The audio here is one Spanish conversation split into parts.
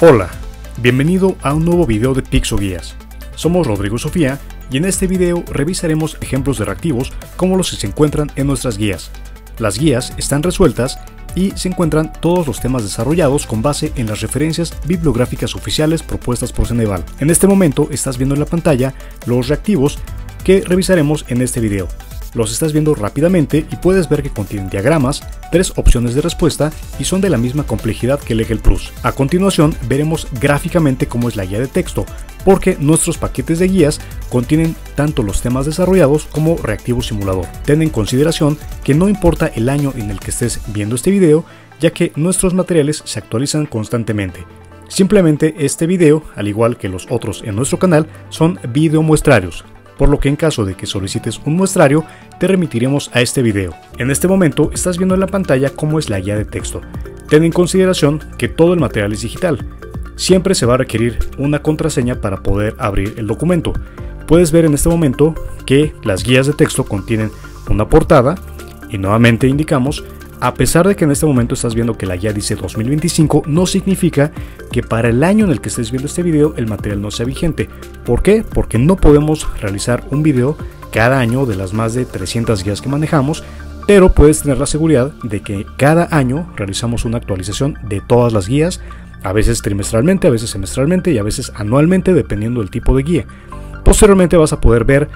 Hola, bienvenido a un nuevo video de PixoGuías. Somos Rodrigo y Sofía y en este video revisaremos ejemplos de reactivos como los que se encuentran en nuestras guías. Las guías están resueltas y se encuentran todos los temas desarrollados con base en las referencias bibliográficas oficiales propuestas por Ceneval. En este momento estás viendo en la pantalla los reactivos que revisaremos en este video. Los estás viendo rápidamente y puedes ver que contienen diagramas, 3 opciones de respuesta y son de la misma complejidad que el Excel Plus. A continuación veremos gráficamente cómo es la guía de texto, porque nuestros paquetes de guías contienen tanto los temas desarrollados como reactivo simulador. Ten en consideración que no importa el año en el que estés viendo este video, ya que nuestros materiales se actualizan constantemente. Simplemente este video, al igual que los otros en nuestro canal, son video muestrarios, por lo que en caso de que solicites un muestrario, te remitiremos a este video. En este momento estás viendo en la pantalla cómo es la guía de texto. Ten en consideración que todo el material es digital. Siempre se va a requerir una contraseña para poder abrir el documento. Puedes ver en este momento que las guías de texto contienen una portada y nuevamente indicamos, a pesar de que en este momento estás viendo que la guía dice 2025, no significa que para el año en el que estés viendo este video el material no sea vigente. ¿Por qué? Porque no podemos realizar un video cada año de las más de 300 guías que manejamos, pero puedes tener la seguridad de que cada año realizamos una actualización de todas las guías, a veces trimestralmente, a veces semestralmente y a veces anualmente, dependiendo del tipo de guía. Posteriormente vas a poder ver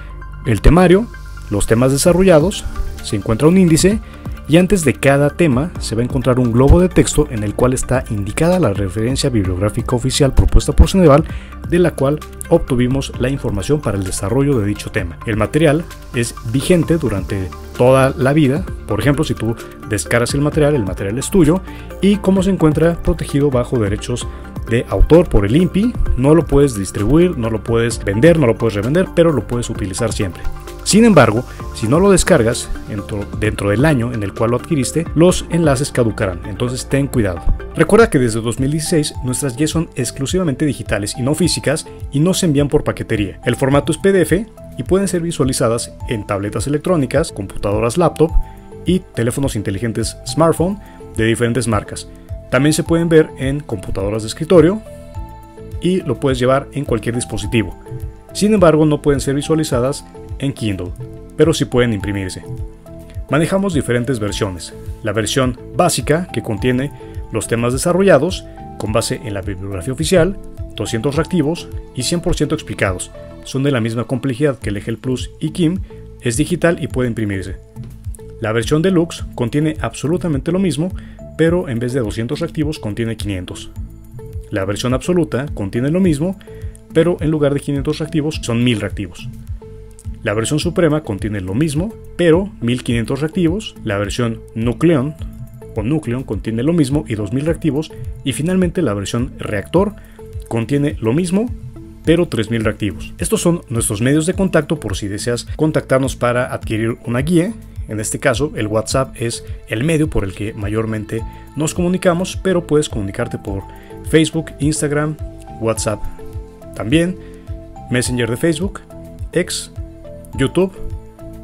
el temario, los temas desarrollados, se encuentra un índice y antes de cada tema se va a encontrar un globo de texto en el cual está indicada la referencia bibliográfica oficial propuesta por Ceneval, de la cual obtuvimos la información para el desarrollo de dicho tema. El material es vigente durante toda la vida. Por ejemplo, si tú descargas el material es tuyo y como se encuentra protegido bajo derechos de autor por el INPI, no lo puedes distribuir, no lo puedes vender, no lo puedes revender, pero lo puedes utilizar siempre. Sin embargo, si no lo descargas dentro del año en el cual lo adquiriste, los enlaces caducarán, entonces ten cuidado. Recuerda que desde 2016 nuestras guías son exclusivamente digitales y no físicas y no se envían por paquetería. El formato es PDF y pueden ser visualizadas en tabletas electrónicas, computadoras laptop y teléfonos inteligentes smartphone de diferentes marcas. También se pueden ver en computadoras de escritorio y lo puedes llevar en cualquier dispositivo. Sin embargo, no pueden ser visualizadas en Kindle, pero sí pueden imprimirse. Manejamos diferentes versiones. La versión básica, que contiene los temas desarrollados con base en la bibliografía oficial, 200 reactivos y 100% explicados. Son de la misma complejidad que el Excel Plus y KIM, es digital y puede imprimirse. La versión Deluxe contiene absolutamente lo mismo, pero en vez de 200 reactivos contiene 500. La versión absoluta contiene lo mismo, pero en lugar de 500 reactivos son 1000 reactivos. La versión suprema contiene lo mismo, pero 1500 reactivos. La versión Nucleon contiene lo mismo y 2000 reactivos. Y finalmente la versión Reactor contiene lo mismo, pero 3000 reactivos. Estos son nuestros medios de contacto por si deseas contactarnos para adquirir una guía. En este caso, el WhatsApp es el medio por el que mayormente nos comunicamos, pero puedes comunicarte por Facebook, Instagram, WhatsApp también, Messenger de Facebook, X, YouTube,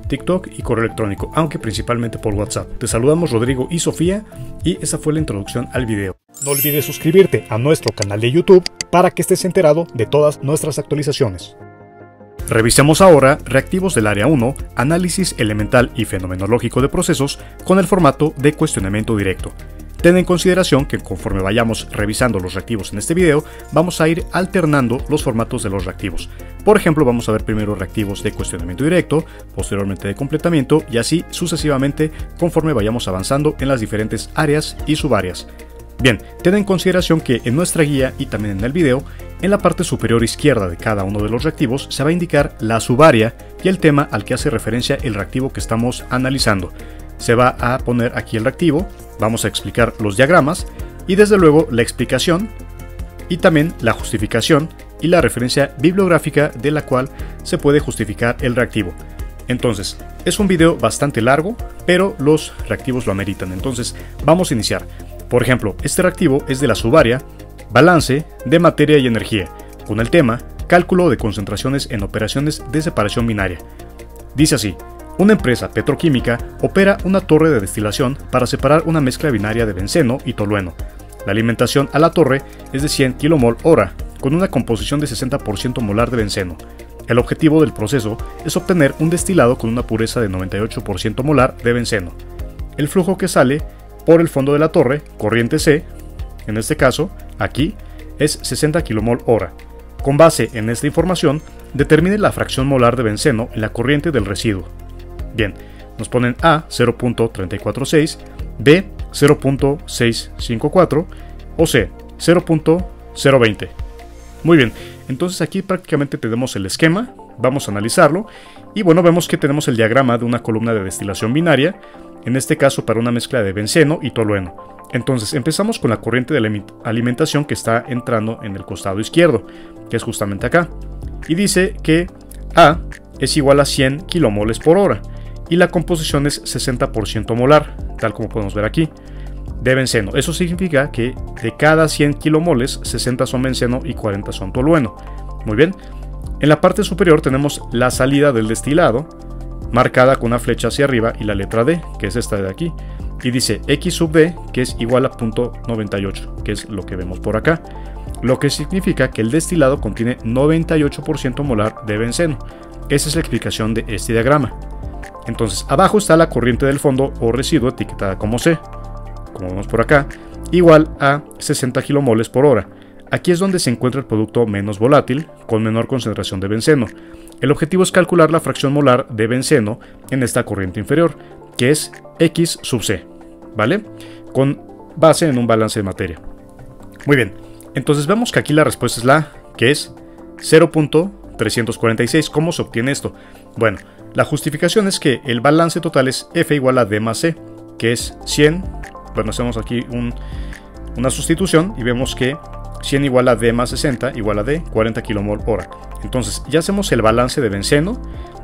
TikTok y correo electrónico, aunque principalmente por WhatsApp. Te saludamos Rodrigo y Sofía y esa fue la introducción al video. No olvides suscribirte a nuestro canal de YouTube para que estés enterado de todas nuestras actualizaciones. Revisemos ahora reactivos del área 1, análisis elemental y fenomenológico de procesos con el formato de cuestionamiento directo. Ten en consideración que conforme vayamos revisando los reactivos en este video, vamos a ir alternando los formatos de los reactivos. Por ejemplo, vamos a ver primero reactivos de cuestionamiento directo, posteriormente de completamiento y así sucesivamente conforme vayamos avanzando en las diferentes áreas y subáreas. Bien, ten en consideración que en nuestra guía y también en el video, en la parte superior izquierda de cada uno de los reactivos se va a indicar la subárea y el tema al que hace referencia el reactivo que estamos analizando. Se va a poner aquí el reactivo, vamos a explicar los diagramas y desde luego la explicación y también la justificación y la referencia bibliográfica de la cual se puede justificar el reactivo. Entonces, es un video bastante largo, pero los reactivos lo ameritan, entonces vamos a iniciar. Por ejemplo, este reactivo es de la subárea Balance de materia y energía, con el tema Cálculo de concentraciones en operaciones de separación binaria. Dice así: una empresa petroquímica opera una torre de destilación para separar una mezcla binaria de benceno y tolueno. La alimentación a la torre es de 100 kmol/h, con una composición de 60% molar de benceno. El objetivo del proceso es obtener un destilado con una pureza de 98% molar de benceno. El flujo que sale por el fondo de la torre, corriente C, en este caso, aquí, es 60 kmol/h. Con base en esta información, determine la fracción molar de benceno en la corriente del residuo. Bien, nos ponen A 0.346, B 0.654 o C 0.020. Muy bien, entonces aquí prácticamente tenemos el esquema, vamos a analizarlo y bueno, vemos que tenemos el diagrama de una columna de destilación binaria, en este caso para una mezcla de benceno y tolueno. Entonces empezamos con la corriente de la alimentación que está entrando en el costado izquierdo, que es justamente acá, y dice que A es igual a 100 kmol/h y la composición es 60% molar, tal como podemos ver aquí, de benceno. Eso significa que de cada 100 kmoles, 60 son benceno y 40 son tolueno. Muy bien, en la parte superior tenemos la salida del destilado, marcada con una flecha hacia arriba y la letra D, que es esta de aquí, y dice X sub D, que es igual a 0.98, que es lo que vemos por acá, lo que significa que el destilado contiene 98% molar de benceno. Esa es la explicación de este diagrama. Entonces, abajo está la corriente del fondo o residuo etiquetada como C, como vemos por acá, igual a 60 kmol/h. Aquí es donde se encuentra el producto menos volátil, con menor concentración de benceno. El objetivo es calcular la fracción molar de benceno en esta corriente inferior, que es X sub C, ¿vale? Con base en un balance de materia. Muy bien, entonces vemos que aquí la respuesta es la A, que es 0.346. ¿Cómo se obtiene esto? Bueno, la justificación es que el balance total es F igual a D más C, que es 100. Bueno, hacemos aquí una sustitución y vemos que 100 igual a D más 60 igual a D, 40 kmol/h. Entonces ya hacemos el balance de benceno.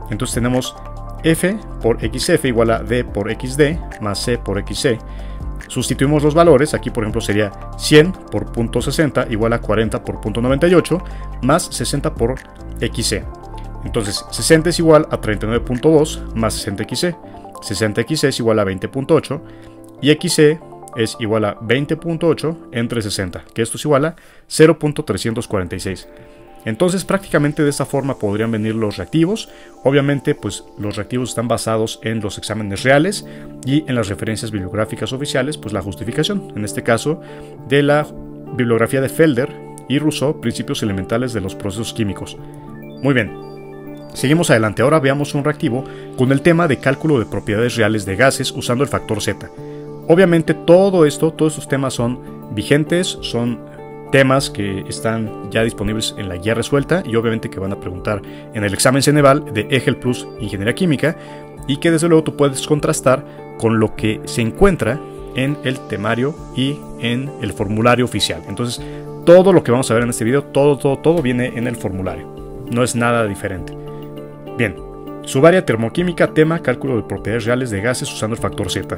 Entonces tenemos F por XF igual a D por XD más C por XC. Sustituimos los valores, aquí por ejemplo sería 100 por 0.60 igual a 40 por 0.98 más 60 por XC. Entonces 60 es igual a 39.2 más 60XC. 60XC es igual a 20.8 y XC es igual a 20.8 entre 60, que esto es igual a 0.346. Entonces prácticamente de esta forma podrían venir los reactivos. Obviamente pues los reactivos están basados en los exámenes reales y en las referencias bibliográficas oficiales, pues la justificación, en este caso de la bibliografía de Felder y Rousseau, Principios elementales de los procesos químicos. Muy bien, seguimos adelante. Ahora veamos un reactivo con el tema de cálculo de propiedades reales de gases usando el factor Z. Obviamente todos estos temas son vigentes, son temas que están ya disponibles en la guía resuelta y obviamente que van a preguntar en el examen Ceneval de EGEL Plus Ingeniería Química y que desde luego tú puedes contrastar con lo que se encuentra en el temario y en el formulario oficial. Entonces todo lo que vamos a ver en este video, todo viene en el formulario, no es nada diferente. Bien, subárea termoquímica, tema cálculo de propiedades reales de gases usando el factor Z.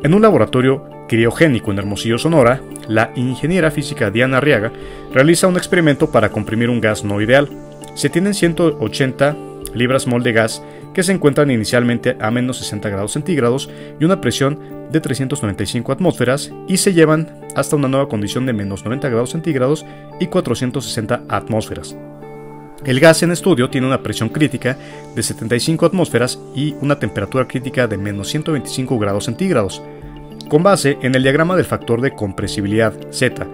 En un laboratorio criogénico en Hermosillo, Sonora, la ingeniera física Diana Arriaga realiza un experimento para comprimir un gas no ideal. Se tienen 180 libras-mol de gas que se encuentran inicialmente a menos 60 grados centígrados y una presión de 395 atmósferas y se llevan hasta una nueva condición de menos 90 grados centígrados y 460 atmósferas. El gas en estudio tiene una presión crítica de 75 atmósferas y una temperatura crítica de menos 125 grados centígrados. Con base en el diagrama del factor de compresibilidad Z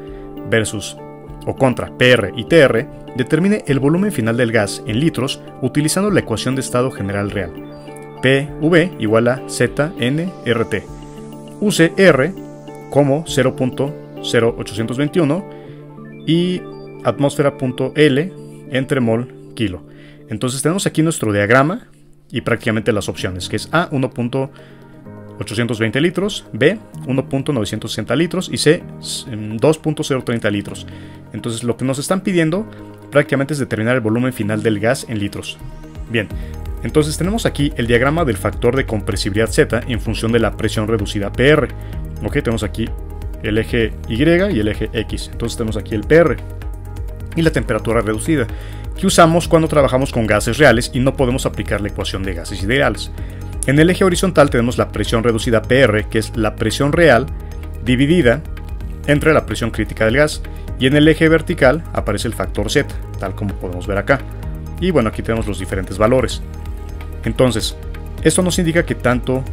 versus o contra PR y TR, determine el volumen final del gas en litros utilizando la ecuación de estado general real. PV igual a ZNRT. Use R como 0.0821 y atmósfera.L entre mol kilo. Entonces tenemos aquí nuestro diagrama y prácticamente las opciones, que es A 1.820 litros, B 1.960 litros y C 2.030 litros. Entonces lo que nos están pidiendo prácticamente es determinar el volumen final del gas en litros. Bien, entonces tenemos aquí el diagrama del factor de compresibilidad Z en función de la presión reducida PR. Ok, tenemos aquí el eje Y y el eje X. Entonces tenemos aquí el PR y la temperatura reducida, que usamos cuando trabajamos con gases reales y no podemos aplicar la ecuación de gases ideales. En el eje horizontal tenemos la presión reducida PR, que es la presión real dividida entre la presión crítica del gas, y en el eje vertical aparece el factor Z, tal como podemos ver acá. Y bueno, aquí tenemos los diferentes valores. Entonces, esto nos indica qué tanto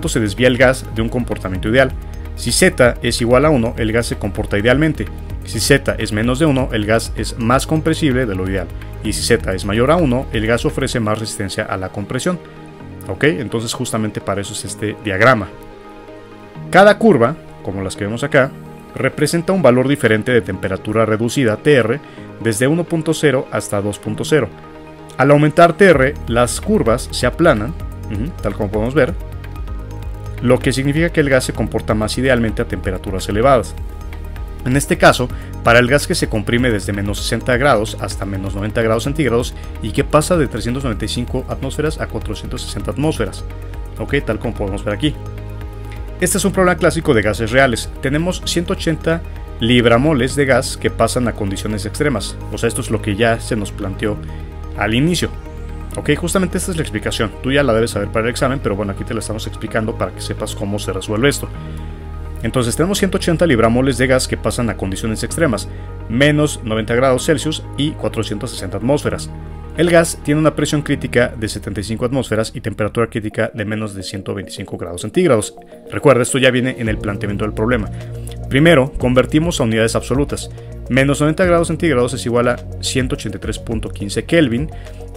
se desvía el gas de un comportamiento ideal. Si Z es igual a 1, el gas se comporta idealmente. Si Z es menos de 1, el gas es más compresible de lo ideal. Y si Z es mayor a 1, el gas ofrece más resistencia a la compresión. ¿Ok? Entonces justamente para eso es este diagrama. Cada curva, como las que vemos acá, representa un valor diferente de temperatura reducida TR desde 1.0 hasta 2.0. Al aumentar TR, las curvas se aplanan, tal como podemos ver, lo que significa que el gas se comporta más idealmente a temperaturas elevadas. En este caso, para el gas que se comprime desde menos 60 grados hasta menos 90 grados centígrados y que pasa de 395 atmósferas a 460 atmósferas, ok, tal como podemos ver aquí. Este es un problema clásico de gases reales. Tenemos 180 libramoles de gas que pasan a condiciones extremas, o sea, esto es lo que ya se nos planteó al inicio. Ok, justamente esta es la explicación. Tú ya la debes saber para el examen, pero bueno, aquí te la estamos explicando para que sepas cómo se resuelve esto. Entonces tenemos 180 libramoles de gas que pasan a condiciones extremas, menos 90 grados Celsius y 460 atmósferas. El gas tiene una presión crítica de 75 atmósferas y temperatura crítica de menos de 125 grados centígrados. Recuerda, esto ya viene en el planteamiento del problema. Primero, convertimos a unidades absolutas. Menos 90 grados centígrados es igual a 183.15 Kelvin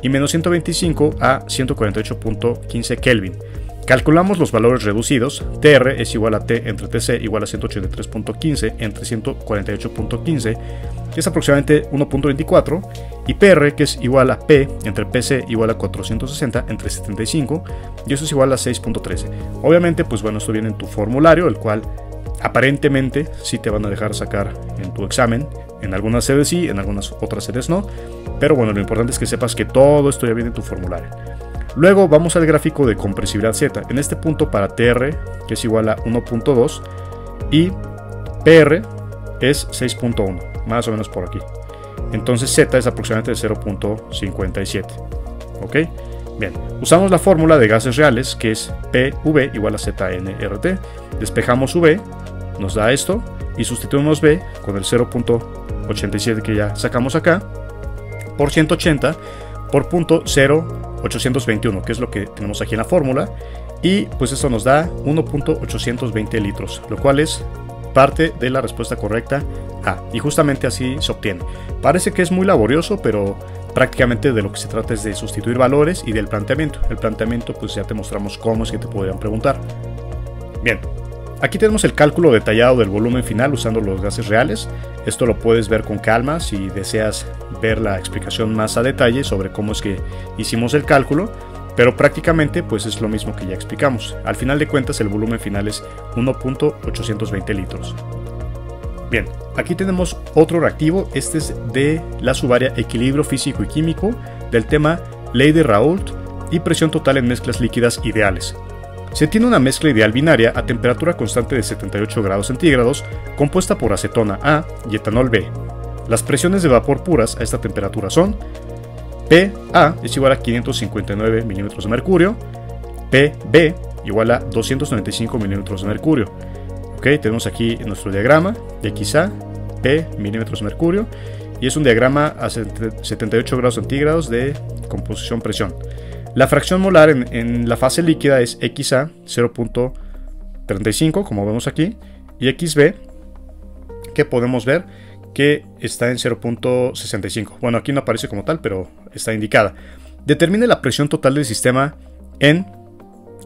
y menos 125 a 148.15 Kelvin. Calculamos los valores reducidos. TR es igual a T entre TC igual a 183.15 entre 148.15, que es aproximadamente 1.24, y PR, que es igual a P entre PC igual a 460 entre 75, y eso es igual a 6.13. Obviamente, pues bueno, esto viene en tu formulario, el cual aparentemente sí te van a dejar sacar en tu examen. En algunas sedes sí, en algunas otras sedes no, pero bueno, lo importante es que sepas que todo esto ya viene en tu formulario. Luego vamos al gráfico de compresibilidad Z. En este punto para TR, que es igual a 1.2, y PR es 6.1, más o menos por aquí. Entonces Z es aproximadamente de 0.57. ¿Ok? Bien, usamos la fórmula de gases reales, que es PV igual a ZnRT. Despejamos V, nos da esto, y sustituimos V con el 0.87 que ya sacamos acá, por 180 por 0.0821, que es lo que tenemos aquí en la fórmula, y pues esto nos da 1.820 litros, lo cual es parte de la respuesta correcta A, y justamente así se obtiene. Parece que es muy laborioso, pero prácticamente de lo que se trata es de sustituir valores y del planteamiento. El planteamiento pues ya te mostramos cómo es que te podrían preguntar. Bien, aquí tenemos el cálculo detallado del volumen final usando los gases reales. Esto lo puedes ver con calma si deseas ver la explicación más a detalle sobre cómo es que hicimos el cálculo, pero prácticamente pues es lo mismo que ya explicamos. Al final de cuentas el volumen final es 1.820 litros. Bien, aquí tenemos otro reactivo. Este es de la subárea equilibrio físico y químico del tema ley de Raoult y presión total en mezclas líquidas ideales. Se tiene una mezcla ideal binaria a temperatura constante de 78 grados centígrados compuesta por acetona A y etanol B. Las presiones de vapor puras a esta temperatura son: PA es igual a 559 milímetros de mercurio, PB igual a 295 milímetros de mercurio. Ok, tenemos aquí nuestro diagrama de XA, P milímetros de mercurio, y es un diagrama a 78 grados centígrados de composición-presión. La fracción molar en la fase líquida es XA 0.35, como vemos aquí, y XB, que podemos ver que está en 0.65. Bueno, aquí no aparece como tal, pero está indicada. Determine la presión total del sistema en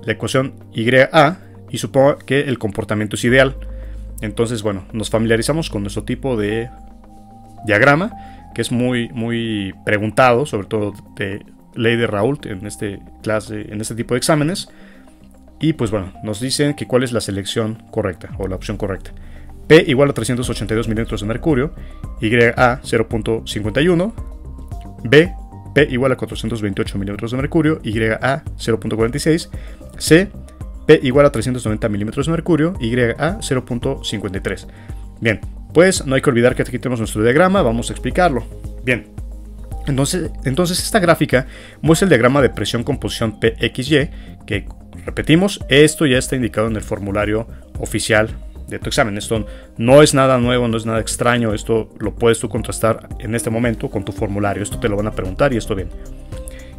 la ecuación YA y suponga que el comportamiento es ideal. Entonces, bueno, nos familiarizamos con nuestro tipo de diagrama, que es muy preguntado, sobre todo de ley de Raoult en este tipo de exámenes. Y pues bueno, nos dicen que cuál es la selección correcta o la opción correcta. P igual a 382 milímetros de mercurio, YA 0.51, B, P igual a 428 milímetros de mercurio, YA 0.46, C, P igual a 390 milímetros de mercurio, YA 0.53. Bien, pues no hay que olvidar que aquí tenemos nuestro diagrama, vamos a explicarlo. Bien. Entonces esta gráfica muestra el diagrama de presión composición PXY, que repetimos, esto ya está indicado en el formulario oficial de tu examen. Esto no es nada nuevo, no es nada extraño. Esto lo puedes tú contrastar en este momento con tu formulario. Esto te lo van a preguntar y esto bien.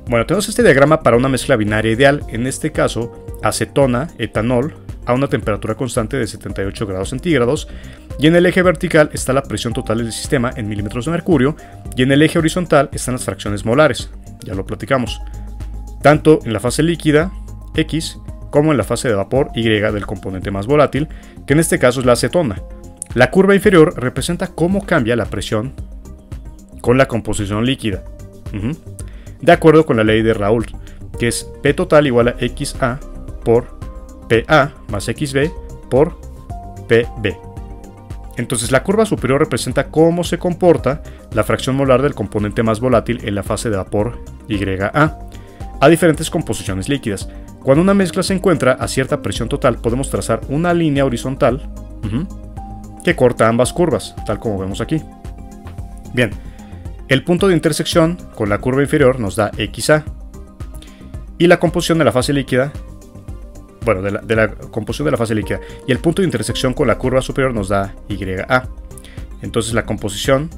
Bueno, tenemos este diagrama para una mezcla binaria ideal. En este caso, acetona, etanol, a una temperatura constante de 78 grados centígrados. Y en el eje vertical está la presión total del sistema en milímetros de mercurio. Y en el eje horizontal están las fracciones molares. Ya lo platicamos. Tanto en la fase líquida, X, como en la fase de vapor, Y, del componente más volátil, que en este caso es la acetona. La curva inferior representa cómo cambia la presión con la composición líquida. De acuerdo con la ley de Raoult, que es P total igual a XA por PA más XB por PB. Entonces la curva superior representa cómo se comporta la fracción molar del componente más volátil en la fase de vapor YA, a diferentes composiciones líquidas. Cuando una mezcla se encuentra a cierta presión total, podemos trazar una línea horizontal que corta ambas curvas, tal como vemos aquí. Bien, el punto de intersección con la curva inferior nos da XA. Y la composición de la fase líquida, bueno, de la composición de la fase líquida, y el punto de intersección con la curva superior nos da YA. Entonces la composición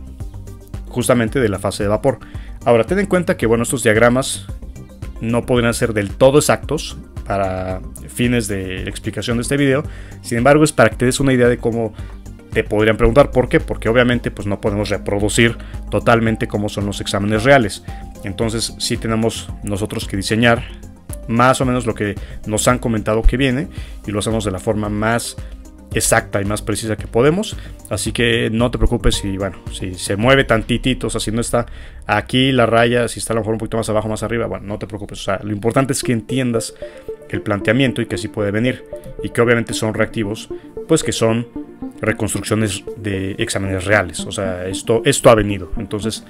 justamente de la fase de vapor. Ahora, ten en cuenta que, bueno, estos diagramas no podrían ser del todo exactos para fines de explicación de este video. Sin embargo, es para que te des una idea de cómo te podrían preguntar. ¿Por qué? Porque obviamente pues no podemos reproducir totalmente cómo son los exámenes reales. Entonces sí tenemos nosotros que diseñar más o menos lo que nos han comentado que viene, y lo hacemos de la forma más exacta y más precisa que podemos. Así que no te preocupes si, bueno, si se mueve tantitito, o sea, si no está aquí la raya, si está a lo mejor un poquito más abajo, más arriba, bueno, no te preocupes. O sea, lo importante es que entiendas el planteamiento y que así puede venir, y que obviamente son reactivos, pues que son reconstrucciones de exámenes reales. O sea, esto ha venido. Entonces,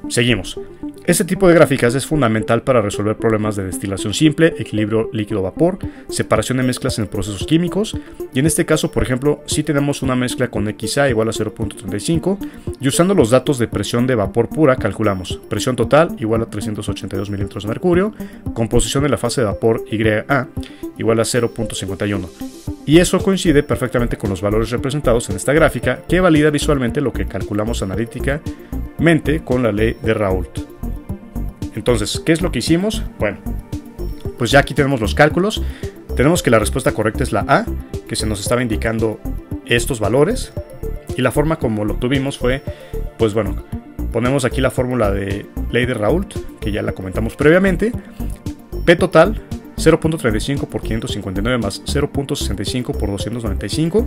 seguimos. Este tipo de gráficas es fundamental para resolver problemas de destilación simple, equilibrio líquido-vapor, separación de mezclas en procesos químicos, y en este caso, por ejemplo, si tenemos una mezcla con XA igual a 0.35, y usando los datos de presión de vapor pura calculamos presión total igual a 382 milímetros de mercurio, composición de la fase de vapor YA igual a 0.51. Y eso coincide perfectamente con los valores representados en esta gráfica, que valida visualmente lo que calculamos analíticamente con la ley de Raoult. Entonces, ¿qué es lo que hicimos? Bueno, pues ya aquí tenemos los cálculos. Tenemos que la respuesta correcta es la A, que se nos estaba indicando estos valores. Y la forma como lo obtuvimos fue, pues bueno, ponemos aquí la fórmula de ley de Raoult, que ya la comentamos previamente. P total, 0.35 por 559 más 0.65 por 295.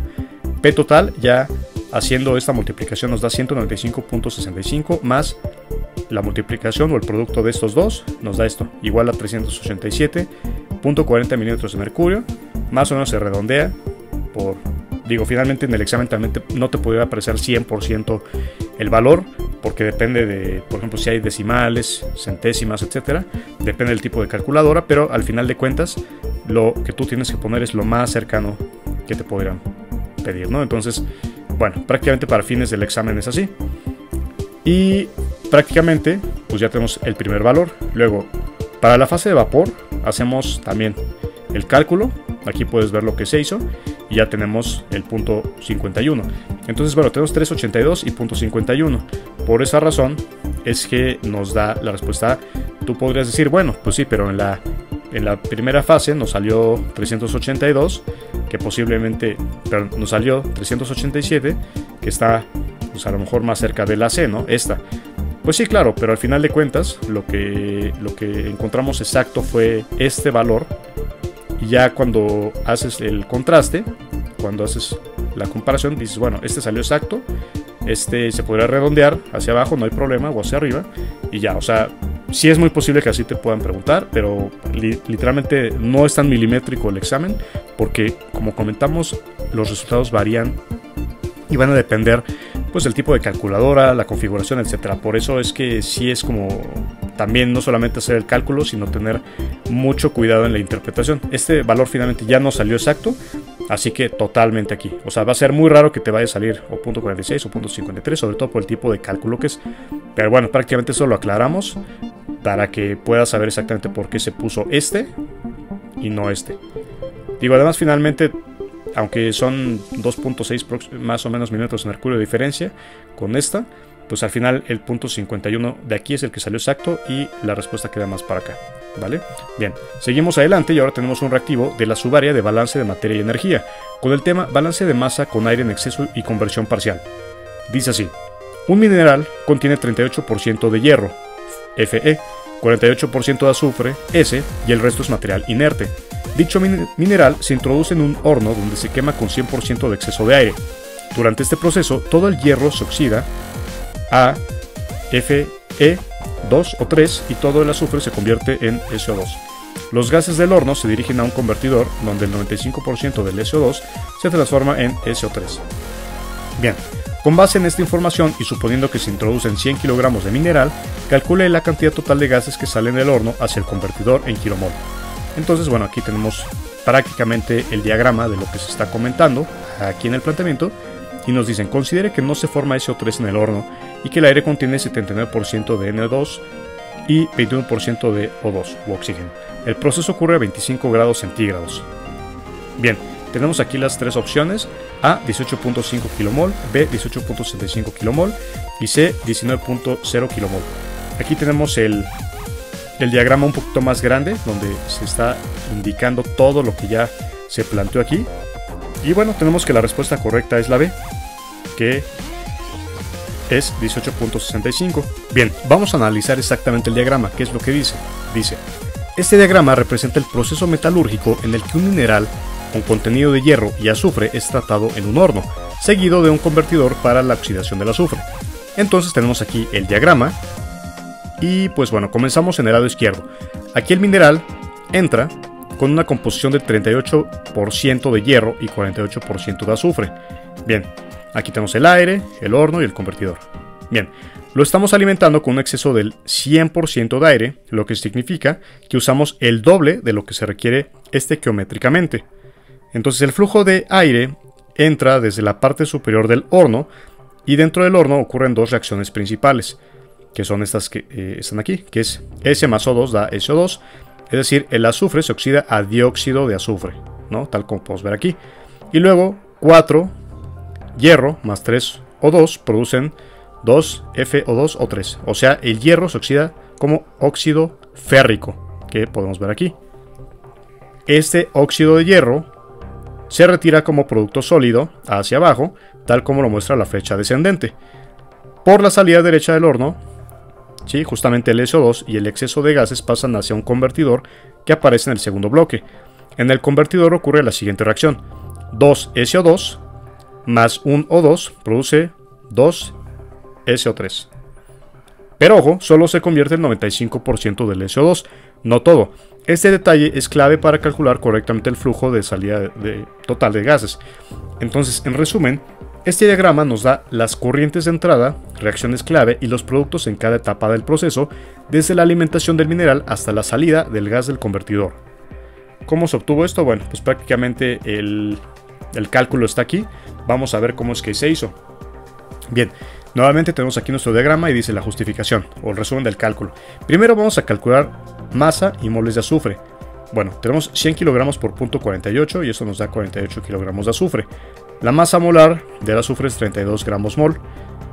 P total, ya haciendo esta multiplicación, nos da 195.65 más la multiplicación o el producto de estos dos, nos da esto, igual a 387.40 milímetros de mercurio. Más o menos se redondea por, digo, finalmente en el examen también no te podría aparecer 100% el valor, porque depende de, por ejemplo, si hay decimales, centésimas, etcétera. Depende del tipo de calculadora, pero al final de cuentas lo que tú tienes que poner es lo más cercano que te podrían pedir, ¿no? Entonces, bueno, prácticamente para fines del examen es así. Y prácticamente pues ya tenemos el primer valor. Luego, para la fase de vapor hacemos también el cálculo. Aquí puedes ver lo que se hizo y ya tenemos el punto 51. Entonces, bueno, tenemos 382 y punto 51. Por esa razón es que nos da la respuesta. Tú podrías decir, bueno, pues sí, pero en la primera fase nos salió 382, que posiblemente, pero nos salió 387, que está pues a lo mejor más cerca de la C, ¿no? Esta. Pues sí, claro, pero al final de cuentas lo que encontramos exacto fue este valor. Y ya cuando haces el contraste, cuando haces la comparación, dices, bueno, este salió exacto, este se podría redondear hacia abajo, no hay problema, o hacia arriba, y ya. O sea, sí es muy posible que así te puedan preguntar, pero literalmente no es tan milimétrico el examen, porque como comentamos, los resultados varían y van a depender pues del tipo de calculadora, la configuración, etcétera. Por eso es que sí es como también no solamente hacer el cálculo, sino tener mucho cuidado en la interpretación. Este valor finalmente ya no salió exacto, así que totalmente aquí. O sea, va a ser muy raro que te vaya a salir o .46 o .53, sobre todo por el tipo de cálculo que es. Pero bueno, prácticamente eso lo aclaramos para que puedas saber exactamente por qué se puso este y no este. Digo, además finalmente aunque son 2.6 más o menos milímetros de mercurio de diferencia con esta, pues al final el punto 51 de aquí es el que salió exacto y la respuesta queda más para acá, ¿vale? Bien, seguimos adelante y ahora tenemos un reactivo de la subárea de balance de materia y energía, con el tema balance de masa con aire en exceso y conversión parcial. Dice así: un mineral contiene 38% de hierro, Fe, 48% de azufre, S, y el resto es material inerte. Dicho mineral se introduce en un horno donde se quema con 100% de exceso de aire. Durante este proceso, todo el hierro se oxida a Fe2 o 3 y todo el azufre se convierte en SO2. Los gases del horno se dirigen a un convertidor donde el 95% del SO2 se transforma en SO3. Bien, con base en esta información y suponiendo que se introducen 100 kilogramos de mineral, calcule la cantidad total de gases que salen del horno hacia el convertidor en kilomol. Entonces, bueno, aquí tenemos prácticamente el diagrama de lo que se está comentando aquí en el planteamiento y nos dicen: considere que no se forma SO3 en el horno y que el aire contiene 79% de N2 y 21% de O2 u oxígeno. El proceso ocurre a 25 grados centígrados. Bien, tenemos aquí las tres opciones: A 18.5 kmol, B 18.65 kmol y C 19.0 kmol. Aquí tenemos el diagrama un poquito más grande donde se está indicando todo lo que ya se planteó aquí. Y bueno, tenemos que la respuesta correcta es la B, que es 18.65. Bien, vamos a analizar exactamente el diagrama. ¿Qué es lo que dice? Dice: este diagrama representa el proceso metalúrgico en el que un mineral con contenido de hierro y azufre es tratado en un horno, seguido de un convertidor para la oxidación del azufre. Entonces tenemos aquí el diagrama y pues bueno, comenzamos en el lado izquierdo. Aquí el mineral entra con una composición de 38% de hierro y 48% de azufre. Bien, aquí tenemos el aire, el horno y el convertidor. Bien, lo estamos alimentando con un exceso del 100% de aire, lo que significa que usamos el doble de lo que se requiere geométricamente. Entonces el flujo de aire entra desde la parte superior del horno y dentro del horno ocurren dos reacciones principales, que son estas que están aquí, que es S más O2 da SO2, es decir, el azufre se oxida a dióxido de azufre, ¿no? Tal como podemos ver aquí. Y luego 4 hierro más 3 O2 producen 2 FO2O3, o sea, el hierro se oxida como óxido férrico, que podemos ver aquí. Este óxido de hierro se retira como producto sólido hacia abajo, tal como lo muestra la flecha descendente. Por la salida derecha del horno, ¿sí? Justamente el SO2 y el exceso de gases pasan hacia un convertidor que aparece en el segundo bloque. En el convertidor ocurre la siguiente reacción: 2 SO2 más 1 O2 produce 2 SO3. Pero ojo, solo se convierte el 95% del SO2, no todo. Este detalle es clave para calcular correctamente el flujo de salida total de gases. Entonces, en resumen, este diagrama nos da las corrientes de entrada, reacciones clave y los productos en cada etapa del proceso, desde la alimentación del mineral hasta la salida del gas del convertidor. ¿Cómo se obtuvo esto? Bueno, pues prácticamente el cálculo está aquí. Vamos a ver cómo es que se hizo. Bien, nuevamente tenemos aquí nuestro diagrama y dice la justificación o el resumen del cálculo. Primero vamos a calcular masa y moles de azufre. Bueno, tenemos 100 kilogramos por punto 48 y eso nos da 48 kilogramos de azufre. La masa molar del azufre es 32 gramos mol.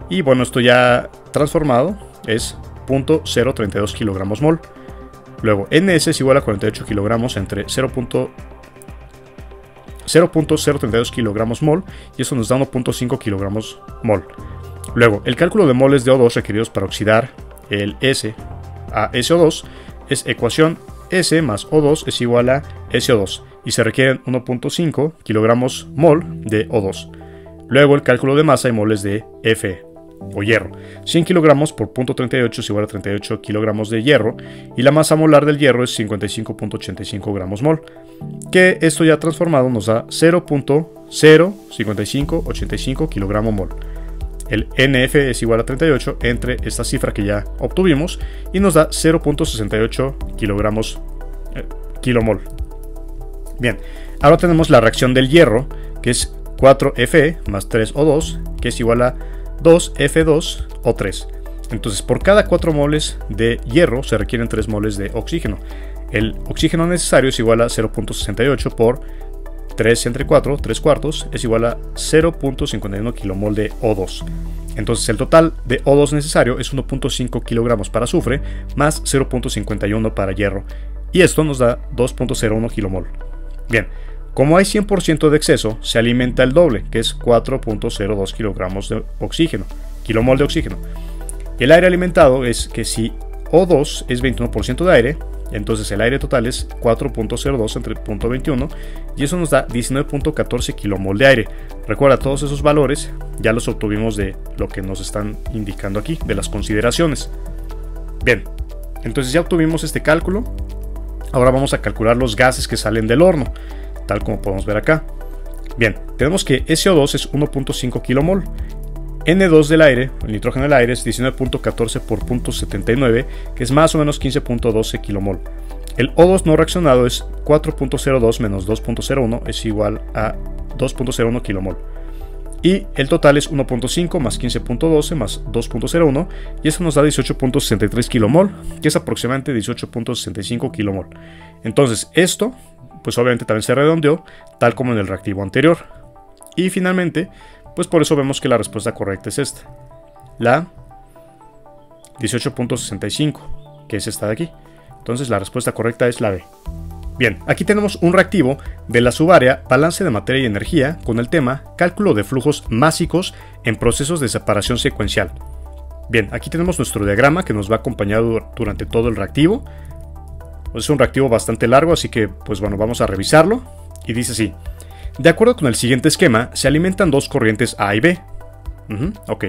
Y bueno, esto ya transformado es 0.032 kilogramos mol. Luego, NS es igual a 48 kilogramos entre 0.032 kilogramos mol. Y eso nos da 1.5 kilogramos mol. Luego, el cálculo de moles de O2 requeridos para oxidar el S a SO2 es ecuación S más O2 es igual a SO2 y se requieren 1.5 kilogramos mol de O2. Luego el cálculo de masa y moles de Fe o hierro. 100 kilogramos por 0.38 es igual a 38 kilogramos de hierro y la masa molar del hierro es 55.85 gramos mol, que esto ya transformado nos da 0.05585 kilogramo mol. El NF es igual a 38 entre esta cifra que ya obtuvimos y nos da 0.68 kilomol. Bien, ahora tenemos la reacción del hierro, que es 4Fe más 3O2, que es igual a 2F2O3. Entonces, por cada 4 moles de hierro se requieren 3 moles de oxígeno. El oxígeno necesario es igual a 0.68 por 3 entre 4, 3 cuartos, es igual a 0.51 kilomol de O2. Entonces el total de O2 necesario es 1.5 kilogramos para azufre más 0.51 para hierro. Y esto nos da 2.01 kilomol. Bien, como hay 100% de exceso, se alimenta el doble, que es 4.02 kilogramos de oxígeno, kilomol de oxígeno. El aire alimentado es que si O2 es 21% de aire, entonces el aire total es 4.02 entre 0.21 y eso nos da 19.14 kilomol de aire. Recuerda, todos esos valores ya los obtuvimos de lo que nos están indicando aquí, de las consideraciones. Bien, entonces ya obtuvimos este cálculo. Ahora vamos a calcular los gases que salen del horno, tal como podemos ver acá. Bien, tenemos que SO2 es 1.5 kilomol. N2 del aire, el nitrógeno del aire, es 19.14 por 0.79, que es más o menos 15.12 kilomol. El O2 no reaccionado es 4.02 menos 2.01, es igual a 2.01 kilomol. Y el total es 1.5 más 15.12 más 2.01, y eso nos da 18.63 kilomol, que es aproximadamente 18.65 kilomol. Entonces esto, pues obviamente también se redondeó, tal como en el reactivo anterior. Y finalmente, pues por eso vemos que la respuesta correcta es esta, la 18.65, que es esta de aquí. Entonces la respuesta correcta es la B. Bien, aquí tenemos un reactivo de la subárea balance de materia y energía con el tema cálculo de flujos másicos en procesos de separación secuencial. Bien, aquí tenemos nuestro diagrama que nos va a acompañar durante todo el reactivo. Es un reactivo bastante largo, así que pues bueno, vamos a revisarlo. Y dice así: de acuerdo con el siguiente esquema, se alimentan dos corrientes A y B. Ok.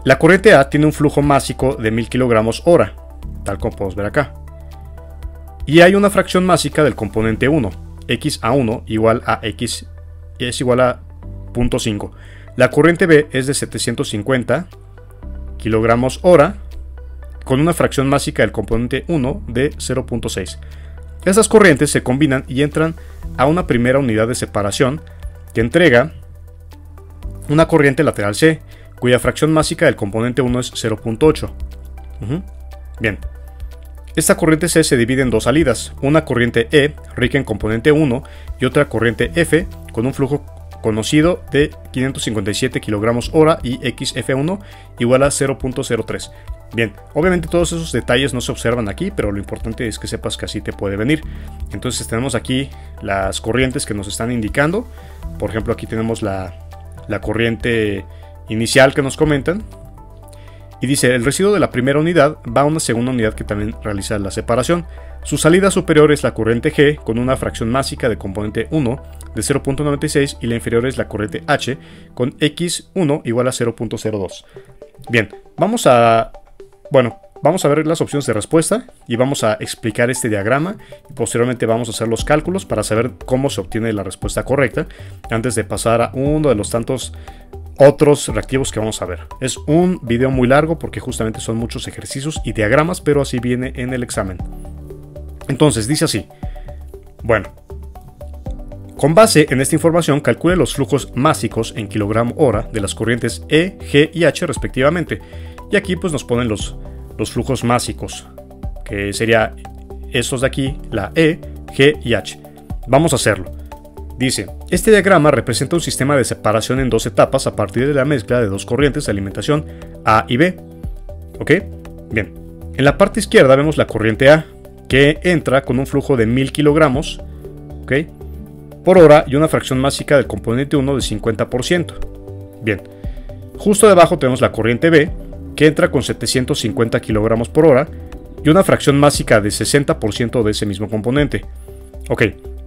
La corriente A tiene un flujo másico de 1000 kilogramos hora, tal como podemos ver acá. Y hay una fracción másica del componente 1, XA1 igual a X es igual a 0.5. La corriente B es de 750 kilogramos hora, con una fracción másica del componente 1 de 0.6. Estas corrientes se combinan y entran a una primera unidad de separación que entrega una corriente lateral C, cuya fracción másica del componente 1 es 0.8. Bien, esta corriente C se divide en dos salidas, una corriente E rica en componente 1 y otra corriente F con un flujo conocido de 557 kilogramos hora y XF1 igual a 0.03. Bien, obviamente todos esos detalles no se observan aquí, pero lo importante es que sepas que así te puede venir. Entonces tenemos aquí las corrientes que nos están indicando. Por ejemplo, aquí tenemos la corriente inicial que nos comentan. Y dice, el residuo de la primera unidad va a una segunda unidad que también realiza la separación. Su salida superior es la corriente G con una fracción másica de componente 1 de 0.96 y la inferior es la corriente H con X1 igual a 0.02. Bien, vamos a ver las opciones de respuesta y vamos a explicar este diagrama y posteriormente vamos a hacer los cálculos para saber cómo se obtiene la respuesta correcta antes de pasar a uno de los tantos otros reactivos que vamos a ver. Es un video muy largo porque justamente son muchos ejercicios y diagramas, pero así viene en el examen. Entonces dice así: bueno, con base en esta información calcule los flujos másicos en kilogramo hora de las corrientes E, G y H respectivamente. Y aquí pues nos ponen los flujos másicos, que sería estos de aquí, la E, G y H. Vamos a hacerlo. Dice, este diagrama representa un sistema de separación en dos etapas a partir de la mezcla de dos corrientes de alimentación A y B. ¿Ok? Bien. En la parte izquierda vemos la corriente A, que entra con un flujo de 1000 kilogramos, ¿ok?, por hora y una fracción másica del componente 1 de 50%. Bien. Justo debajo tenemos la corriente B, que entra con 750 kilogramos por hora y una fracción másica de 60% de ese mismo componente. Ok.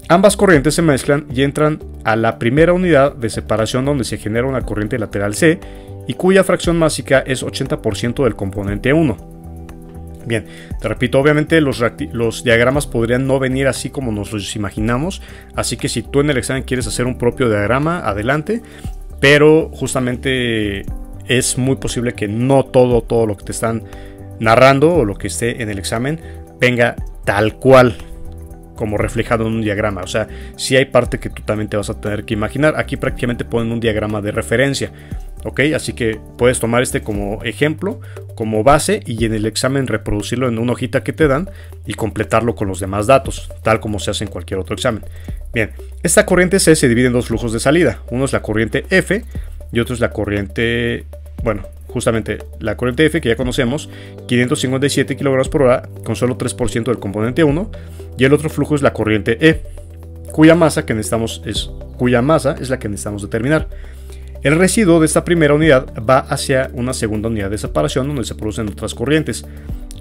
Ambas corrientes se mezclan y entran a la primera unidad de separación donde se genera una corriente lateral C y cuya fracción másica es 80% del componente 1. Bien, te repito, obviamente los diagramas podrían no venir así como nos los imaginamos, así que si tú en el examen quieres hacer un propio diagrama, adelante, pero justamente es muy posible que no todo lo que te están narrando o lo que esté en el examen venga tal cual. como reflejado en un diagrama. O sea, si hay parte que tú también te vas a tener que imaginar. Aquí prácticamente ponen un diagrama de referencia. Ok, así que puedes tomar este como ejemplo, como base, y en el examen reproducirlo en una hojita que te dan y completarlo con los demás datos, tal como se hace en cualquier otro examen. Bien, esta corriente C se divide en dos flujos de salida. Uno es la corriente F y otro es la corriente, bueno, justamente la corriente F que ya conocemos, 557 kg por hora con solo 3% del componente 1, y el otro flujo es la corriente E, cuya masa es la que necesitamos determinar. El residuo de esta primera unidad va hacia una segunda unidad de separación donde se producen otras corrientes,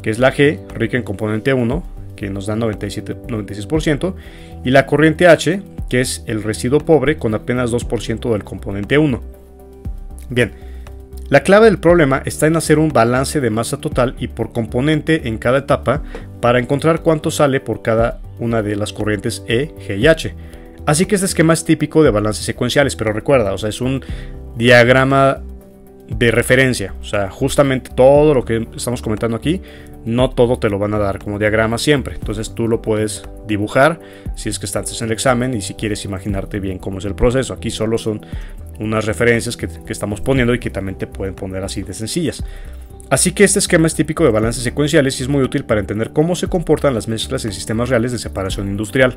que es la G, rica en componente 1, que nos da 96%, y la corriente H, que es el residuo pobre con apenas 2% del componente 1. Bien, la clave del problema está en hacer un balance de masa total y por componente en cada etapa para encontrar cuánto sale por cada una de las corrientes E, G y H. Así que este esquema es típico de balances secuenciales, pero recuerda, o sea, es un diagrama de referencia. O sea, justamente todo lo que estamos comentando aquí, no todo te lo van a dar como diagrama siempre. Entonces tú lo puedes dibujar si es que estás en el examen y si quieres imaginarte bien cómo es el proceso. Aquí solo son unas referencias que estamos poniendo y que también te pueden poner así de sencillas. Así que este esquema es típico de balances secuenciales y es muy útil para entender cómo se comportan las mezclas en sistemas reales de separación industrial.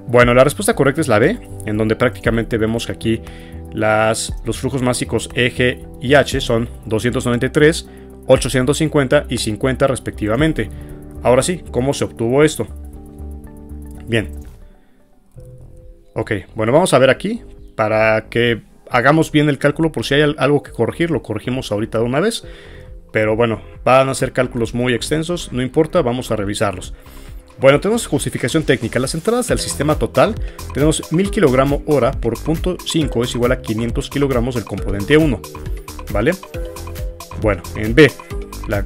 Bueno, la respuesta correcta es la B, en donde prácticamente vemos que aquí los flujos másicos E, G y H son 293, 850 y 50 respectivamente. Ahora sí, ¿cómo se obtuvo esto? Bien. Ok, bueno, vamos a ver aquí, para que hagamos bien el cálculo, por si hay algo que corregir, lo corregimos ahorita de una vez. Pero bueno, van a ser cálculos muy extensos, no importa, vamos a revisarlos. Bueno, tenemos justificación técnica. Las entradas del sistema total tenemos 1000 kg/h por 0.5 es igual a 500 kg del componente 1. ¿Vale? Bueno, en B, la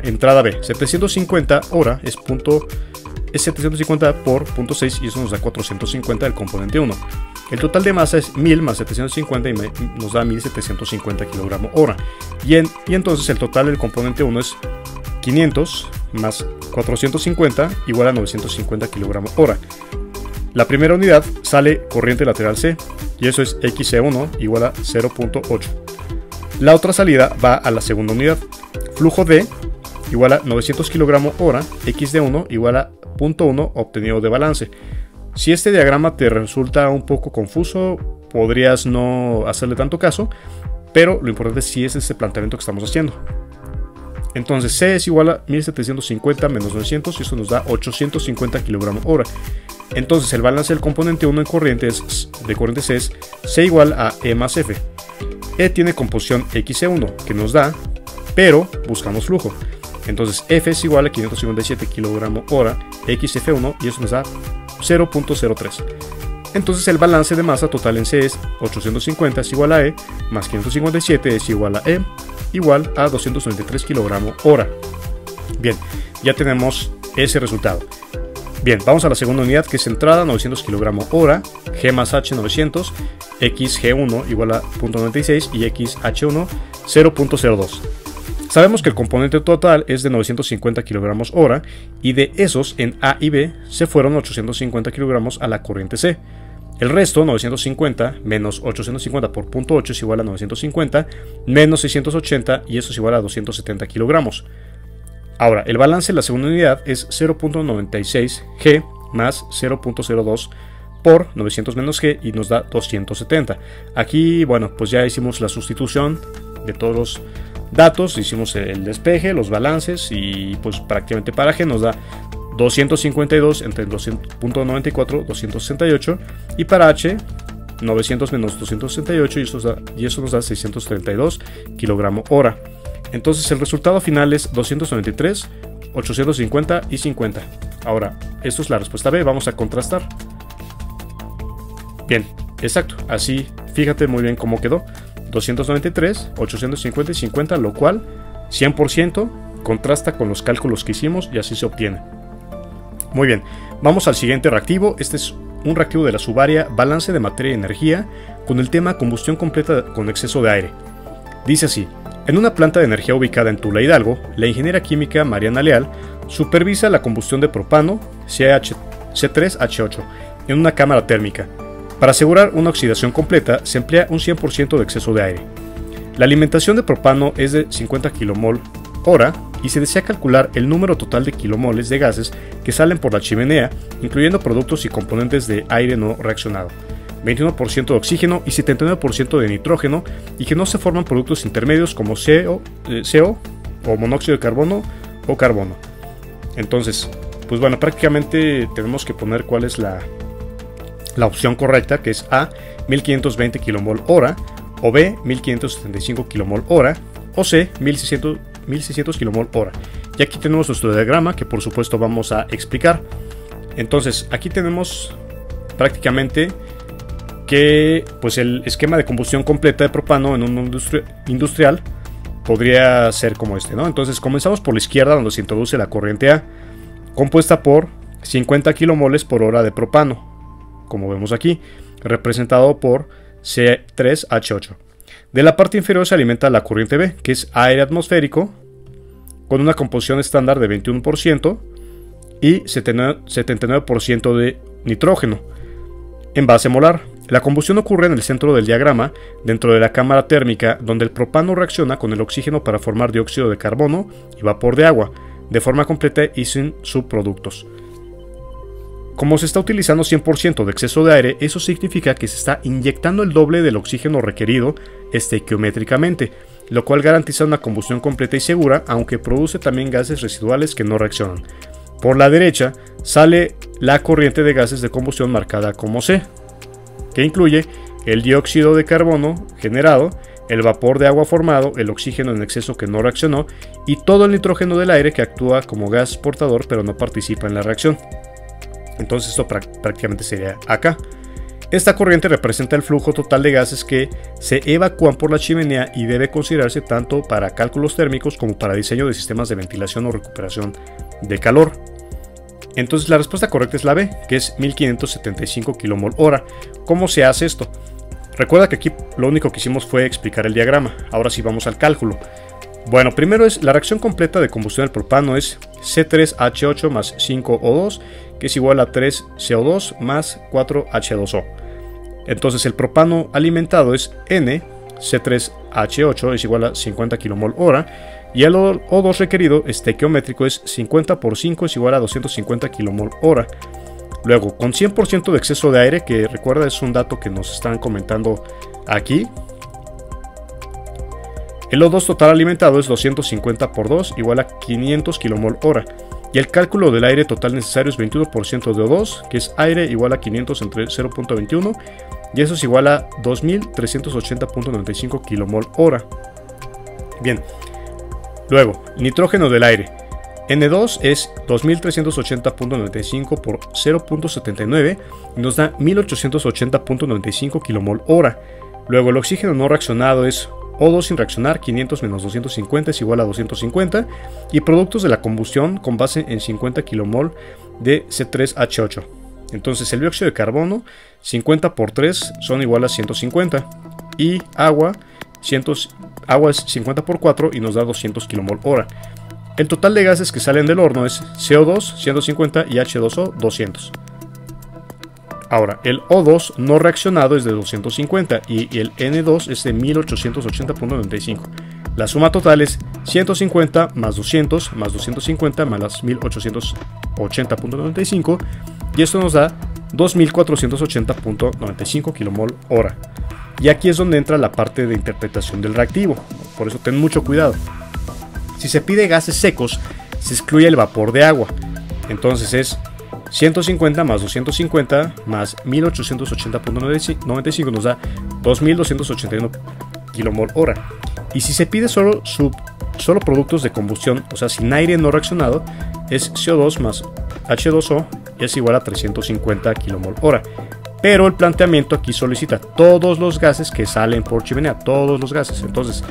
entrada B, 750 hora es 750 por 0.6 y eso nos da 450 del componente 1. El total de masa es 1000 más 750 y nos da 1750 kg/h. Y entonces el total del componente 1 es 500 más 450 igual a 950 kg/h. La primera unidad sale corriente lateral C y eso es XC1 igual a 0.8. La otra salida va a la segunda unidad. Flujo D igual a 900 kg/h, XD1 igual a 0.1 obtenido de balance. Si este diagrama te resulta un poco confuso, podrías no hacerle tanto caso, pero lo importante sí es este planteamiento que estamos haciendo. Entonces C es igual a 1750 menos 900 y eso nos da 850 kg/h. Entonces el balance del componente 1 de corriente C es C igual a E más F. E tiene composición XC1 que nos da, pero buscamos flujo. Entonces F es igual a 557 kg/h XF1 y eso nos da 0.03. Entonces el balance de masa total en C es 850 es igual a E más 557 es igual a E igual a 293 kg/h. Bien, ya tenemos ese resultado. Bien, vamos a la segunda unidad que es entrada 900 kg/h, G más H 900, XG1 igual a 0.96 y XH1 0.02. Sabemos que el componente total es de 950 kg/h y de esos en A y B se fueron 850 kg a la corriente C. El resto, 950 menos 850 por 0.8 es igual a 950 menos 680 y eso es igual a 270 kilogramos. Ahora, el balance de la segunda unidad es 0.96 G más 0.02 por 900 menos G y nos da 270. Aquí, bueno, pues ya hicimos la sustitución de todos los datos, hicimos el despeje, los balances y pues prácticamente para G nos da 252 entre 200.94, 268 y para H 900 menos 268 y eso nos da 632 kg/h. Entonces el resultado final es 293, 850 y 50. Ahora, esto es la respuesta B, vamos a contrastar. Bien, exacto, así fíjate muy bien cómo quedó. 293, 850 y 50, lo cual 100% contrasta con los cálculos que hicimos y así se obtiene. Muy bien, vamos al siguiente reactivo. Este es un reactivo de la subaria balance de materia y energía con el tema combustión completa con exceso de aire. Dice así: en una planta de energía ubicada en Tula, Hidalgo, la ingeniera química Mariana Leal supervisa la combustión de propano, C3H8 en una cámara térmica. Para asegurar una oxidación completa se emplea un 100% de exceso de aire. La alimentación de propano es de 50 kmol/h y se desea calcular el número total de kilomoles de gases que salen por la chimenea, incluyendo productos y componentes de aire no reaccionado, 21% de oxígeno y 79% de nitrógeno, y que no se forman productos intermedios como CO o monóxido de carbono o carbono. Entonces, pues bueno, prácticamente tenemos que poner cuál es la opción correcta, que es A, 1520 kmol/h, o B, 1575 kmol/h, o C, 1600 kmol/h. Y aquí tenemos nuestro diagrama que por supuesto vamos a explicar. Entonces, aquí tenemos prácticamente que pues el esquema de combustión completa de propano en un industrial podría ser como este, ¿no? Entonces comenzamos por la izquierda, donde se introduce la corriente A, compuesta por 50 kmol/h de propano, como vemos aquí, representado por C3H8. De la parte inferior se alimenta la corriente B, que es aire atmosférico, con una composición estándar de 21% y 79% de nitrógeno en base molar. La combustión ocurre en el centro del diagrama, dentro de la cámara térmica, donde el propano reacciona con el oxígeno para formar dióxido de carbono y vapor de agua, de forma completa y sin subproductos. Como se está utilizando 100% de exceso de aire, eso significa que se está inyectando el doble del oxígeno requerido estequiométricamente, lo cual garantiza una combustión completa y segura, aunque produce también gases residuales que no reaccionan. Por la derecha sale la corriente de gases de combustión marcada como C, que incluye el dióxido de carbono generado, el vapor de agua formado, el oxígeno en exceso que no reaccionó y todo el nitrógeno del aire que actúa como gas portador pero no participa en la reacción. Entonces esto prácticamente sería acá. Esta corriente representa el flujo total de gases que se evacúan por la chimenea y debe considerarse tanto para cálculos térmicos como para diseño de sistemas de ventilación o recuperación de calor. Entonces la respuesta correcta es la B, que es 1575 kmol/h. ¿Cómo se hace esto? Recuerda que aquí lo único que hicimos fue explicar el diagrama. Ahora sí vamos al cálculo. Bueno, primero es la reacción completa de combustión del propano es C3H8 más 5O2, que es igual a 3CO2 más 4H2O. Entonces el propano alimentado es N, C3H8 es igual a 50 kmol/h, y el O2 requerido estequiométrico es 50 por 5 es igual a 250 kmol/h. Luego, con 100% de exceso de aire, que recuerda es un dato que nos están comentando aquí, el O2 total alimentado es 250 por 2 igual a 500 kmol/h. Y el cálculo del aire total necesario es 21% de O2, que es aire igual a 500 entre 0.21, y eso es igual a 2380.95 kmol/h. Bien, luego, nitrógeno del aire. N2 es 2380.95 por 0.79 y nos da 1880.95 kmol/h. Luego, el oxígeno no reaccionado es O2 sin reaccionar, 500 menos 250 es igual a 250, y productos de la combustión con base en 50 kmol de C3H8. Entonces el dióxido de carbono, 50 por 3 son igual a 150, y agua es 50 por 4 y nos da 200 kmol/h. El total de gases que salen del horno es CO2, 150 y H2O, 200. Ahora, el O2 no reaccionado es de 250 y el N2 es de 1880.95. La suma total es 150 más 200 más 250 más las 1880.95 y esto nos da 2480.95 kmol/h. Y aquí es donde entra la parte de interpretación del reactivo, por eso ten mucho cuidado. Si se pide gases secos, se excluye el vapor de agua, entonces es 150 más 250 más 1880.95 nos da 2281 kmol/h. Y si se pide solo productos de combustión, o sea, sin aire no reaccionado, es CO2 más H2O y es igual a 350 kmol/h. Pero el planteamiento aquí solicita todos los gases que salen por chimenea, todos los gases. Entonces,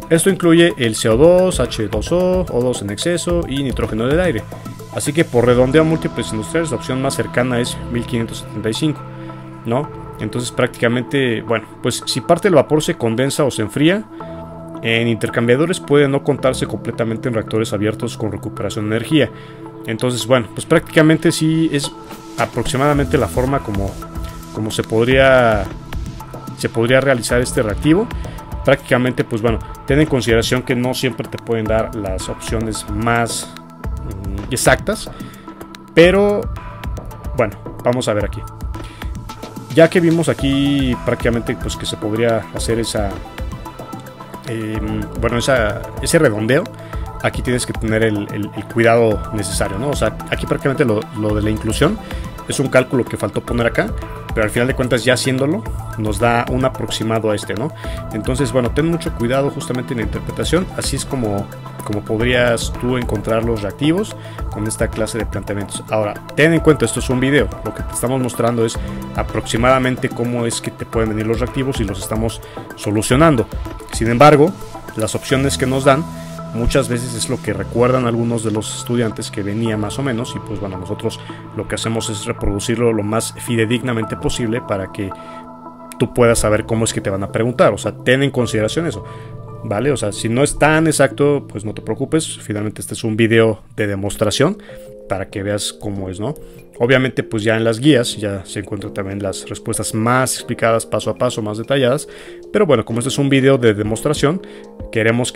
esto incluye el CO2, H2O, O2 en exceso y nitrógeno del aire. Así que por redondeo a múltiples industriales, la opción más cercana es 1575, ¿no? Entonces prácticamente, bueno, pues si parte del vapor se condensa o se enfría, en intercambiadores puede no contarse completamente en reactores abiertos con recuperación de energía. Entonces, bueno, pues prácticamente sí es aproximadamente la forma como se podría realizar este reactivo. Prácticamente, pues bueno, ten en consideración que no siempre te pueden dar las opciones más exactas, pero bueno, vamos a ver aquí. Ya que vimos aquí prácticamente pues que se podría hacer ese redondeo, aquí tienes que tener el cuidado necesario, ¿no? O sea, aquí prácticamente lo de la inclusión es un cálculo que faltó poner acá, pero al final de cuentas ya haciéndolo nos da un aproximado a este, ¿no? Entonces, bueno, ten mucho cuidado justamente en la interpretación. Así es como podrías tú encontrar los reactivos con esta clase de planteamientos. Ahora, ten en cuenta, esto es un video, lo que te estamos mostrando es aproximadamente cómo es que te pueden venir los reactivos y los estamos solucionando. Sin embargo, las opciones que nos dan muchas veces es lo que recuerdan algunos de los estudiantes que venía más o menos, y pues bueno, nosotros lo que hacemos es reproducirlo lo más fidedignamente posible para que tú puedas saber cómo es que te van a preguntar. O sea, ten en consideración eso, ¿vale? O sea, si no es tan exacto, pues no te preocupes, finalmente este es un video de demostración para que veas cómo es, ¿no? Obviamente pues ya en las guías ya se encuentran también las respuestas más explicadas paso a paso, más detalladas, pero bueno, como este es un video de demostración, queremos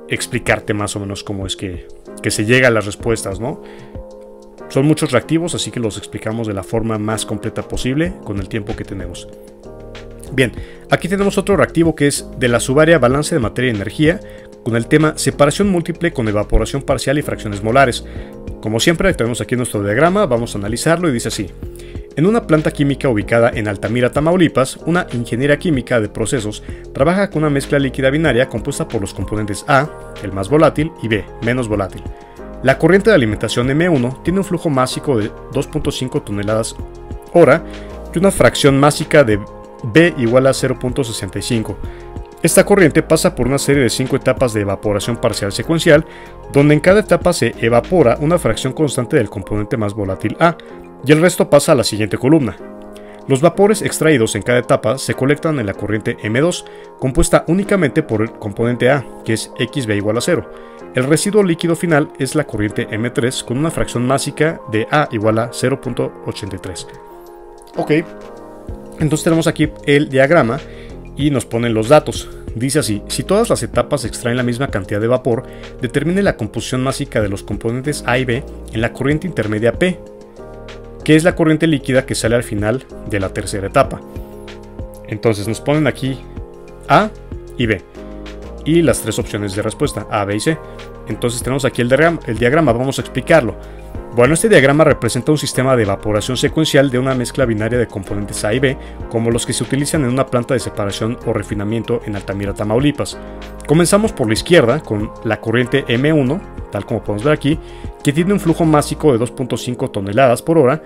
explicarte más o menos cómo es que se llega a las respuestas, ¿no? Son muchos reactivos, así que los explicamos de la forma más completa posible con el tiempo que tenemos. Bien, aquí tenemos otro reactivo que es de la subárea balance de materia y energía con el tema separación múltiple con evaporación parcial y fracciones molares. Como siempre, tenemos aquí nuestro diagrama, vamos a analizarlo y dice así. En una planta química ubicada en Altamira, Tamaulipas, una ingeniera química de procesos trabaja con una mezcla líquida binaria compuesta por los componentes A, el más volátil, y B, menos volátil. La corriente de alimentación M1 tiene un flujo másico de 2.5 toneladas hora y una fracción másica de B igual a 0.65. Esta corriente pasa por una serie de 5 etapas de evaporación parcial secuencial, donde en cada etapa se evapora una fracción constante del componente más volátil A, y el resto pasa a la siguiente columna. Los vapores extraídos en cada etapa se colectan en la corriente M2, compuesta únicamente por el componente A, que es XB igual a 0. El residuo líquido final es la corriente M3 con una fracción másica de A igual a 0.83. Ok, entonces tenemos aquí el diagrama y nos ponen los datos. Dice así: si todas las etapas extraen la misma cantidad de vapor, determine la composición másica de los componentes A y B en la corriente intermedia P, que es la corriente líquida que sale al final de la tercera etapa. Entonces nos ponen aquí A y B y las tres opciones de respuesta, A, B y C. Entonces tenemos aquí el diagrama, vamos a explicarlo. Bueno, este diagrama representa un sistema de evaporación secuencial de una mezcla binaria de componentes A y B, como los que se utilizan en una planta de separación o refinamiento en Altamira, Tamaulipas. Comenzamos por la izquierda con la corriente M1, tal como podemos ver aquí, que tiene un flujo másico de 2.5 toneladas por hora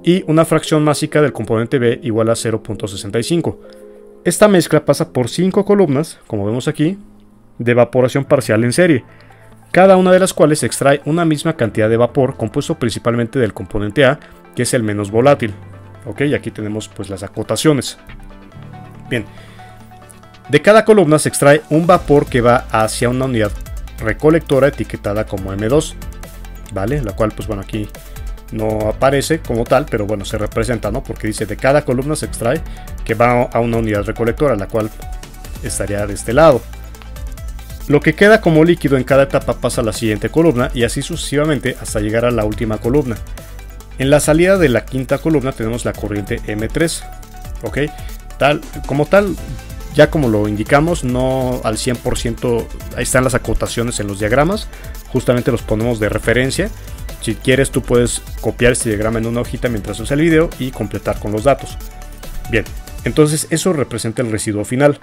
y una fracción másica del componente B igual a 0.65. Esta mezcla pasa por 5 columnas, como vemos aquí, de evaporación parcial en serie, cada una de las cuales extrae una misma cantidad de vapor compuesto principalmente del componente A, que es el menos volátil. Ok, aquí tenemos pues las acotaciones. Bien, de cada columna se extrae un vapor que va hacia una unidad recolectora etiquetada como M2, ¿vale? La cual pues bueno aquí no aparece como tal, pero bueno se representa, ¿no? Porque dice de cada columna se extrae que va a una unidad recolectora, la cual estaría de este lado. Lo que queda como líquido en cada etapa pasa a la siguiente columna y así sucesivamente hasta llegar a la última columna. En la salida de la quinta columna tenemos la corriente M3, ¿ok? Como tal, ya como lo indicamos, no al 100%, ahí están las acotaciones en los diagramas, justamente los ponemos de referencia. Si quieres tú puedes copiar este diagrama en una hojita mientras ves el video y completar con los datos. Bien, entonces eso representa el residuo final.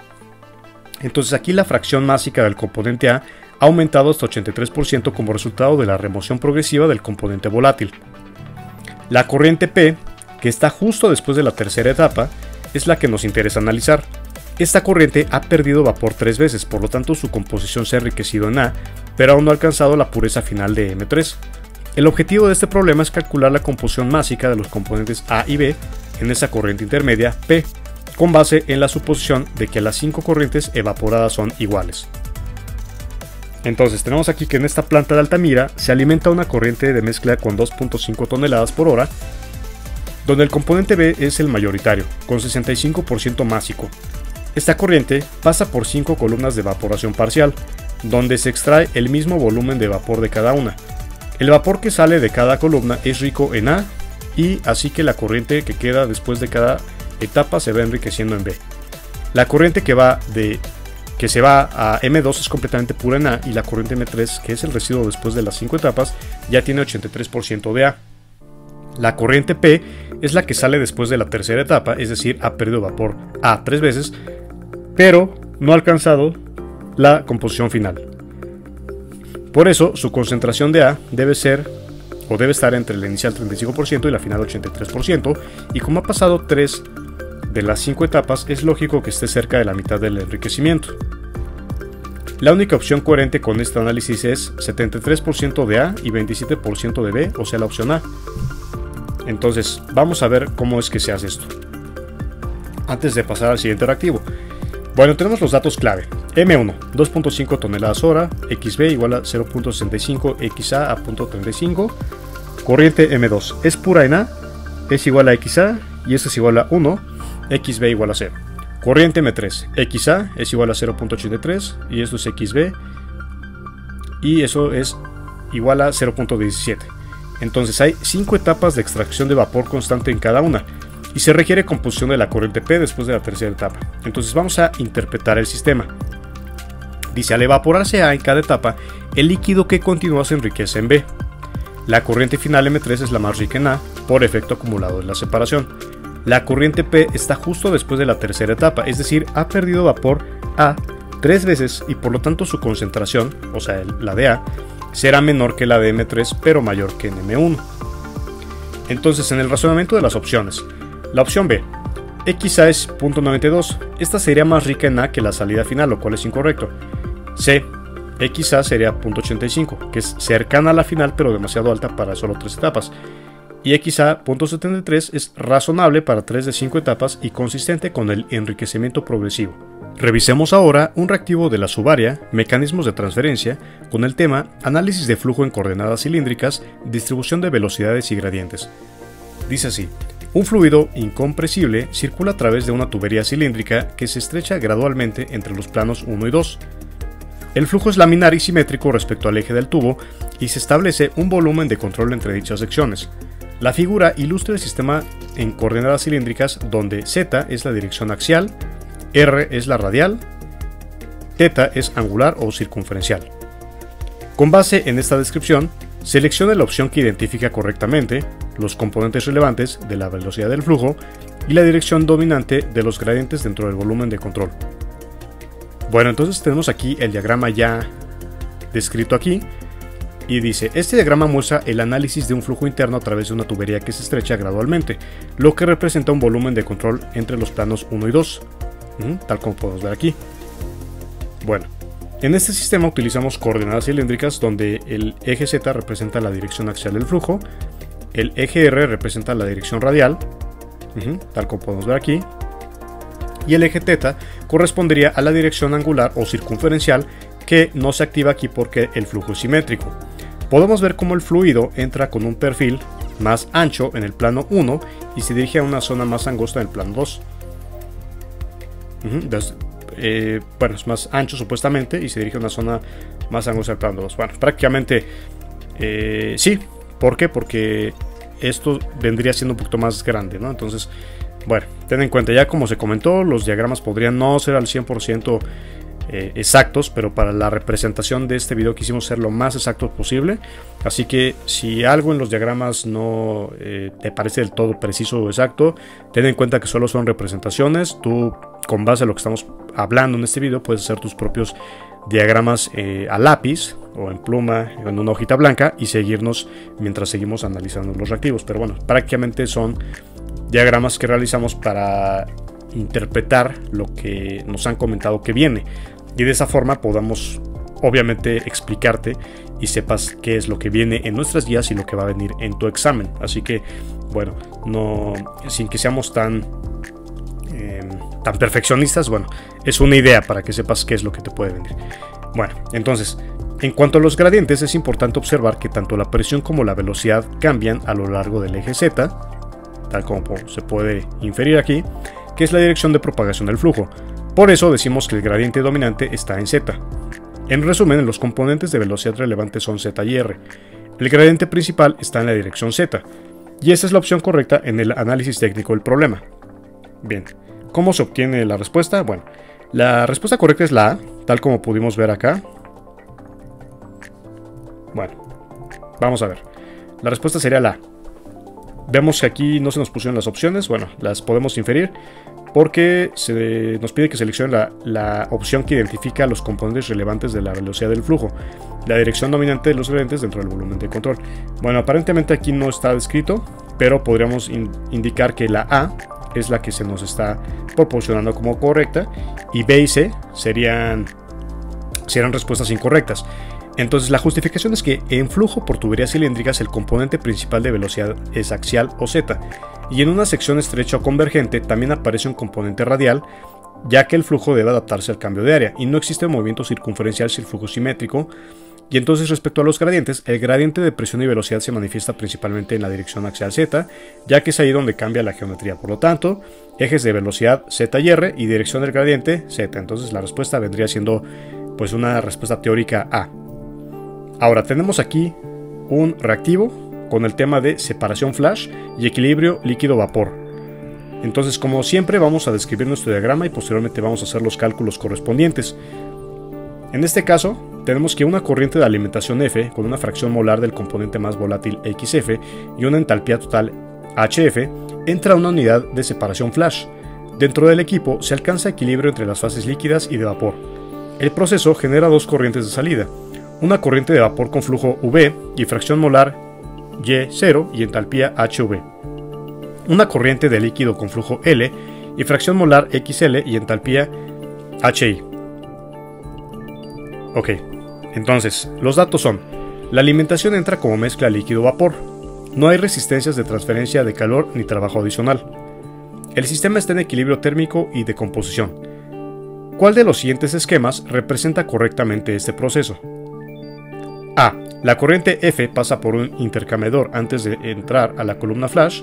Entonces aquí la fracción másica del componente A ha aumentado hasta 83% como resultado de la remoción progresiva del componente volátil. La corriente P, que está justo después de la tercera etapa, es la que nos interesa analizar. Esta corriente ha perdido vapor 3 veces, por lo tanto su composición se ha enriquecido en A, pero aún no ha alcanzado la pureza final de M3. El objetivo de este problema es calcular la composición másica de los componentes A y B en esa corriente intermedia P, con base en la suposición de que las 5 corrientes evaporadas son iguales. Entonces tenemos aquí que en esta planta de Altamira se alimenta una corriente de mezcla con 2.5 toneladas por hora, donde el componente B es el mayoritario, con 65% másico. Esta corriente pasa por 5 columnas de evaporación parcial, donde se extrae el mismo volumen de vapor de cada una. El vapor que sale de cada columna es rico en A, y así que la corriente que queda después de cada etapa se va enriqueciendo en B. La corriente que se va a M2 es completamente pura en A, y la corriente M3, que es el residuo después de las 5 etapas, ya tiene 83% de A. La corriente P es la que sale después de la tercera etapa, es decir, ha perdido vapor A 3 veces, pero no ha alcanzado la composición final. Por eso, su concentración de A debe estar entre la inicial 35% y la final 83%, y como ha pasado 3 de las 5 etapas, es lógico que esté cerca de la mitad del enriquecimiento. La única opción coherente con este análisis es 73% de A y 27% de B, o sea la opción A. Entonces, vamos a ver cómo es que se hace esto, antes de pasar al siguiente reactivo. Bueno, tenemos los datos clave. M1, 2.5 toneladas hora, XB igual a 0.65, XA a 0.35. Corriente M2 es pura en A, es igual a XA y esto es igual a 1, XB igual a 0. Corriente M3, XA es igual a 0.83 y esto es XB y eso es igual a 0.17. Entonces hay 5 etapas de extracción de vapor constante en cada una, y se requiere composición de la corriente P después de la tercera etapa. Entonces vamos a interpretar el sistema. Dice, al evaporarse A en cada etapa, el líquido que continúa se enriquece en B. La corriente final M3 es la más rica en A, por efecto acumulado de la separación. La corriente P está justo después de la tercera etapa, es decir, ha perdido vapor A 3 veces y por lo tanto su concentración, o sea la de A, será menor que la de M3 pero mayor que en M1. Entonces en el razonamiento de las opciones, la opción B, XA es 0.92, esta sería más rica en A que la salida final, lo cual es incorrecto. C, XA sería 0.85, que es cercana a la final pero demasiado alta para solo 3 etapas. Y XA 0.73 es razonable para 3 de 5 etapas y consistente con el enriquecimiento progresivo. Revisemos ahora un reactivo de la subárea, mecanismos de transferencia, con el tema análisis de flujo en coordenadas cilíndricas, distribución de velocidades y gradientes. Dice así, un fluido incompresible circula a través de una tubería cilíndrica que se estrecha gradualmente entre los planos 1 y 2. El flujo es laminar y simétrico respecto al eje del tubo y se establece un volumen de control entre dichas secciones. La figura ilustra el sistema en coordenadas cilíndricas donde Z es la dirección axial, R es la radial, θ es angular o circunferencial. Con base en esta descripción, seleccione la opción que identifica correctamente los componentes relevantes de la velocidad del flujo y la dirección dominante de los gradientes dentro del volumen de control. Bueno, entonces tenemos aquí el diagrama ya descrito aquí y dice, este diagrama muestra el análisis de un flujo interno a través de una tubería que se estrecha gradualmente, lo que representa un volumen de control entre los planos 1 y 2. Tal como podemos ver aquí. Bueno, en este sistema utilizamos coordenadas cilíndricas donde el eje Z representa la dirección axial del flujo, el eje R representa la dirección radial, tal como podemos ver aquí, y el eje θ correspondería a la dirección angular o circunferencial que no se activa aquí porque el flujo es simétrico. Podemos ver cómo el fluido entra con un perfil más ancho en el plano 1 y se dirige a una zona más angosta en el plano 2. Bueno, es más ancho supuestamente y se dirige a una zona más angosta del plano 2. Bueno, prácticamente sí. ¿Por qué? Porque esto vendría siendo un poquito más grande, ¿no? Entonces, bueno, ten en cuenta, ya como se comentó, los diagramas podrían no ser al 100% exactos, pero para la representación de este video quisimos ser lo más exactos posible. Así que si algo en los diagramas no te parece del todo preciso o exacto, ten en cuenta que solo son representaciones. Tú, con base a lo que estamos hablando en este video, puedes hacer tus propios diagramas a lápiz o en pluma, en una hojita blanca, y seguirnos mientras seguimos analizando los reactivos. Pero bueno, prácticamente son diagramas que realizamos para interpretar lo que nos han comentado que viene, y de esa forma podamos obviamente explicarte y sepas qué es lo que viene en nuestras guías y lo que va a venir en tu examen. Así que bueno, no, sin que seamos tan perfeccionistas, bueno, es una idea para que sepas qué es lo que te puede venir. Bueno, entonces En cuanto a los gradientes, es importante observar que tanto la presión como la velocidad cambian a lo largo del eje Z, tal como se puede inferir aquí, que es la dirección de propagación del flujo. Por eso decimos que el gradiente dominante está en Z. En resumen, los componentes de velocidad relevantes son Z y R. El gradiente principal está en la dirección Z, y esa es la opción correcta en el análisis técnico del problema. Bien, ¿cómo se obtiene la respuesta? Bueno, la respuesta correcta es la A, tal como pudimos ver acá. Bueno, vamos a ver. La respuesta sería la A. Vemos que aquí no se nos pusieron las opciones, bueno, las podemos inferir porque se nos pide que seleccione la opción que identifica los componentes relevantes de la velocidad del flujo, la dirección dominante de los gradientes dentro del volumen de control. Bueno, aparentemente aquí no está descrito, pero podríamos indicar que la A es la que se nos está proporcionando como correcta y B y C serían respuestas incorrectas. Entonces la justificación es que en flujo por tuberías cilíndricas el componente principal de velocidad es axial o Z, y en una sección estrecha o convergente también aparece un componente radial, ya que el flujo debe adaptarse al cambio de área y no existe movimiento circunferencial si el flujo es simétrico. Y entonces respecto a los gradientes, el gradiente de presión y velocidad se manifiesta principalmente en la dirección axial Z, ya que es ahí donde cambia la geometría. Por lo tanto, ejes de velocidad Z y R y dirección del gradiente Z. Entonces la respuesta vendría siendo pues una respuesta teórica A. Ahora tenemos aquí un reactivo con el tema de separación flash y equilibrio líquido-vapor. Entonces, como siempre, vamos a describir nuestro diagrama y posteriormente vamos a hacer los cálculos correspondientes. En este caso, tenemos que una corriente de alimentación F con una fracción molar del componente más volátil XF y una entalpía total HF entra a una unidad de separación flash. Dentro del equipo se alcanza equilibrio entre las fases líquidas y de vapor. El proceso genera dos corrientes de salida, una corriente de vapor con flujo V y fracción molar Y0 y entalpía HV, una corriente de líquido con flujo L y fracción molar XL y entalpía HI. Ok, entonces los datos son: la alimentación entra como mezcla líquido-vapor, no hay resistencias de transferencia de calor ni trabajo adicional, el sistema está en equilibrio térmico y de composición. ¿Cuál de los siguientes esquemas representa correctamente este proceso? A. La corriente F pasa por un intercambiador antes de entrar a la columna flash.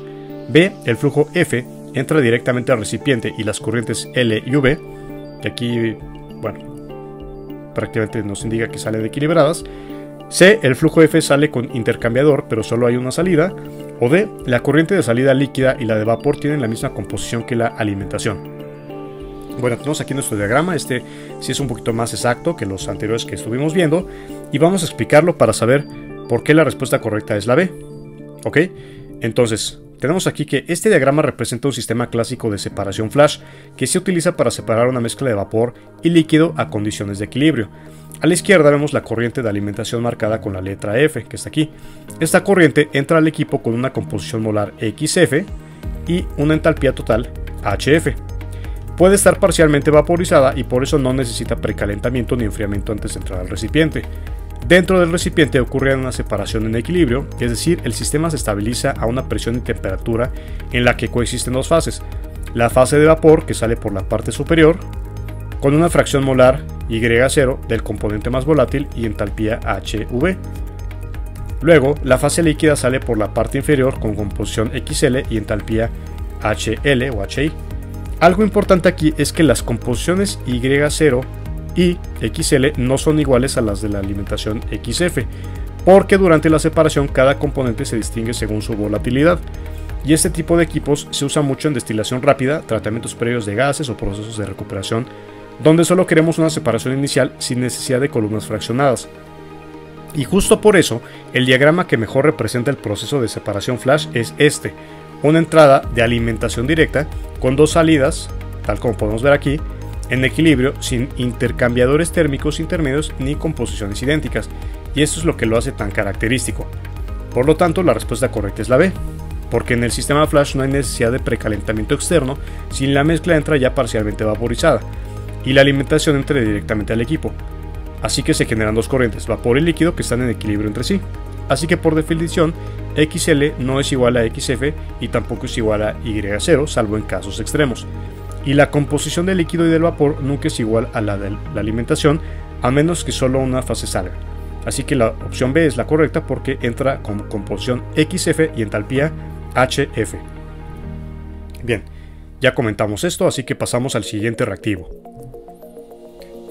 B. El flujo F entra directamente al recipiente y las corrientes L y V, que aquí, bueno, prácticamente nos indica que salen equilibradas. C. El flujo F sale con intercambiador, pero solo hay una salida. O D. La corriente de salida líquida y la de vapor tienen la misma composición que la alimentación. Bueno, tenemos aquí nuestro diagrama, este sí es un poquito más exacto que los anteriores que estuvimos viendo, y vamos a explicarlo para saber por qué la respuesta correcta es la B. ¿Ok? Entonces, tenemos aquí que este diagrama representa un sistema clásico de separación flash que se utiliza para separar una mezcla de vapor y líquido a condiciones de equilibrio. A la izquierda vemos la corriente de alimentación marcada con la letra F, que está aquí. Esta corriente entra al equipo con una composición molar XF y una entalpía total HF. Puede estar parcialmente vaporizada y por eso no necesita precalentamiento ni enfriamiento antes de entrar al recipiente. Dentro del recipiente ocurre una separación en equilibrio, es decir, el sistema se estabiliza a una presión y temperatura en la que coexisten dos fases. La fase de vapor, que sale por la parte superior, con una fracción molar Y0 del componente más volátil y entalpía HV. Luego, la fase líquida sale por la parte inferior con composición XL y entalpía HL o HI. Algo importante aquí es que las composiciones Y0 y XL no son iguales a las de la alimentación XF, porque durante la separación cada componente se distingue según su volatilidad, y este tipo de equipos se usa mucho en destilación rápida, tratamientos previos de gases o procesos de recuperación, donde solo queremos una separación inicial sin necesidad de columnas fraccionadas. Y justo por eso, el diagrama que mejor representa el proceso de separación flash es este: una entrada de alimentación directa con dos salidas, tal como podemos ver aquí, en equilibrio, sin intercambiadores térmicos intermedios ni composiciones idénticas, y esto es lo que lo hace tan característico. Por lo tanto, la respuesta correcta es la B, porque en el sistema flash no hay necesidad de precalentamiento externo si la mezcla entra ya parcialmente vaporizada y la alimentación entra directamente al equipo. Así que se generan dos corrientes, vapor y líquido, que están en equilibrio entre sí. Así que por definición, XL no es igual a XF y tampoco es igual a Y0, salvo en casos extremos. Y la composición del líquido y del vapor nunca es igual a la de la alimentación, a menos que solo una fase salga. Así que la opción B es la correcta porque entra con composición XF y entalpía HF. Bien, ya comentamos esto, así que pasamos al siguiente reactivo.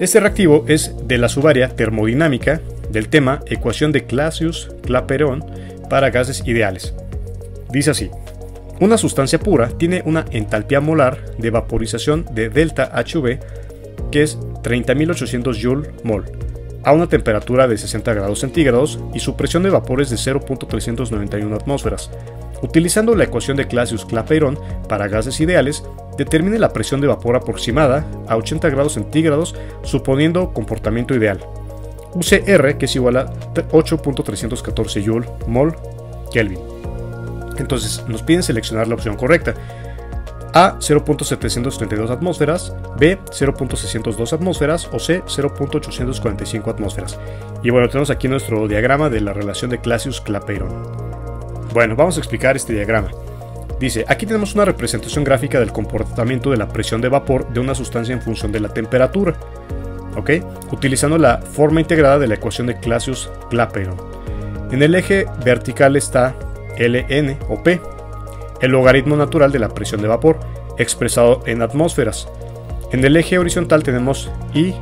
Este reactivo es de la subárea termodinámica del tema Ecuación de Clausius-Clapeyron para gases ideales. Dice así: una sustancia pura tiene una entalpía molar de vaporización de delta HV, que es 30.800 Joule/mol, a una temperatura de 60 grados centígrados y su presión de vapor es de 0.391 atmósferas. Utilizando la ecuación de Clausius-Clapeyron para gases ideales, determine la presión de vapor aproximada a 80 grados centígrados suponiendo comportamiento ideal. Use R, que es igual a 8.314 Joule/mol Kelvin. Entonces nos piden seleccionar la opción correcta. A, 0.732 atmósferas, B, 0.602 atmósferas o C, 0.845 atmósferas. Y bueno, tenemos aquí nuestro diagrama de la relación de Clausius-Clapeyron. Bueno, vamos a explicar este diagrama. Dice, aquí tenemos una representación gráfica del comportamiento de la presión de vapor de una sustancia en función de la temperatura, ¿ok? Utilizando la forma integrada de la ecuación de Clausius-Clapeyron. En el eje vertical está Ln o P, el logaritmo natural de la presión de vapor, expresado en atmósferas. En el eje horizontal tenemos I,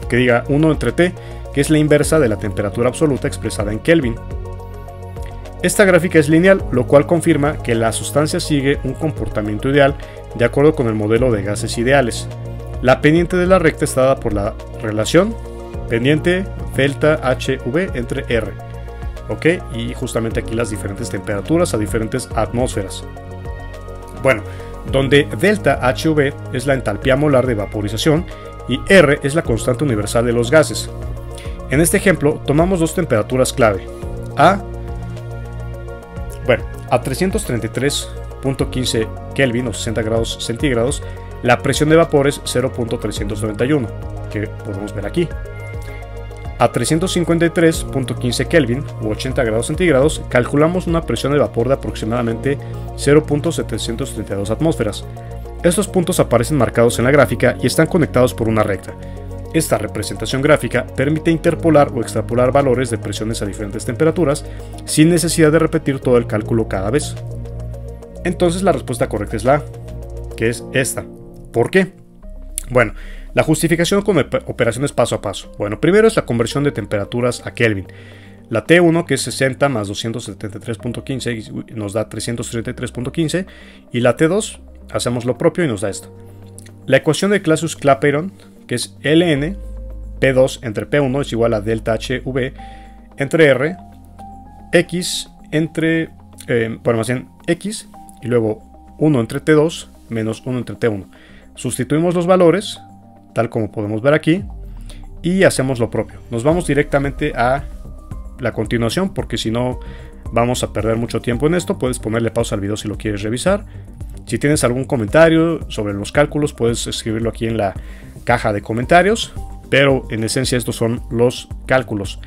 que diga 1 entre T, que es la inversa de la temperatura absoluta expresada en Kelvin. Esta gráfica es lineal, lo cual confirma que la sustancia sigue un comportamiento ideal de acuerdo con el modelo de gases ideales. La pendiente de la recta está dada por la relación pendiente delta HV entre R. ¿Ok? Y justamente aquí las diferentes temperaturas a diferentes atmósferas. Bueno, donde delta HV es la entalpía molar de vaporización y R es la constante universal de los gases. En este ejemplo tomamos dos temperaturas clave. A 333.15 Kelvin o 60 grados centígrados, la presión de vapor es 0.391, que podemos ver aquí. A 353.15 Kelvin o 80 grados centígrados, calculamos una presión de vapor de aproximadamente 0.732 atmósferas. Estos puntos aparecen marcados en la gráfica y están conectados por una recta. Esta representación gráfica permite interpolar o extrapolar valores de presiones a diferentes temperaturas sin necesidad de repetir todo el cálculo cada vez. Entonces la respuesta correcta es la A, que es esta. ¿Por qué? Bueno, la justificación con operaciones paso a paso. Bueno, primero es la conversión de temperaturas a Kelvin. La T1, que es 60 más 273.15, nos da 333.15, y la T2, hacemos lo propio y nos da esto. La ecuación de Clausius-Clapeyron, que es Ln P2 entre P1 es igual a delta HV entre R, X entre, más bien X, y luego 1 entre T2 menos 1 entre T1. Sustituimos los valores, tal como podemos ver aquí, y hacemos lo propio. Nos vamos directamente a la continuación, porque si no vamos a perder mucho tiempo en esto. Puedes ponerle pausa al video si lo quieres revisar. Si tienes algún comentario sobre los cálculos, puedes escribirlo aquí en la caja de comentarios, pero en esencia estos son los cálculos.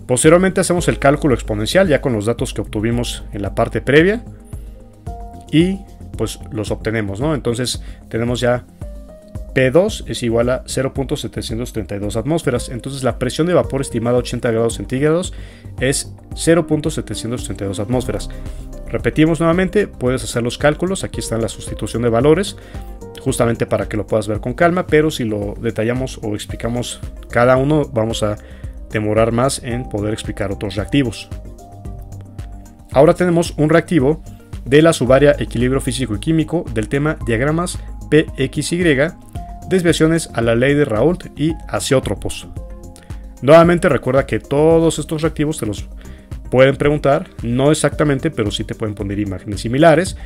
Posteriormente hacemos el cálculo exponencial ya con los datos que obtuvimos en la parte previa y pues los obtenemos, ¿no? Entonces tenemos ya P2 es igual a 0.732 atmósferas. Entonces la presión de vapor estimada a 80 grados centígrados es 0.732 atmósferas. Repetimos nuevamente, puedes hacer los cálculos, aquí está la sustitución de valores, justamente para que lo puedas ver con calma, pero si lo detallamos o explicamos cada uno, vamos a demorar más en poder explicar otros reactivos. Ahora tenemos un reactivo de la subárea equilibrio físico y químico del tema diagramas PXY, desviaciones a la ley de Raoult y azeótropos. Nuevamente recuerda que todos estos reactivos te los pueden preguntar, no exactamente, pero sí te pueden poner imágenes similares,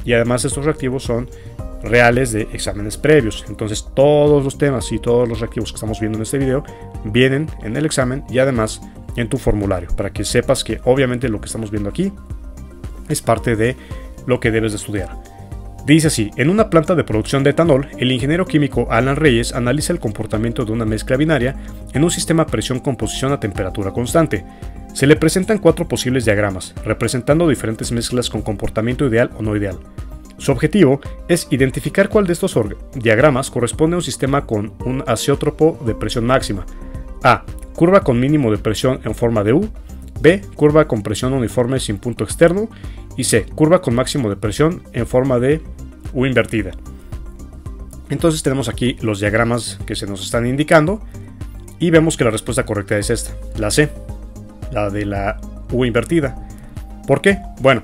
y además estos reactivos son reales de exámenes previos. Entonces todos los temas y todos los reactivos que estamos viendo en este video vienen en el examen y además en tu formulario, para que sepas que obviamente lo que estamos viendo aquí es parte de lo que debes de estudiar. Dice así: en una planta de producción de etanol, el ingeniero químico Alan Reyes analiza el comportamiento de una mezcla binaria en un sistema presión-composición a temperatura constante. Se le presentan 4 posibles diagramas, representando diferentes mezclas con comportamiento ideal o no ideal. Su objetivo es identificar cuál de estos diagramas corresponde a un sistema con un azeótropo de presión máxima. A. Curva con mínimo de presión en forma de U. B. Curva con presión uniforme sin punto externo. Y C. Curva con máximo de presión en forma de U invertida. Entonces tenemos aquí los diagramas que se nos están indicando y vemos que la respuesta correcta es esta, la C, la de la U invertida. ¿Por qué? Bueno,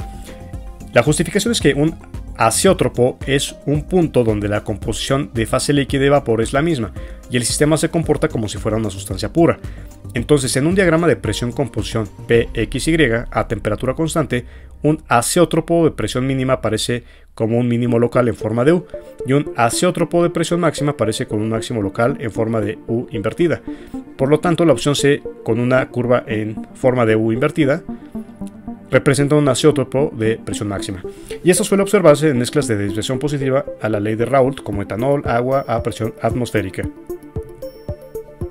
la justificación es que un azeótropo es un punto donde la composición de fase líquida y vapor es la misma y el sistema se comporta como si fuera una sustancia pura. Entonces, en un diagrama de presión-composición PXY a temperatura constante, un azeótropo de presión mínima aparece como un mínimo local en forma de U y un azeótropo de presión máxima aparece con un máximo local en forma de U invertida. Por lo tanto, la opción C, con una curva en forma de U invertida, representa un azeótropo de presión máxima. Y esto suele observarse en mezclas de desviación positiva a la ley de Raoult, como etanol, agua a presión atmosférica.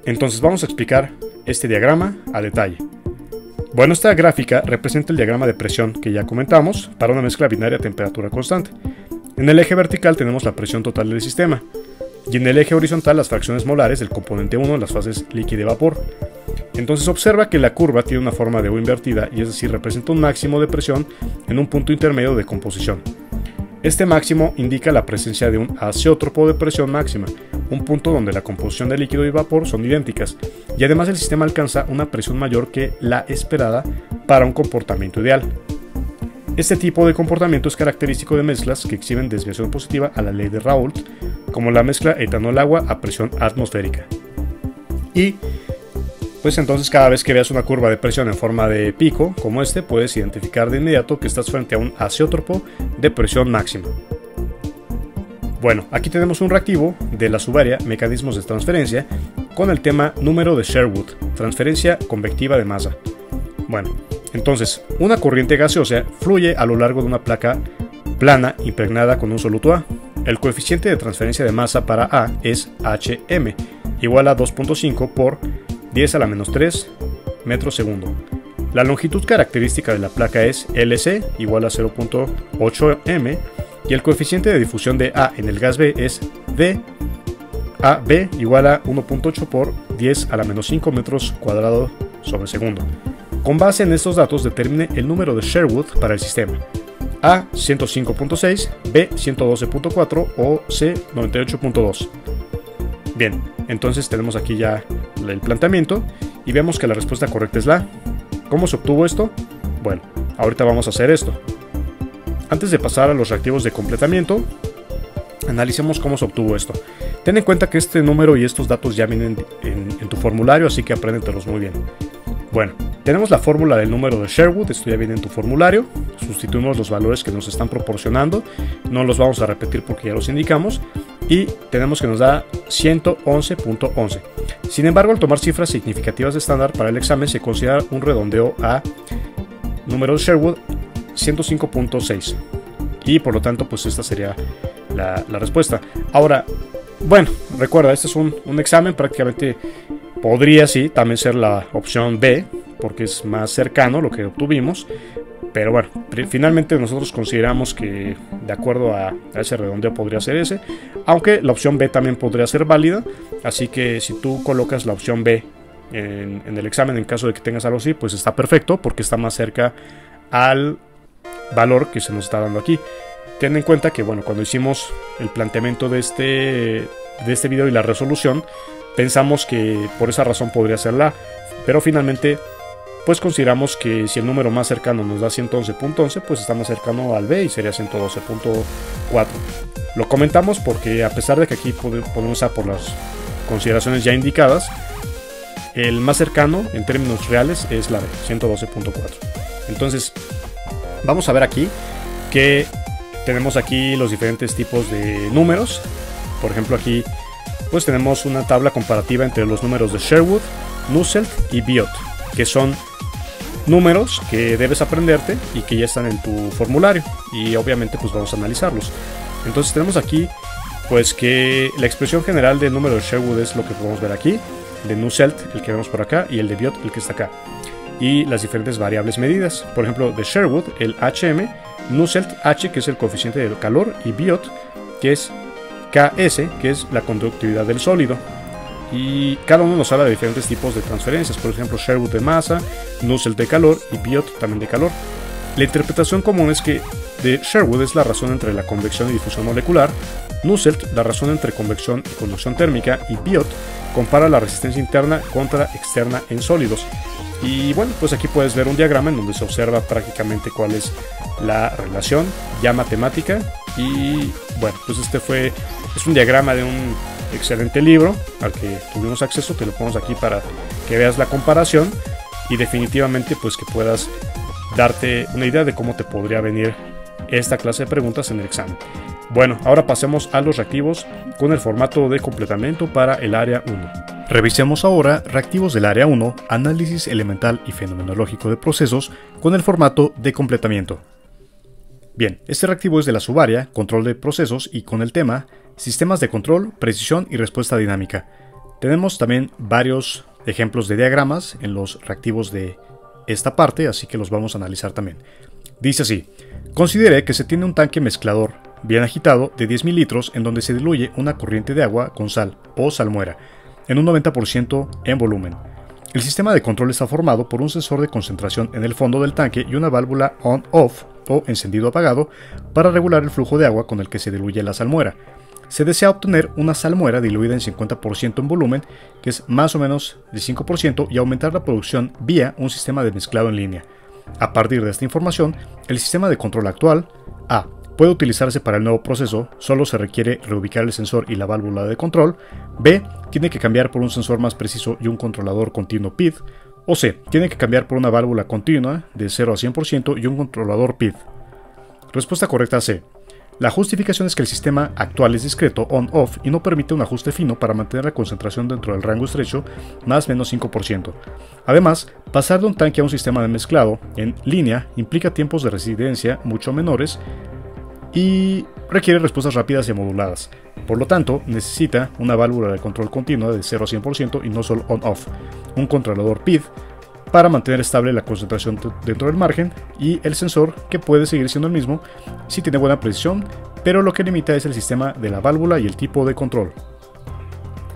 Entonces vamos a explicar este diagrama a detalle. Bueno, esta gráfica representa el diagrama de presión que ya comentamos para una mezcla binaria a temperatura constante. En el eje vertical tenemos la presión total del sistema y en el eje horizontal las fracciones molares del componente 1 en las fases líquido y vapor. Entonces observa que la curva tiene una forma de U invertida y es decir, representa un máximo de presión en un punto intermedio de composición. Este máximo indica la presencia de un azeótropo de presión máxima, un punto donde la composición de líquido y vapor son idénticas, y además el sistema alcanza una presión mayor que la esperada para un comportamiento ideal. Este tipo de comportamiento es característico de mezclas que exhiben desviación positiva a la ley de Raoult, como la mezcla etanol-agua a presión atmosférica. Y pues entonces cada vez que veas una curva de presión en forma de pico, como este, puedes identificar de inmediato que estás frente a un azeótropo de presión máxima. Bueno, aquí tenemos un reactivo de la subárea Mecanismos de transferencia con el tema número de Sherwood, transferencia convectiva de masa. Bueno, entonces, una corriente gaseosa fluye a lo largo de una placa plana impregnada con un soluto A. El coeficiente de transferencia de masa para A es Hm, igual a 2.5 por 10 a la menos 3 metros segundo. La longitud característica de la placa es LC, igual a 0.8 m, y el coeficiente de difusión de A en el gas B es DAB, igual a 1.8 por 10 a la menos 5 metros cuadrados sobre segundo. Con base en estos datos determine el número de Sherwood para el sistema. A 105.6, B 112.4 o C 98.2. Bien, entonces tenemos aquí ya el planteamiento y vemos que la respuesta correcta es la A. ¿Cómo se obtuvo esto? Bueno, ahorita vamos a hacer esto. Antes de pasar a los reactivos de completamiento, analicemos cómo se obtuvo esto. Ten en cuenta que este número y estos datos ya vienen en tu formulario, así que apréndetelos muy bien. Bueno, tenemos la fórmula del número de Sherwood, esto ya viene en tu formulario. Sustituimos los valores que nos están proporcionando, no los vamos a repetir porque ya los indicamos. Y tenemos que nos da 111.11. Sin embargo, al tomar cifras significativas de estándar para el examen, se considera un redondeo a número de Sherwood 105.6. Y por lo tanto, pues esta sería la respuesta. Ahora, bueno, recuerda, este es un examen, prácticamente podría sí también ser la opción B, porque es más cercano lo que obtuvimos. Pero bueno, finalmente nosotros consideramos que de acuerdo a ese redondeo podría ser ese, aunque la opción B también podría ser válida, así que si tú colocas la opción B en el examen en caso de que tengas algo así, pues está perfecto porque está más cerca al valor que se nos está dando aquí. Ten en cuenta que bueno, cuando hicimos el planteamiento de este video y la resolución, pensamos que por esa razón podría ser la A, pero finalmente pues consideramos que si el número más cercano nos da 111.11, pues está más cercano al B y sería 112.4. Lo comentamos porque a pesar de que aquí podemos A por las consideraciones ya indicadas, el más cercano en términos reales es la B, 112.4. Entonces, vamos a ver aquí que tenemos aquí los diferentes tipos de números. Por ejemplo, aquí pues tenemos una tabla comparativa entre los números de Sherwood, Nusselt y Biot, que son números que debes aprenderte y que ya están en tu formulario, y obviamente pues vamos a analizarlos. Entonces tenemos aquí pues que la expresión general del número de Sherwood es lo que podemos ver aquí, de Nusselt el que vemos por acá y el de Biot el que está acá, y las diferentes variables medidas. Por ejemplo, de Sherwood el HM, Nusselt H, que es el coeficiente de calor, y Biot, que es KS, que es la conductividad del sólido. y cada uno nos habla de diferentes tipos de transferencias, por ejemplo Sherwood de masa, Nusselt de calor y Biot también de calor. La interpretación común es que de Sherwood es la razón entre la convección y difusión molecular, Nusselt la razón entre convección y conducción térmica, y Biot compara la resistencia interna contra externa en sólidos. Y bueno, pues aquí puedes ver un diagrama en donde se observa prácticamente cuál es la relación ya matemática. Y bueno, pues es un diagrama de un excelente libro al que tuvimos acceso, te lo ponemos aquí para que veas la comparación y definitivamente pues que puedas darte una idea de cómo te podría venir esta clase de preguntas en el examen. Bueno, ahora pasemos a los reactivos con el formato de completamiento para el área 1. Revisemos ahora reactivos del área 1, análisis elemental y fenomenológico de procesos con el formato de completamiento. Bien, este reactivo es de la subárea, control de procesos, y con el tema sistemas de control, precisión y respuesta dinámica. Tenemos también varios ejemplos de diagramas en los reactivos de esta parte, así que los vamos a analizar también. Dice así: considere que se tiene un tanque mezclador bien agitado de 10.000 litros en donde se diluye una corriente de agua con sal o salmuera en un 90% en volumen. El sistema de control está formado por un sensor de concentración en el fondo del tanque y una válvula on-off o encendido-apagado para regular el flujo de agua con el que se diluye la salmuera. Se desea obtener una salmuera diluida en 50% en volumen, que es más o menos de 5%, y aumentar la producción vía un sistema de mezclado en línea. A partir de esta información, el sistema de control actual A. Puede utilizarse para el nuevo proceso, solo se requiere reubicar el sensor y la válvula de control. B. Tiene que cambiar por un sensor más preciso y un controlador continuo PID. O C. Tiene que cambiar por una válvula continua de 0 a 100% y un controlador PID. Respuesta correcta C. La justificación es que el sistema actual es discreto on-off y no permite un ajuste fino para mantener la concentración dentro del rango estrecho más o menos 5%. Además, pasar de un tanque a un sistema de mezclado en línea implica tiempos de resistencia mucho menores y requiere respuestas rápidas y moduladas. Por lo tanto, necesita una válvula de control continua de 0 a 100% y no solo on-off, un controlador PID para mantener estable la concentración dentro del margen, y el sensor, que puede seguir siendo el mismo si tiene buena precisión, pero lo que limita es el sistema de la válvula y el tipo de control.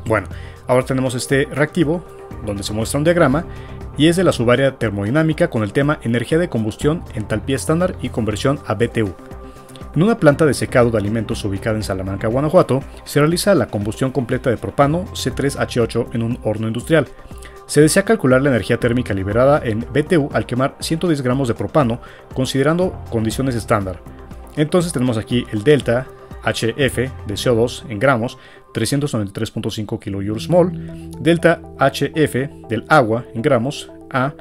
Bueno, ahora tenemos este reactivo donde se muestra un diagrama y es de la subárea termodinámica con el tema energía de combustión, entalpía estándar y conversión a BTU. En una planta de secado de alimentos ubicada en Salamanca, Guanajuato, se realiza la combustión completa de propano C3H8 en un horno industrial. Se desea calcular la energía térmica liberada en BTU al quemar 110 gramos de propano, considerando condiciones estándar. Entonces tenemos aquí el delta HF de CO2 en gramos, 393.5 kJ/mol, delta HF del agua en gramos a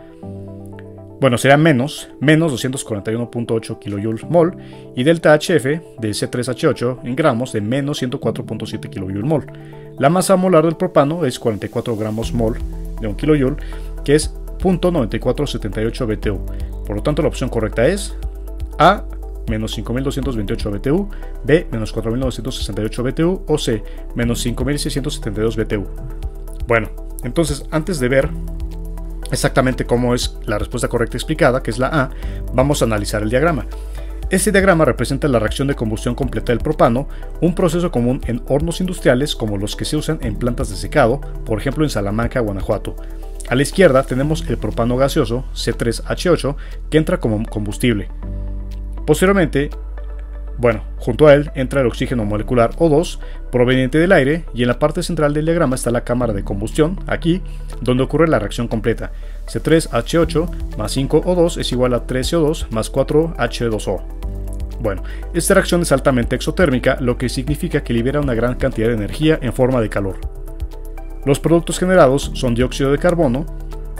sería menos 241.8 kJ/mol, y delta HF de C3H8 en gramos de menos 104.7 kJ/mol. La masa molar del propano es 44 gramos mol de 1 kJ, que es 0.9478 BTU. Por lo tanto, la opción correcta es A, menos 5.228 BTU, B, menos 4.968 BTU, o C, menos 5.672 BTU. Bueno, entonces, antes de ver exactamente cómo es la respuesta correcta explicada, que es la A, vamos a analizar el diagrama. Este diagrama representa la reacción de combustión completa del propano, un proceso común en hornos industriales como los que se usan en plantas de secado, por ejemplo en Salamanca, Guanajuato. A la izquierda tenemos el propano gaseoso, C3H8, que entra como combustible. Posteriormente, junto a él entra el oxígeno molecular O2 proveniente del aire, y en la parte central del diagrama está la cámara de combustión, aquí donde ocurre la reacción completa. C3H8 más 5O2 es igual a 3CO2 más 4H2O. Esta reacción es altamente exotérmica, lo que significa que libera una gran cantidad de energía en forma de calor. Los productos generados son dióxido de carbono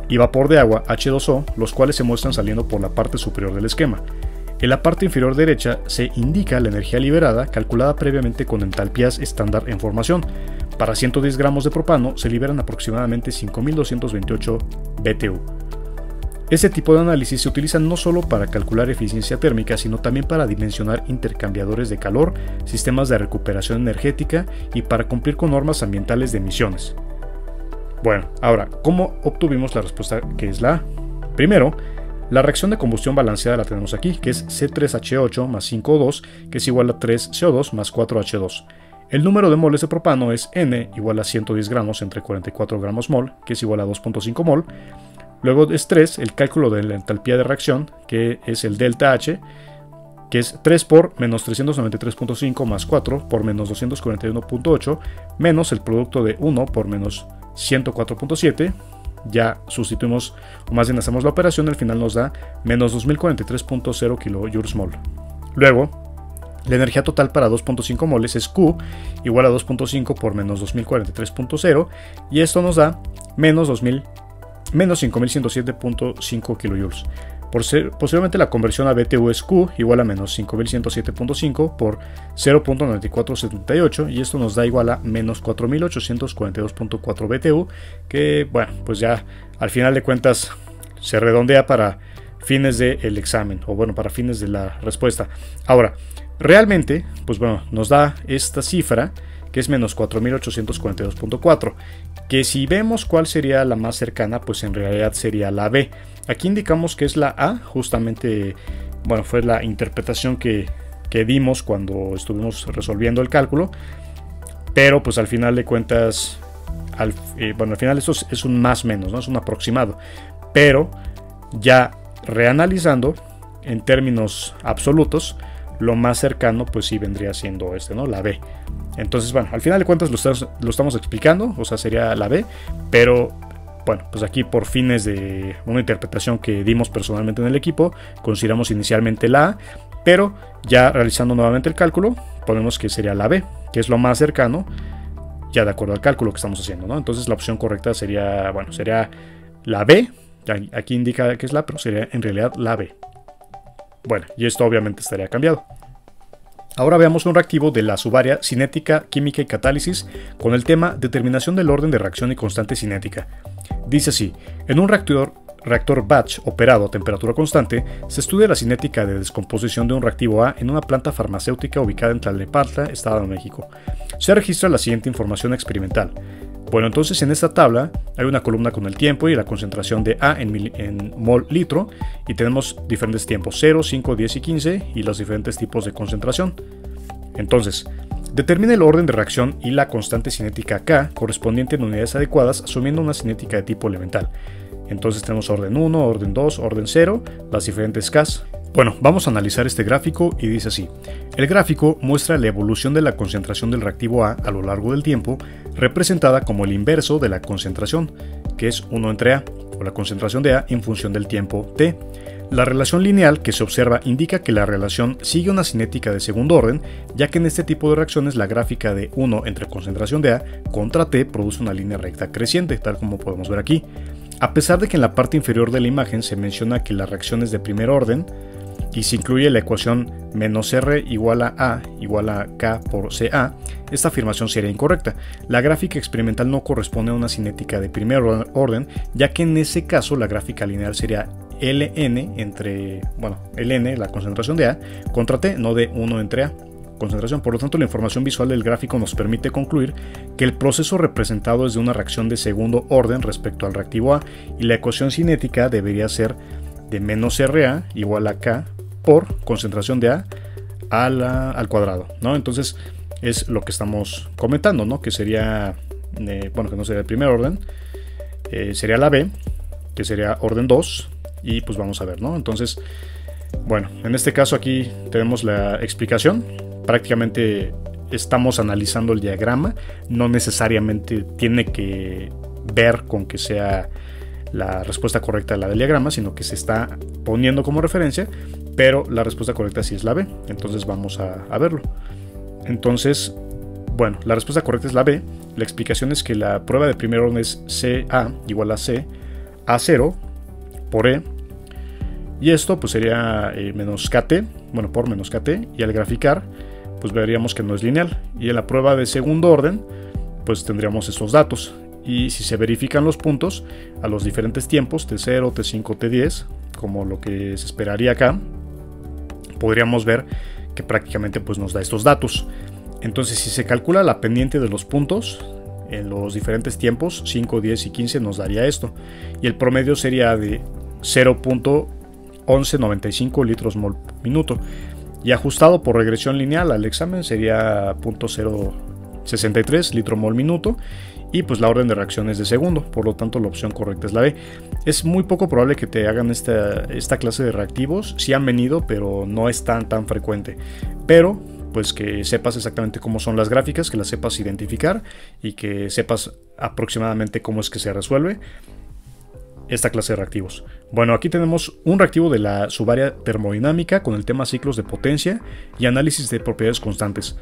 y vapor de agua H2O, los cuales se muestran saliendo por la parte superior del esquema. En la parte inferior derecha se indica la energía liberada calculada previamente con entalpías estándar en formación. Para 110 gramos de propano se liberan aproximadamente 5.228 BTU. Este tipo de análisis se utiliza no solo para calcular eficiencia térmica, sino también para dimensionar intercambiadores de calor, sistemas de recuperación energética y para cumplir con normas ambientales de emisiones. Ahora, ¿cómo obtuvimos la respuesta que es la A? Primero, la reacción de combustión balanceada la tenemos aquí, que es C3H8 más 5O2, que es igual a 3CO2 más 4H2. El número de moles de propano es N igual a 110 gramos entre 44 gramos mol, que es igual a 2.5 mol. Luego es 3, el cálculo de la entalpía de reacción, que es el delta H, que es 3 por menos 393.5 más 4 por menos 241.8 menos el producto de 1 por menos 104.7. Ya sustituimos, o más bien hacemos la operación, al final nos da menos 2043.0 kJ/mol. Luego, la energía total para 2.5 moles es Q igual a 2.5 por menos 2043.0 y esto nos da menos 5107.5 kJ. Posteriormente la conversión a BTU es Q igual a menos 5107.5 por 0.9478 y esto nos da igual a menos 4842.4 BTU, que bueno, pues ya al final de cuentas se redondea para fines del examen, o bueno, para fines de la respuesta. Ahora, realmente, pues bueno, nos da esta cifra que es menos 4842.4, que si vemos cuál sería la más cercana, pues en realidad sería la B. Aquí indicamos que es la A, justamente, bueno, fue la interpretación que dimos cuando estuvimos resolviendo el cálculo, pero pues al final de cuentas, al final esto es un más menos, ¿no? Es un aproximado, pero ya reanalizando en términos absolutos, lo más cercano pues sí vendría siendo ¿no? La B. Entonces, bueno, al final de cuentas lo estamos explicando, o sea, sería la B, pero bueno, pues aquí por fines de una interpretación que dimos personalmente en el equipo, consideramos inicialmente la A, pero ya realizando nuevamente el cálculo, ponemos que sería la B, que es lo más cercano, ya de acuerdo al cálculo que estamos haciendo, ¿no? Entonces la opción correcta sería, bueno, sería la B, aquí indica que es la, pero sería en realidad la B. Bueno, y esto obviamente estaría cambiado. Ahora veamos un reactivo de la subárea cinética, química y catálisis con el tema determinación del orden de reacción y constante cinética. Dice así: en un reactor batch operado a temperatura constante, se estudia la cinética de descomposición de un reactivo A en una planta farmacéutica ubicada en Tlalnepantla, Estado de México. Se registra la siguiente información experimental. Bueno, entonces en esta tabla hay una columna con el tiempo y la concentración de A en mol litro, y tenemos diferentes tiempos, 0, 5, 10 y 15, y los diferentes tipos de concentración. Entonces, determina el orden de reacción y la constante cinética K correspondiente en unidades adecuadas, asumiendo una cinética de tipo elemental. Entonces tenemos orden 1, orden 2, orden 0, las diferentes Ks. Bueno, vamos a analizar este gráfico y dice así: el gráfico muestra la evolución de la concentración del reactivo A lo largo del tiempo, representada como el inverso de la concentración, que es 1 entre A, o la concentración de A en función del tiempo T. La relación lineal que se observa indica que la relación sigue una cinética de segundo orden, ya que en este tipo de reacciones la gráfica de 1 entre concentración de A contra T produce una línea recta creciente, tal como podemos ver aquí. A pesar de que en la parte inferior de la imagen se menciona que la reacción es de primer orden, y se incluye la ecuación menos R igual a K por CA, esta afirmación sería incorrecta. La gráfica experimental no corresponde a una cinética de primer orden, ya que en ese caso la gráfica lineal sería Ln entre, Ln, la concentración de A, contra T, no de 1 entre A, concentración. Por lo tanto, la información visual del gráfico nos permite concluir que el proceso representado es de una reacción de segundo orden respecto al reactivo A, y la ecuación cinética debería ser de menos RA igual a K por concentración de A al cuadrado, ¿no? Entonces es lo que estamos comentando, ¿no? Que sería, que no sería el primer orden, sería la B, que sería orden 2, y pues vamos a ver, ¿no? Entonces, bueno, en este caso aquí tenemos la explicación. Prácticamente estamos analizando el diagrama, no necesariamente tiene que ver con que sea la respuesta correcta la del diagrama, sino que se está poniendo como referencia, pero la respuesta correcta sí es la B. Entonces vamos a verlo. Entonces, bueno, la respuesta correcta es la B. La explicación es que la prueba de primer orden es CA igual a C A0 por E, y esto pues sería menos KT, por menos KT, y al graficar pues veríamos que no es lineal, y en la prueba de segundo orden pues tendríamos estos datos. Y si se verifican los puntos a los diferentes tiempos, T0, T5, T10, como lo que se esperaría acá, podríamos ver que prácticamente pues nos da estos datos. Entonces, si se calcula la pendiente de los puntos en los diferentes tiempos, 5, 10 y 15, nos daría esto. Y el promedio sería de 0.1195 litros mol minuto. Y ajustado por regresión lineal al examen sería 0.0 63 litro mol minuto, y pues la orden de reacción es de segundo, por lo tanto la opción correcta es la B. Es muy poco probable que te hagan esta clase de reactivos. Sí han venido, pero no es tan frecuente. Pero pues que sepas exactamente cómo son las gráficas, que las sepas identificar y que sepas aproximadamente cómo es que se resuelve esta clase de reactivos. Bueno, aquí tenemos un reactivo de la subárea termodinámica con el tema ciclos de potencia y análisis de propiedades constantes.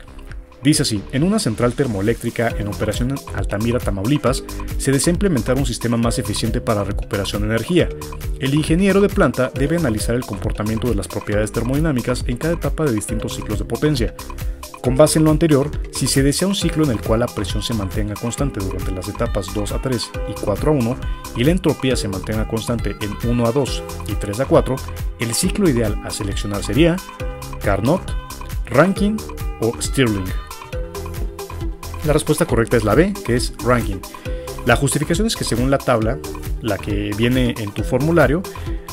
Dice así: en una central termoeléctrica en operación en Altamira, Tamaulipas, se desea implementar un sistema más eficiente para recuperación de energía. El ingeniero de planta debe analizar el comportamiento de las propiedades termodinámicas en cada etapa de distintos ciclos de potencia. Con base en lo anterior, si se desea un ciclo en el cual la presión se mantenga constante durante las etapas 2 a 3 y 4 a 1 y la entropía se mantenga constante en 1 a 2 y 3 a 4, el ciclo ideal a seleccionar sería Carnot, Rankine o Stirling. La respuesta correcta es la B, que es Rankine. La justificación es que según la tabla, la que viene en tu formulario,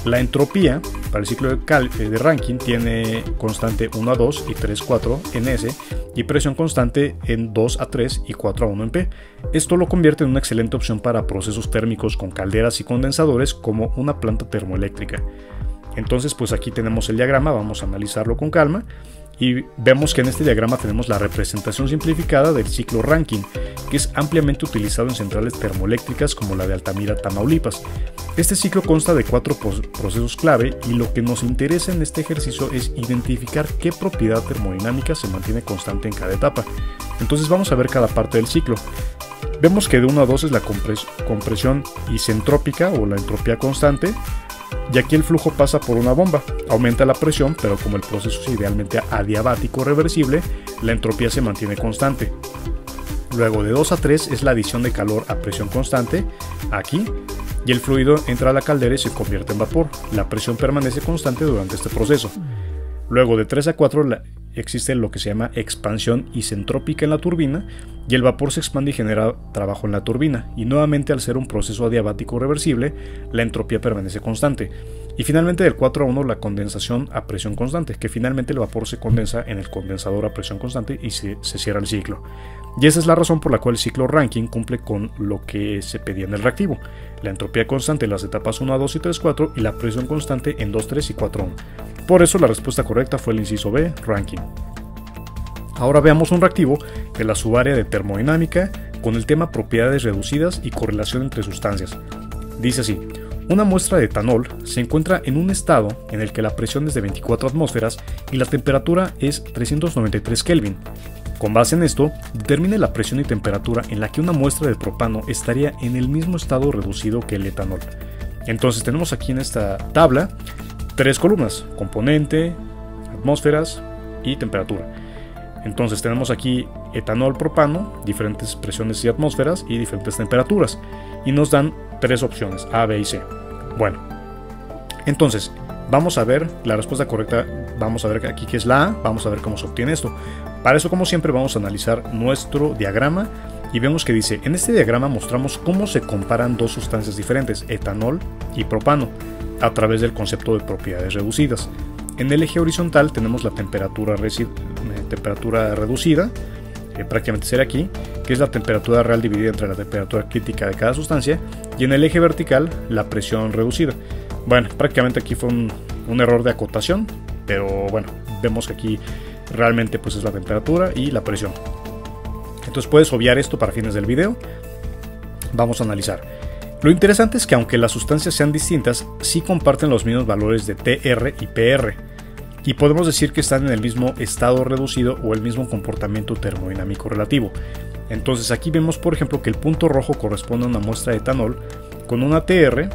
la entropía para el ciclo de Rankine tiene constante 1 a 2 y 3 a 4 en S y presión constante en 2 a 3 y 4 a 1 en P. Esto lo convierte en una excelente opción para procesos térmicos con calderas y condensadores como una planta termoeléctrica. Entonces pues aquí tenemos el diagrama, vamos a analizarlo con calma. Y vemos que en este diagrama tenemos la representación simplificada del ciclo Rankine, que es ampliamente utilizado en centrales termoeléctricas como la de Altamira, Tamaulipas. Este ciclo consta de 4 procesos clave y lo que nos interesa en este ejercicio es identificar qué propiedad termodinámica se mantiene constante en cada etapa. Entonces vamos a ver cada parte del ciclo. Vemos que de 1 a 2 es la compresión isentrópica o la entropía constante. Y aquí el flujo pasa por una bomba, aumenta la presión, pero como el proceso es idealmente adiabático reversible, la entropía se mantiene constante. Luego de 2 a 3 es la adición de calor a presión constante, aquí, y el fluido entra a la caldera y se convierte en vapor. La presión permanece constante durante este proceso. Luego de 3 a 4 existe lo que se llama expansión isentrópica en la turbina y el vapor se expande y genera trabajo en la turbina, y nuevamente al ser un proceso adiabático reversible la entropía permanece constante. Y finalmente del 4 a 1 la condensación a presión constante, que finalmente el vapor se condensa en el condensador a presión constante y se cierra el ciclo. Y esa es la razón por la cual el ciclo Rankine cumple con lo que se pedía en el reactivo: la entropía constante en las etapas 1 a 2 y 3 a 4 y la presión constante en 2 a 3 y 4 a 1. Por eso la respuesta correcta fue el inciso B, Rankine. Ahora veamos un reactivo de la subárea de termodinámica con el tema propiedades reducidas y correlación entre sustancias. Dice así: una muestra de etanol se encuentra en un estado en el que la presión es de 24 atmósferas y la temperatura es 393 Kelvin. Con base en esto, determine la presión y temperatura en la que una muestra de propano estaría en el mismo estado reducido que el etanol. Entonces tenemos aquí en esta tabla 3 columnas: componente, atmósferas y temperatura. Entonces tenemos aquí etanol, propano, diferentes presiones y atmósferas y diferentes temperaturas, y nos dan 3 opciones, A, B y C. Bueno, entonces vamos a ver la respuesta correcta. Vamos a ver aquí qué es la A, vamos a ver cómo se obtiene esto. Para eso, como siempre, vamos a analizar nuestro diagrama y vemos que dice: en este diagrama mostramos cómo se comparan dos sustancias diferentes, etanol y propano, a través del concepto de propiedades reducidas. En el eje horizontal tenemos la temperatura reducida, que prácticamente será aquí, que es la temperatura real dividida entre la temperatura crítica de cada sustancia, y en el eje vertical la presión reducida. Bueno, prácticamente aquí fue un error de acotación, pero bueno, vemos que aquí realmente pues es la temperatura y la presión. Entonces puedes obviar esto para fines del video. Vamos a analizar. Lo interesante es que aunque las sustancias sean distintas, sí comparten los mismos valores de TR y PR, y podemos decir que están en el mismo estado reducido o el mismo comportamiento termodinámico relativo. Entonces aquí vemos, por ejemplo, que el punto rojo corresponde a una muestra de etanol con una TR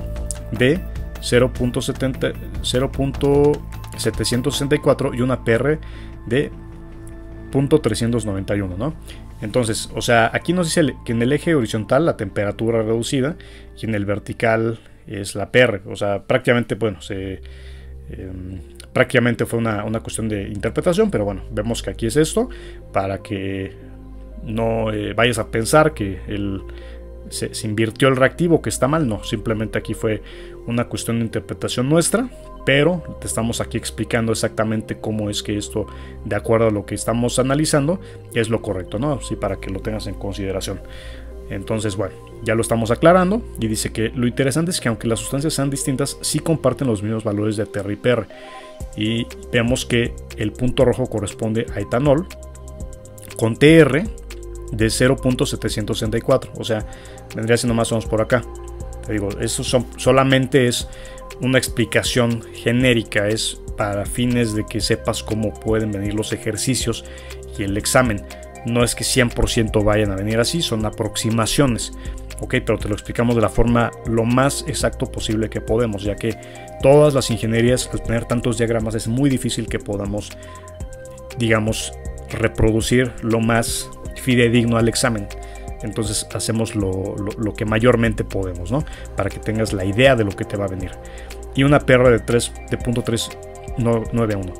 de 0.764 y una PR de 0.391, ¿no? Entonces, o sea, aquí nos dice que en el eje horizontal la temperatura reducida y en el vertical es la PR. O sea, prácticamente, bueno, prácticamente fue una cuestión de interpretación, pero bueno, vemos que aquí es esto, para que no vayas a pensar que se invirtió el reactivo, que está mal. No, simplemente aquí fue una cuestión de interpretación nuestra. pero te estamos aquí explicando exactamente cómo es que esto, de acuerdo a lo que estamos analizando, es lo correcto, ¿no? Sí, para que lo tengas en consideración. Entonces, bueno, ya lo estamos aclarando y dice que lo interesante es que aunque las sustancias sean distintas, sí comparten los mismos valores de TR y PR. Y vemos que el punto rojo corresponde a etanol con TR de 0.764, o sea, vendría siendo más o menos por acá. Te digo, eso solamente es una explicación genérica, es para fines de que sepas cómo pueden venir los ejercicios y el examen. No es que 100% vayan a venir así, son aproximaciones, ok, pero te lo explicamos de la forma lo más exacto posible que podemos, ya que todas las ingenierías, al tener tantos diagramas, es muy difícil que podamos, digamos, reproducir lo más fidedigno al examen. Entonces hacemos lo que mayormente podemos, ¿no? Para que tengas la idea de lo que te va a venir. Y una PR de 3.391.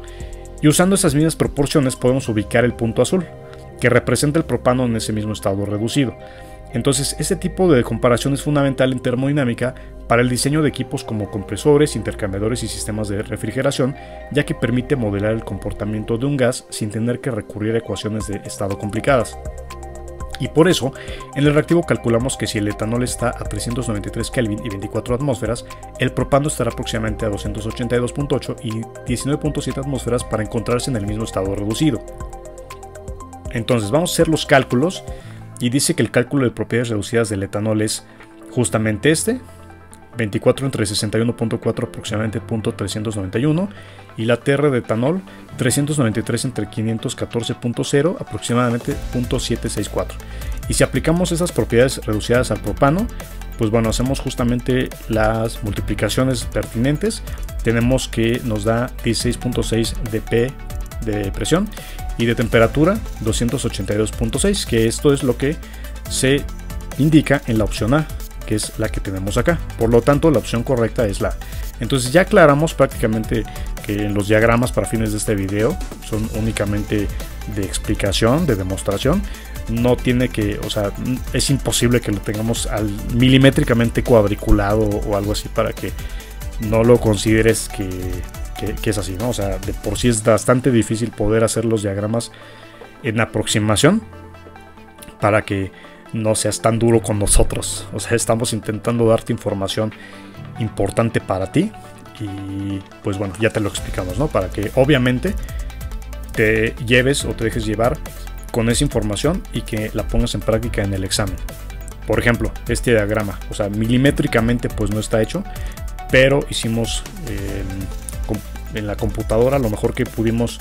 Y usando esas mismas proporciones podemos ubicar el punto azul, que representa el propano en ese mismo estado reducido. Entonces, este tipo de comparación es fundamental en termodinámica para el diseño de equipos como compresores, intercambiadores y sistemas de refrigeración, ya que permite modelar el comportamiento de un gas sin tener que recurrir a ecuaciones de estado complicadas. Y por eso, en el reactivo calculamos que si el etanol está a 393 Kelvin y 24 atmósferas, el propano estará aproximadamente a 282.8 y 19.7 atmósferas para encontrarse en el mismo estado reducido. Entonces vamos a hacer los cálculos y dice que el cálculo de propiedades reducidas del etanol es justamente este, 24 entre 61.4 aproximadamente 0.391, y la TR de etanol 393 entre 514.0 aproximadamente 0.764. Y si aplicamos esas propiedades reducidas al propano, pues bueno, hacemos justamente las multiplicaciones pertinentes. Tenemos que nos da 16.6 dP de presión y de temperatura 282.6, que esto es lo que se indica en la opción A, que es la que tenemos acá. Por lo tanto, la opción correcta es la A. Entonces ya aclaramos prácticamente que los diagramas para fines de este video son únicamente de explicación, de demostración. No tiene que, o sea, es imposible que lo tengamos milimétricamente cuadriculado o algo así para que no lo consideres que es así, ¿no? O sea, de por sí es bastante difícil poder hacer los diagramas en aproximación para que no seas tan duro con nosotros. O sea, estamos intentando darte información importante para ti y pues bueno, ya te lo explicamos, ¿no? Para que obviamente te lleves o te dejes llevar con esa información y que la pongas en práctica en el examen. Por ejemplo, este diagrama, o sea, milimétricamente pues no está hecho, pero hicimos en la computadora lo mejor que pudimos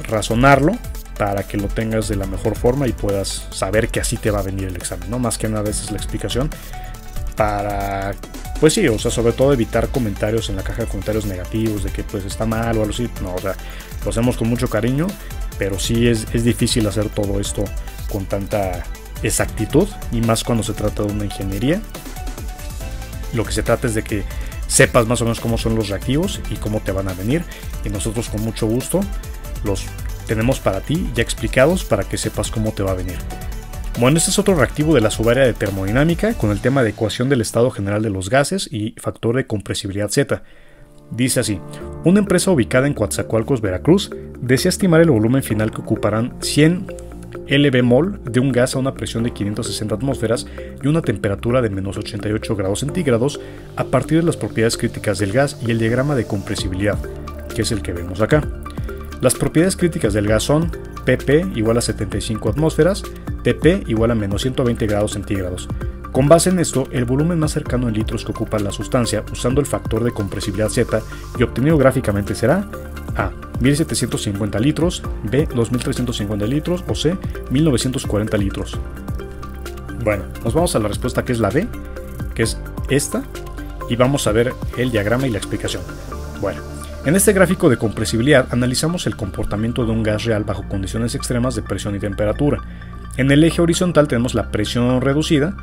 razonarlo para que lo tengas de la mejor forma y puedas saber que así te va a venir el examen, ¿no? Más que nada esa es la explicación para, pues sí, o sea, sobre todo evitar comentarios en la caja de comentarios negativos de que pues está mal o algo así. No, o sea, lo hacemos con mucho cariño, pero sí es difícil hacer todo esto con tanta exactitud y más cuando se trata de una ingeniería. Lo que se trata es de que sepas más o menos cómo son los reactivos y cómo te van a venir, y nosotros con mucho gusto los tenemos para ti ya explicados para que sepas cómo te va a venir. Bueno, este es otro reactivo de la subárea de termodinámica con el tema de ecuación del estado general de los gases y factor de compresibilidad Z. Dice así: una empresa ubicada en Coatzacoalcos, Veracruz, desea estimar el volumen final que ocuparán 100 lb/mol de un gas a una presión de 560 atmósferas y una temperatura de menos 88 grados centígrados a partir de las propiedades críticas del gas y el diagrama de compresibilidad, que es el que vemos acá. Las propiedades críticas del gas son pp igual a 75 atmósferas, Tp igual a menos 120 grados centígrados. Con base en esto, el volumen más cercano en litros que ocupa la sustancia usando el factor de compresibilidad Z y obtenido gráficamente será A. 1750 litros, B. 2350 litros o C. 1940 litros. Bueno, nos vamos a la respuesta que es la B, que es esta, y vamos a ver el diagrama y la explicación. Bueno, en este gráfico de compresibilidad analizamos el comportamiento de un gas real bajo condiciones extremas de presión y temperatura. En el eje horizontal tenemos la presión reducida,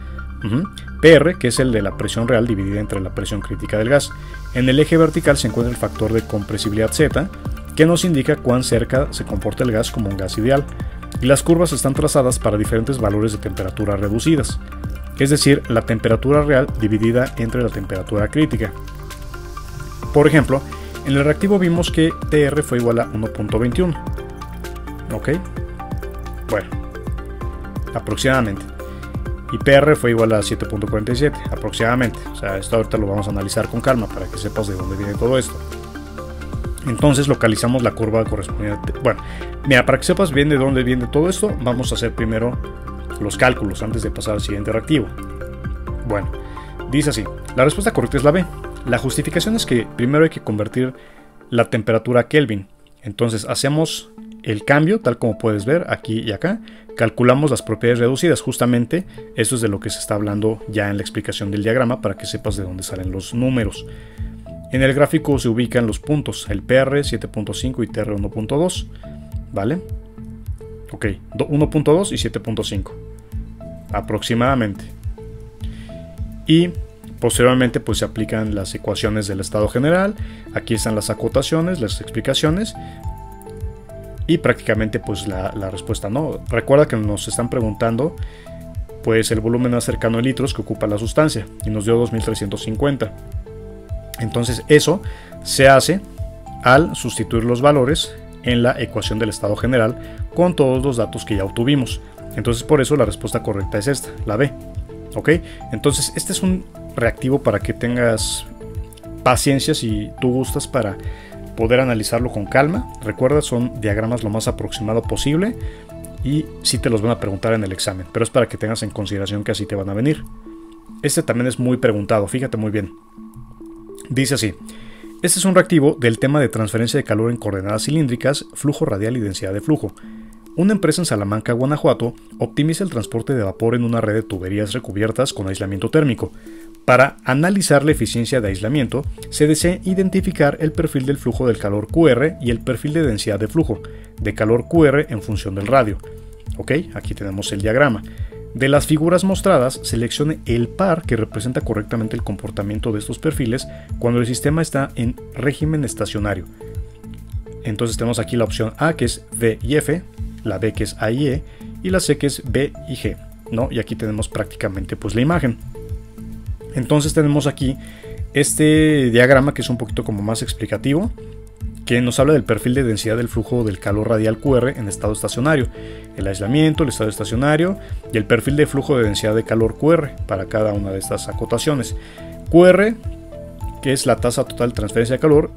PR, que es el de la presión real dividida entre la presión crítica del gas. En el eje vertical se encuentra el factor de compresibilidad Z, que nos indica cuán cerca se comporta el gas como un gas ideal. Y las curvas están trazadas para diferentes valores de temperatura reducidas, es decir, la temperatura real dividida entre la temperatura crítica. Por ejemplo, en el reactivo vimos que TR fue igual a 1.21. ¿Ok? Bueno, aproximadamente. Y PR fue igual a 7.47, aproximadamente. O sea, esto ahorita lo vamos a analizar con calma para que sepas de dónde viene todo esto. Entonces localizamos la curva correspondiente. Bueno, mira, para que sepas bien de dónde viene todo esto, vamos a hacer primero los cálculos antes de pasar al siguiente reactivo. Bueno, dice así, la respuesta correcta es la B. La justificación es que primero hay que convertir la temperatura a Kelvin. Entonces hacemos el cambio, tal como puedes ver aquí y acá, calculamos las propiedades reducidas. Justamente eso es de lo que se está hablando ya en la explicación del diagrama, para que sepas de dónde salen los números. En el gráfico se ubican los puntos, el PR 7.5 y TR 1.2, ¿vale? Ok, 1.2 y 7.5 aproximadamente. Y posteriormente pues se aplican las ecuaciones del estado general. Aquí están las acotaciones, las explicaciones y prácticamente pues la respuesta, ¿no? Recuerda que nos están preguntando pues el volumen más cercano en litros que ocupa la sustancia y nos dio 2350. Entonces eso se hace al sustituir los valores en la ecuación del estado general con todos los datos que ya obtuvimos. Entonces por eso la respuesta correcta es esta, la B. ¿Ok? Entonces este es un reactivo para que tengas paciencia si tú gustas para poder analizarlo con calma. Recuerda, son diagramas lo más aproximado posible y sí te los van a preguntar en el examen, pero es para que tengas en consideración que así te van a venir. Este también es muy preguntado, fíjate muy bien. Dice así, este es un reactivo del tema de transferencia de calor en coordenadas cilíndricas, flujo radial y densidad de flujo. Una empresa en Salamanca, Guanajuato, optimiza el transporte de vapor en una red de tuberías recubiertas con aislamiento térmico. Para analizar la eficiencia de aislamiento, se desea identificar el perfil del flujo del calor QR y el perfil de densidad de flujo de calor QR en función del radio. Ok, aquí tenemos el diagrama. De las figuras mostradas, seleccione el par que representa correctamente el comportamiento de estos perfiles cuando el sistema está en régimen estacionario. Entonces tenemos aquí la opción A, que es V y F, la B, que es A y E, y la C, que es B y G, ¿no? Y aquí tenemos prácticamente pues la imagen. Entonces tenemos aquí este diagrama que es un poquito como más explicativo, que nos habla del perfil de densidad del flujo del calor radial QR en estado estacionario, el aislamiento, el estado estacionario y el perfil de flujo de densidad de calor QR para cada una de estas acotaciones. QR, que es la tasa total de transferencia de calor,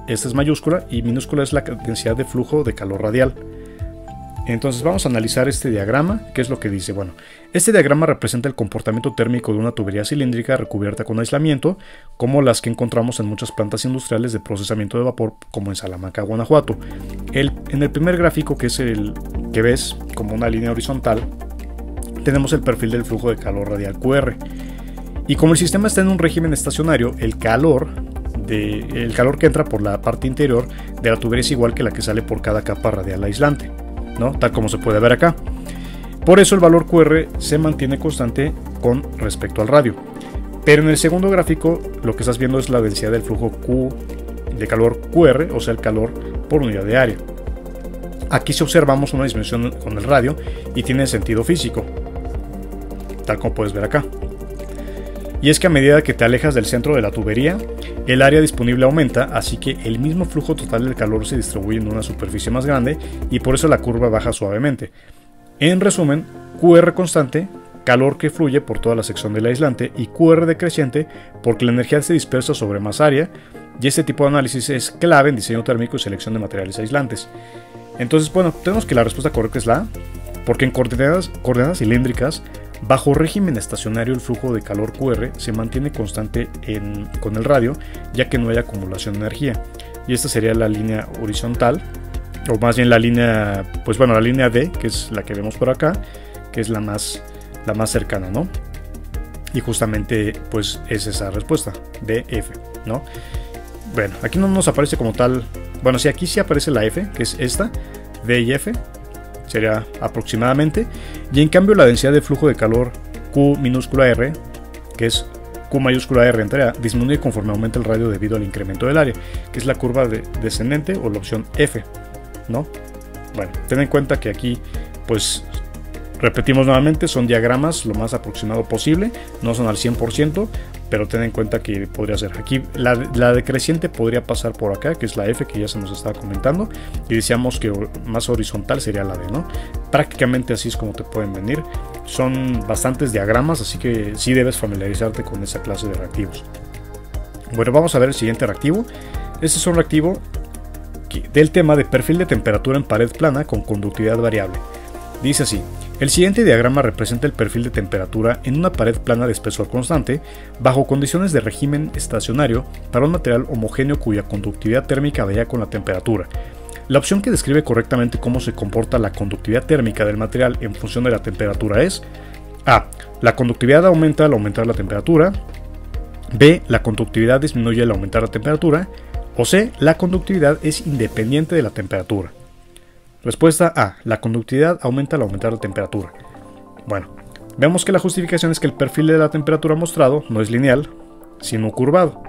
esta es mayúscula, y minúscula es la densidad de flujo de calor radial. Entonces vamos a analizar este diagrama. ¿Qué es lo que dice? Bueno, este diagrama representa el comportamiento térmico de una tubería cilíndrica recubierta con aislamiento, como las que encontramos en muchas plantas industriales de procesamiento de vapor, como en Salamanca, Guanajuato. En el primer gráfico, que es el que ves como una línea horizontal, tenemos el perfil del flujo de calor radial QR. Y como el sistema está en un régimen estacionario, el calor que entra por la parte interior de la tubería es igual que la que sale por cada capa radial aislante, ¿no? Tal como se puede ver acá. Por eso el valor QR se mantiene constante con respecto al radio. Pero en el segundo gráfico lo que estás viendo es la densidad del flujo Q de calor QR, o sea el calor por unidad de área. Aquí si observamos una disminución con el radio y tiene sentido físico, tal como puedes ver acá. Y es que a medida que te alejas del centro de la tubería, el área disponible aumenta, así que el mismo flujo total del calor se distribuye en una superficie más grande y por eso la curva baja suavemente. En resumen, QR constante, calor que fluye por toda la sección del aislante, y QR decreciente porque la energía se dispersa sobre más área, y este tipo de análisis es clave en diseño térmico y selección de materiales aislantes. Entonces, bueno, tenemos que la respuesta correcta es la A, porque en coordenadas cilíndricas, bajo régimen estacionario, el flujo de calor QR se mantiene constante con el radio, ya que no hay acumulación de energía. Y esta sería la línea horizontal, o más bien la línea, pues bueno, la línea D, que es la que vemos por acá, que es la más cercana, ¿no? Y justamente, pues es esa respuesta, D, F, ¿no? Bueno, aquí no nos aparece como tal, bueno, sí, aquí sí aparece la F, que es esta, D y F, sería aproximadamente, y en cambio la densidad de flujo de calor Q minúscula R, que es Q mayúscula R entre A, disminuye conforme aumenta el radio debido al incremento del área, que es la curva descendente o la opción F, ¿no? Bueno, ten en cuenta que aquí pues Repetimos nuevamente, son diagramas lo más aproximado posible, no son al 100%, pero ten en cuenta que podría ser. Aquí la decreciente podría pasar por acá, que es la F que ya se nos estaba comentando, y decíamos que más horizontal sería la D, ¿no? Prácticamente así es como te pueden venir. Son bastantes diagramas, así que sí debes familiarizarte con esa clase de reactivos. Bueno, vamos a ver el siguiente reactivo. Este es un reactivo del tema de perfil de temperatura en pared plana con conductividad variable. Dice así: el siguiente diagrama representa el perfil de temperatura en una pared plana de espesor constante bajo condiciones de régimen estacionario para un material homogéneo cuya conductividad térmica varía con la temperatura. La opción que describe correctamente cómo se comporta la conductividad térmica del material en función de la temperatura es: A. La conductividad aumenta al aumentar la temperatura. B. La conductividad disminuye al aumentar la temperatura. O C. La conductividad es independiente de la temperatura. Respuesta A. La conductividad aumenta al aumentar la temperatura. Bueno, vemos que la justificación es que el perfil de la temperatura mostrado no es lineal, sino curvado,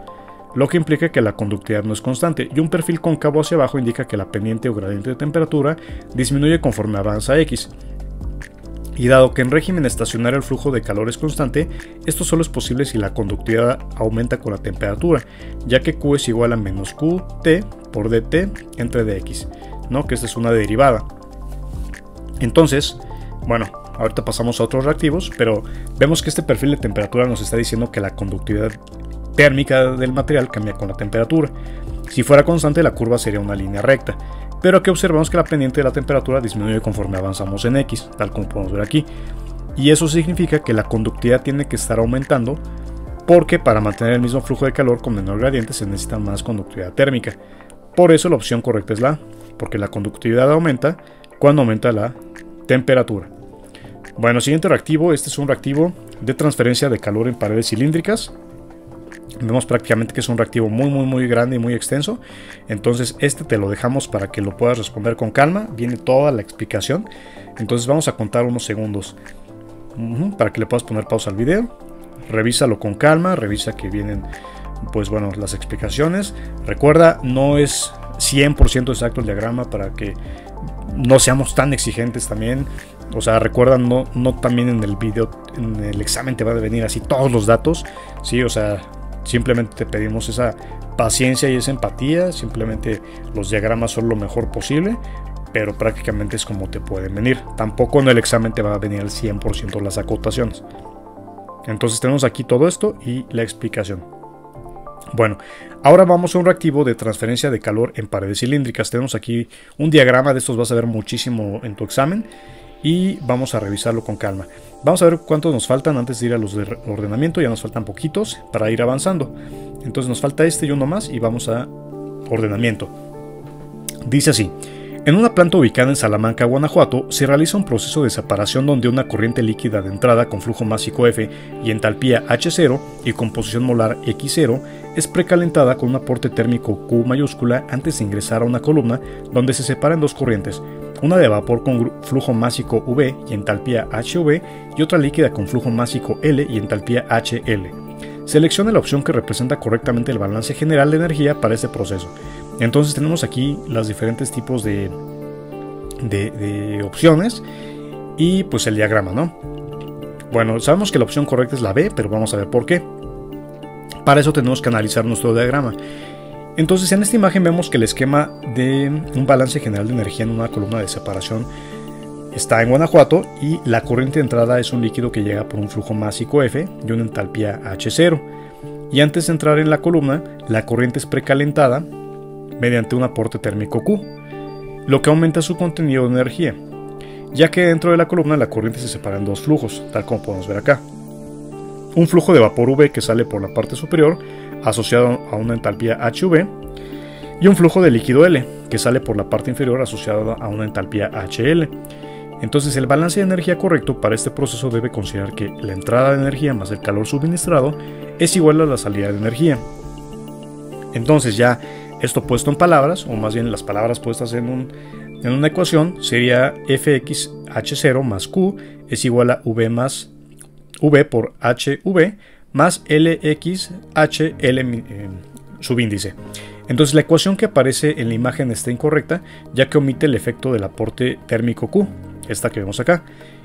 lo que implica que la conductividad no es constante, y un perfil cóncavo hacia abajo indica que la pendiente o gradiente de temperatura disminuye conforme avanza X. Y dado que en régimen estacionario el flujo de calor es constante, esto solo es posible si la conductividad aumenta con la temperatura, ya que Q es igual a menos QT por dt entre dx, ¿no? Que esta es una derivada. Entonces, bueno, ahorita pasamos a otros reactivos, pero vemos que este perfil de temperatura nos está diciendo que la conductividad térmica del material cambia con la temperatura. Si fuera constante, la curva sería una línea recta, pero aquí observamos que la pendiente de la temperatura disminuye conforme avanzamos en X, tal como podemos ver aquí. Y eso significa que la conductividad tiene que estar aumentando, porque para mantener el mismo flujo de calor con menor gradiente se necesita más conductividad térmica. Por eso la opción correcta es la A, porque la conductividad aumenta cuando aumenta la temperatura. Bueno, siguiente reactivo. Este es un reactivo de transferencia de calor en paredes cilíndricas. Vemos prácticamente que es un reactivo muy grande y muy extenso. Entonces este te lo dejamos para que lo puedas responder con calma. Viene toda la explicación. Entonces vamos a contar unos segundos para que le puedas poner pausa al video. Revísalo con calma, revisa que vienen, pues bueno, las explicaciones. Recuerda, no es 100% exacto el diagrama, para que no seamos tan exigentes también. O sea, recuerda, no también en el video, en el examen te van a venir así todos los datos, ¿sí? O sea, simplemente te pedimos esa paciencia y esa empatía. Simplemente los diagramas son lo mejor posible, pero prácticamente es como te pueden venir. Tampoco en el examen te va a venir al 100% las acotaciones. Entonces tenemos aquí todo esto y la explicación. Bueno, ahora vamos a un reactivo de transferencia de calor en paredes cilíndricas. Tenemos aquí un diagrama de estos, vas a ver muchísimo en tu examen, y vamos a revisarlo con calma. Vamos a ver cuántos nos faltan antes de ir a los de ordenamiento. Ya nos faltan poquitos para ir avanzando. Entonces nos falta este y uno más y vamos a ordenamiento. Dice así: en una planta ubicada en Salamanca, Guanajuato, se realiza un proceso de separación donde una corriente líquida de entrada con flujo másico F y entalpía H0 y composición molar X0 es precalentada con un aporte térmico Q mayúscula antes de ingresar a una columna donde se separan dos corrientes, una de vapor con flujo másico V y entalpía HV y otra líquida con flujo másico L y entalpía HL. Seleccione la opción que representa correctamente el balance general de energía para este proceso. Entonces tenemos aquí los diferentes tipos de opciones y pues el diagrama, ¿no? Bueno, sabemos que la opción correcta es la B, pero vamos a ver por qué. Para eso tenemos que analizar nuestro diagrama. Entonces en esta imagen vemos que el esquema de un balance general de energía en una columna de separación está en Guanajuato y la corriente de entrada es un líquido que llega por un flujo másico F y una entalpía H0. Y antes de entrar en la columna, la corriente es precalentada mediante un aporte térmico Q, lo que aumenta su contenido de energía, ya que dentro de la columna la corriente se separa en dos flujos, tal como podemos ver acá. Un flujo de vapor V que sale por la parte superior, asociado a una entalpía HV, y un flujo de líquido L, que sale por la parte inferior, asociado a una entalpía HL. Entonces el balance de energía correcto para este proceso debe considerar que la entrada de energía más el calor suministrado es igual a la salida de energía. Entonces ya esto puesto en palabras, o más bien las palabras puestas en una ecuación, sería Fxh0 más Q es igual a V más V por HV más LXHL subíndice. Entonces la ecuación que aparece en la imagen está incorrecta, ya que omite el efecto del aporte térmico Q, esta que vemos acá,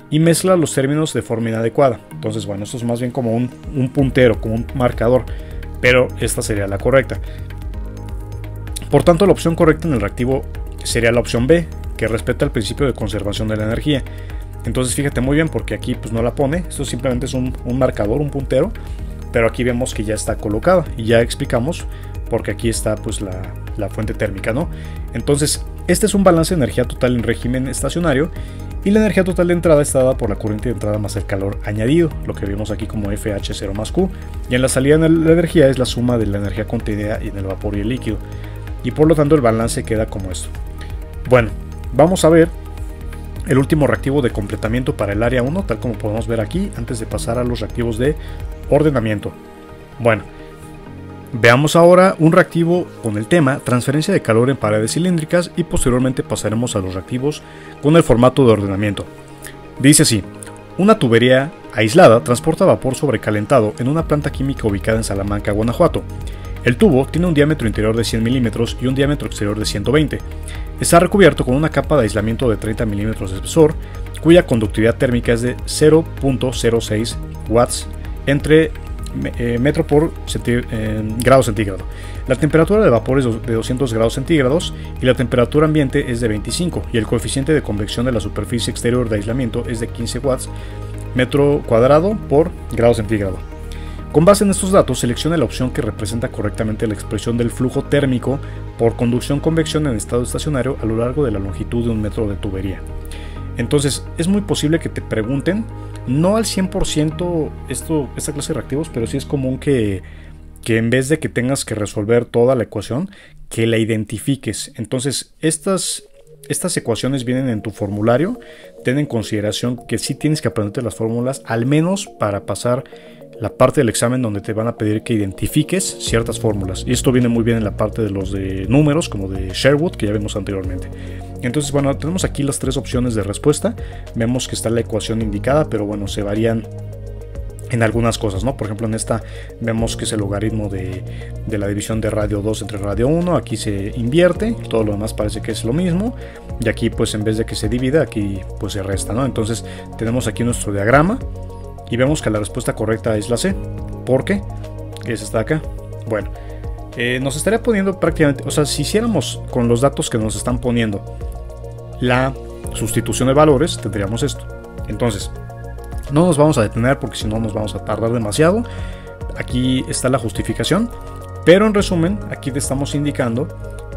y mezcla los términos de forma inadecuada. Entonces, bueno, esto es más bien como un puntero, como un marcador, pero esta sería la correcta. Por tanto, la opción correcta en el reactivo sería la opción B, que respeta el principio de conservación de la energía. Entonces fíjate muy bien, porque aquí pues no la pone, esto simplemente es un marcador, un puntero, pero aquí vemos que ya está colocada y ya explicamos porque aquí está pues la fuente térmica, ¿no? Entonces este es un balance de energía total en régimen estacionario y la energía total de entrada está dada por la corriente de entrada más el calor añadido, lo que vemos aquí como FH0 más Q, y en la salida la energía es la suma de la energía contenida en el vapor y el líquido, y por lo tanto el balance queda como esto. Bueno, vamos a ver el último reactivo de completamiento para el área 1, tal como podemos ver aquí, antes de pasar a los reactivos de ordenamiento. Bueno, veamos ahora un reactivo con el tema transferencia de calor en paredes cilíndricas y posteriormente pasaremos a los reactivos con el formato de ordenamiento. Dice así: una tubería aislada transporta vapor sobrecalentado en una planta química ubicada en Salamanca, Guanajuato. El tubo tiene un diámetro interior de 100 milímetros y un diámetro exterior de 120. Está recubierto con una capa de aislamiento de 30 milímetros de espesor, cuya conductividad térmica es de 0.06 watts entre metro por grado centígrado. La temperatura de vapor es de 200 grados centígrados y la temperatura ambiente es de 25 y el coeficiente de convección de la superficie exterior de aislamiento es de 15 watts metro cuadrado por grado centígrado. Con base en estos datos, seleccione la opción que representa correctamente la expresión del flujo térmico por conducción-convección en estado estacionario a lo largo de la longitud de un metro de tubería. Entonces, es muy posible que te pregunten, no al 100% esta clase de reactivos, pero sí es común que en vez de que tengas que resolver toda la ecuación, que la identifiques. Entonces, estas ecuaciones vienen en tu formulario. Ten en consideración que sí tienes que aprenderte las fórmulas, al menos para pasar la parte del examen donde te van a pedir que identifiques ciertas fórmulas, y esto viene muy bien en la parte de los de números, como de Sherwood, que ya vimos anteriormente. Entonces, bueno, tenemos aquí las tres opciones de respuesta. Vemos que está la ecuación indicada, pero bueno, se varían en algunas cosas, ¿no? Por ejemplo, en esta vemos que es el logaritmo de la división de radio 2 entre radio 1, aquí se invierte, todo lo demás parece que es lo mismo, y aquí pues en vez de que se divida, aquí pues se resta, ¿no? Entonces tenemos aquí nuestro diagrama y vemos que la respuesta correcta es la C. ¿Por qué? Es esta de acá. Bueno, nos estaría poniendo prácticamente, o sea, si hiciéramos con los datos que nos están poniendo la sustitución de valores, tendríamos esto. Entonces, no nos vamos a detener porque si no nos vamos a tardar demasiado. Aquí está la justificación, pero en resumen, aquí te estamos indicando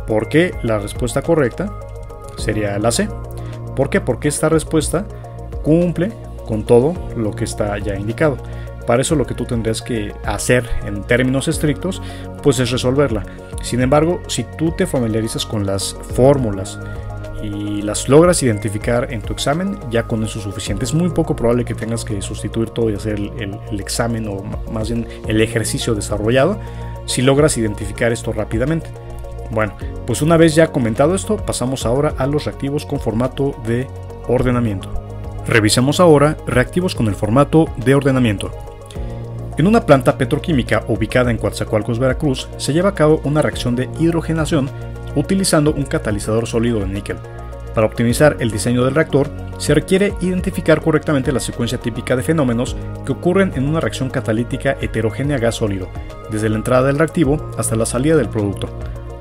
por qué la respuesta correcta sería la C. ¿Por qué? Porque esta respuesta cumple con todo lo que está ya indicado. Para eso lo que tú tendrías que hacer en términos estrictos pues es resolverla. Sin embargo, si tú te familiarizas con las fórmulas y las logras identificar en tu examen, ya con eso es suficiente. Es muy poco probable que tengas que sustituir todo y hacer el examen, o más bien el ejercicio desarrollado, si logras identificar esto rápidamente. Bueno, pues una vez ya comentado esto, pasamos ahora a los reactivos con formato de ordenamiento. Revisemos ahora reactivos con el formato de ordenamiento. En una planta petroquímica ubicada en Coatzacoalcos, Veracruz, se lleva a cabo una reacción de hidrogenación utilizando un catalizador sólido de níquel. Para optimizar el diseño del reactor, se requiere identificar correctamente la secuencia típica de fenómenos que ocurren en una reacción catalítica heterogénea gas-sólido, desde la entrada del reactivo hasta la salida del producto.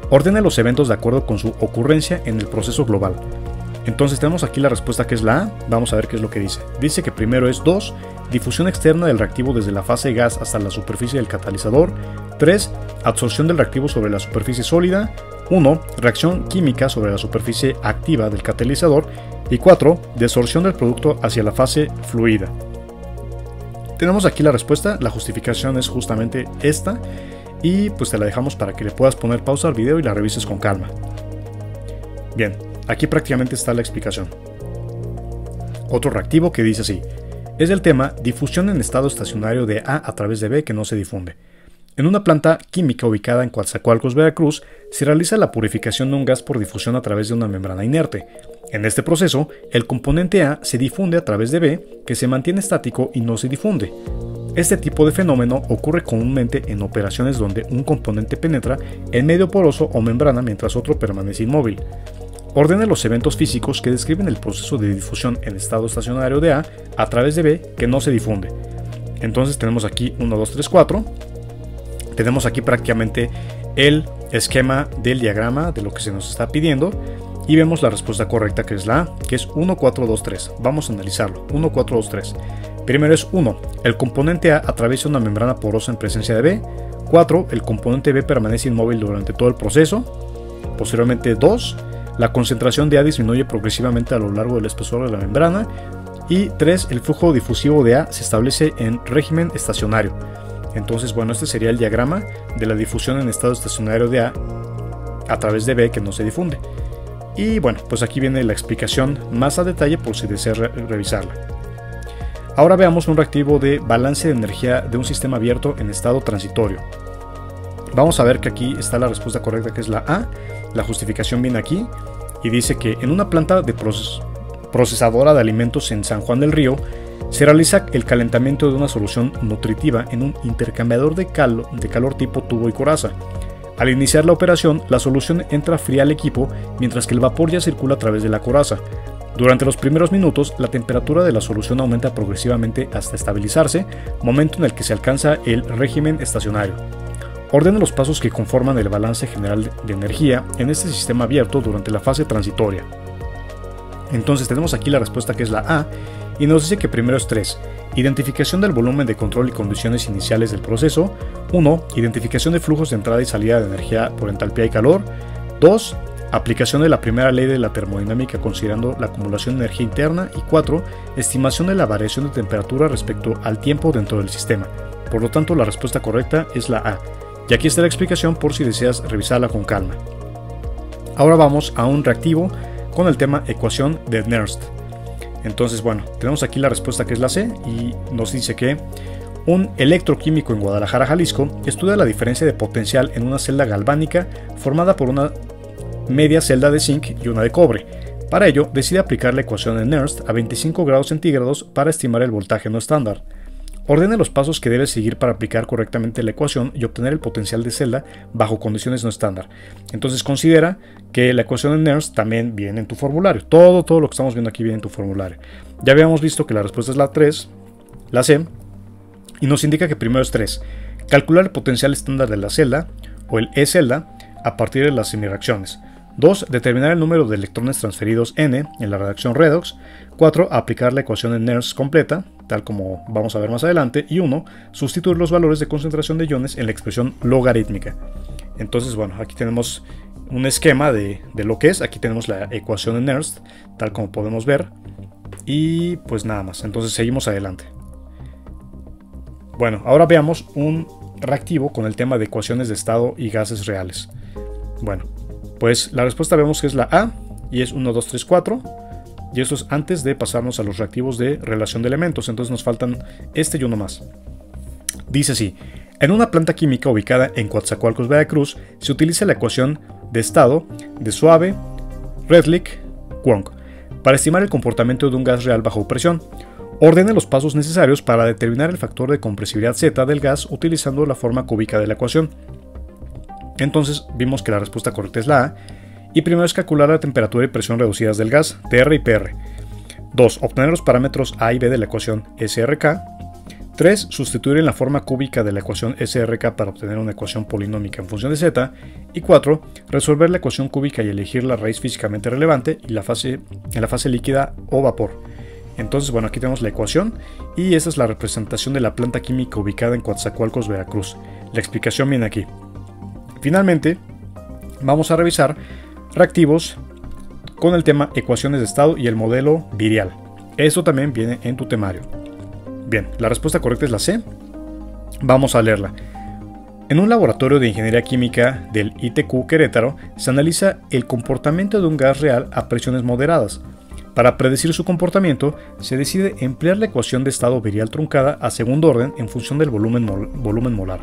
Ordene los eventos de acuerdo con su ocurrencia en el proceso global. Entonces tenemos aquí la respuesta, que es la A. Vamos a ver qué es lo que dice. Dice que primero es 2, difusión externa del reactivo desde la fase gas hasta la superficie del catalizador. 3, absorción del reactivo sobre la superficie sólida. 1, reacción química sobre la superficie activa del catalizador. Y 4, desorción del producto hacia la fase fluida. Tenemos aquí la respuesta, la justificación es justamente esta. Y pues te la dejamos para que le puedas poner pausa al video y la revises con calma. Bien, aquí prácticamente está la explicación. Otro reactivo que dice así: es el tema difusión en estado estacionario de A través de B que no se difunde. En una planta química ubicada en Coatzacoalcos, Veracruz, se realiza la purificación de un gas por difusión a través de una membrana inerte. En este proceso, el componente A se difunde a través de B, que se mantiene estático y no se difunde. Este tipo de fenómeno ocurre comúnmente en operaciones donde un componente penetra en medio poroso o membrana mientras otro permanece inmóvil. ordene los eventos físicos que describen el proceso de difusión en estado estacionario de A través de B que no se difunde. Entonces tenemos aquí 1, 2, 3, 4. Tenemos aquí prácticamente el esquema del diagrama de lo que se nos está pidiendo y vemos la respuesta correcta, que es la A, que es 1, 4, 2, 3. Vamos a analizarlo. 1, 4, 2, 3. Primero es 1. El componente A atraviesa una membrana porosa en presencia de B. 4. El componente B permanece inmóvil durante todo el proceso. Posteriormente 2. La concentración de A disminuye progresivamente a lo largo del espesor de la membrana. Y 3. El flujo difusivo de A se establece en régimen estacionario. Entonces, bueno, este sería el diagrama de la difusión en estado estacionario de A través de B que no se difunde. Y bueno, pues aquí viene la explicación más a detalle por si desea revisarla. Ahora veamos un reactivo de balance de energía de un sistema abierto en estado transitorio. Vamos a ver que aquí está la respuesta correcta, que es la A. La justificación viene aquí y dice que en una planta de procesadora de alimentos en San Juan del Río se realiza el calentamiento de una solución nutritiva en un intercambiador de calor tipo tubo y coraza. Al iniciar la operación, la solución entra fría al equipo mientras que el vapor ya circula a través de la coraza. Durante los primeros minutos, la temperatura de la solución aumenta progresivamente hasta estabilizarse, momento en el que se alcanza el régimen estacionario. Ordena los pasos que conforman el balance general de energía en este sistema abierto durante la fase transitoria. Entonces tenemos aquí la respuesta, que es la A, y nos dice que primero es 3. Identificación del volumen de control y condiciones iniciales del proceso. 1. Identificación de flujos de entrada y salida de energía por entalpía y calor. 2. Aplicación de la primera ley de la termodinámica considerando la acumulación de energía interna. Y 4. Estimación de la variación de temperatura respecto al tiempo dentro del sistema. Por lo tanto, la respuesta correcta es la A. Y aquí está la explicación por si deseas revisarla con calma. Ahora vamos a un reactivo con el tema ecuación de Nernst. Entonces, bueno, tenemos aquí la respuesta, que es la C, y nos dice que un electroquímico en Guadalajara, Jalisco, estudia la diferencia de potencial en una celda galvánica formada por una media celda de zinc y una de cobre. Para ello, decide aplicar la ecuación de Nernst a 25 grados centígrados para estimar el voltaje no estándar. Ordene los pasos que debes seguir para aplicar correctamente la ecuación y obtener el potencial de celda bajo condiciones no estándar. Entonces considera que la ecuación de Nernst también viene en tu formulario. Todo lo que estamos viendo aquí viene en tu formulario. Ya habíamos visto que la respuesta es la 3, la C, y nos indica que primero es 3. Calcular el potencial estándar de la celda, o el E-celda, a partir de las semireacciones. 2. Determinar el número de electrones transferidos N en la reacción redox. 4. Aplicar la ecuación de Nernst completa, tal como vamos a ver más adelante. Y 1. Sustituir los valores de concentración de iones en la expresión logarítmica. Entonces, bueno, aquí tenemos un esquema de lo que es. Aquí tenemos la ecuación de Nernst, tal como podemos ver. Y pues nada más, entonces seguimos adelante. Bueno, ahora veamos un reactivo con el tema de ecuaciones de estado y gases reales. Bueno, pues la respuesta vemos que es la A, y es 1, 2, 3, 4. Y esto es antes de pasarnos a los reactivos de relación de elementos. Entonces nos faltan este y uno más. Dice así: en una planta química ubicada en Coatzacoalcos, Veracruz, se utiliza la ecuación de estado de Suave, Redlich, Kwong para estimar el comportamiento de un gas real bajo presión. Ordene los pasos necesarios para determinar el factor de compresibilidad Z del gas utilizando la forma cúbica de la ecuación. Entonces vimos que la respuesta correcta es la A, y primero es calcular la temperatura y presión reducidas del gas, TR y PR. 2. Obtener los parámetros A y B de la ecuación SRK. 3. Sustituir en la forma cúbica de la ecuación SRK para obtener una ecuación polinómica en función de Z. Y 4. Resolver la ecuación cúbica y elegir la raíz físicamente relevante y en la fase líquida o vapor. Entonces, bueno, aquí tenemos la ecuación y esta es la representación de la planta química ubicada en Coatzacoalcos, Veracruz. La explicación viene aquí. Finalmente, vamos a revisar reactivos con el tema ecuaciones de estado y el modelo virial. Esto también viene en tu temario. Bien, la respuesta correcta es la C. Vamos a leerla. En un laboratorio de ingeniería química del ITQ Querétaro se analiza el comportamiento de un gas real a presiones moderadas. Para predecir su comportamiento, se decide emplear la ecuación de estado virial truncada a segundo orden en función del volumen molar.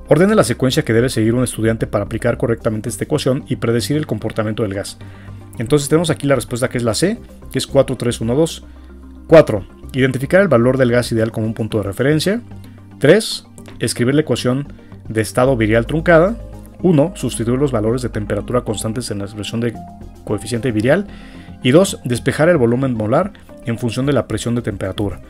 Ordene la secuencia que debe seguir un estudiante para aplicar correctamente esta ecuación y predecir el comportamiento del gas. Entonces tenemos aquí la respuesta, que es la C, que es 4, 3, 1, 2. 4. Identificar el valor del gas ideal como un punto de referencia. 3. Escribir la ecuación de estado virial truncada. 1. Sustituir los valores de temperatura constantes en la expresión de coeficiente virial. Y 2, despejar el volumen molar en función de la presión de temperatura.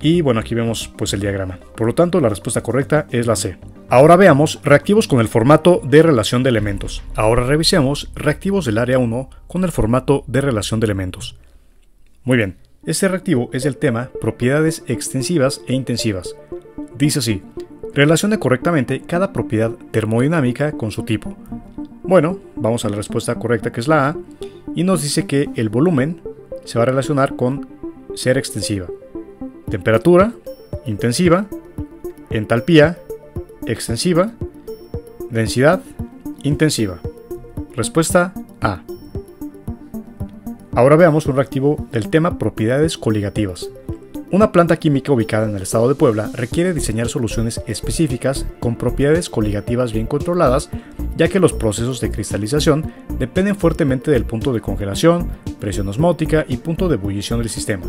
Y bueno, aquí vemos pues el diagrama. Por lo tanto, la respuesta correcta es la C. Ahora veamos reactivos con el formato de relación de elementos. Ahora revisemos reactivos del área 1 con el formato de relación de elementos. Muy bien, este reactivo es el tema propiedades extensivas e intensivas. Dice así: relacione correctamente cada propiedad termodinámica con su tipo. Bueno, vamos a la respuesta correcta, que es la A, y nos dice que el volumen se va a relacionar con ser extensiva, temperatura, intensiva, entalpía, extensiva, densidad, intensiva. Respuesta A. Ahora veamos un reactivo del tema propiedades coligativas. Una planta química ubicada en el estado de Puebla requiere diseñar soluciones específicas con propiedades coligativas bien controladas, ya que los procesos de cristalización dependen fuertemente del punto de congelación, presión osmótica y punto de ebullición del sistema.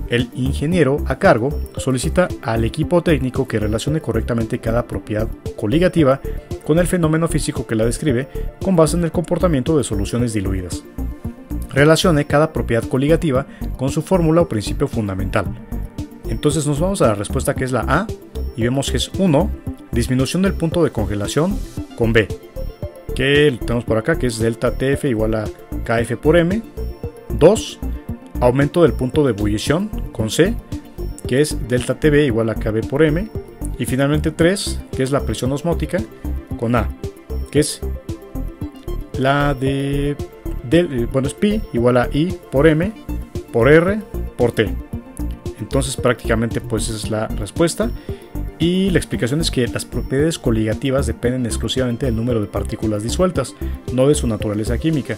El ingeniero a cargo solicita al equipo técnico que relacione correctamente cada propiedad coligativa con el fenómeno físico que la describe con base en el comportamiento de soluciones diluidas. Relacione cada propiedad coligativa con su fórmula o principio fundamental. Entonces nos vamos a la respuesta, que es la A, y vemos que es 1, disminución del punto de congelación, con B, que lo tenemos por acá, que es delta TF igual a KF por M. 2, aumento del punto de ebullición, con C, que es delta TB igual a KB por M. Y finalmente 3, que es la presión osmótica, con A, que es la de es pi igual a I por M por R por T. Entonces prácticamente pues esa es la respuesta, y la explicación es que las propiedades coligativas dependen exclusivamente del número de partículas disueltas, no de su naturaleza química.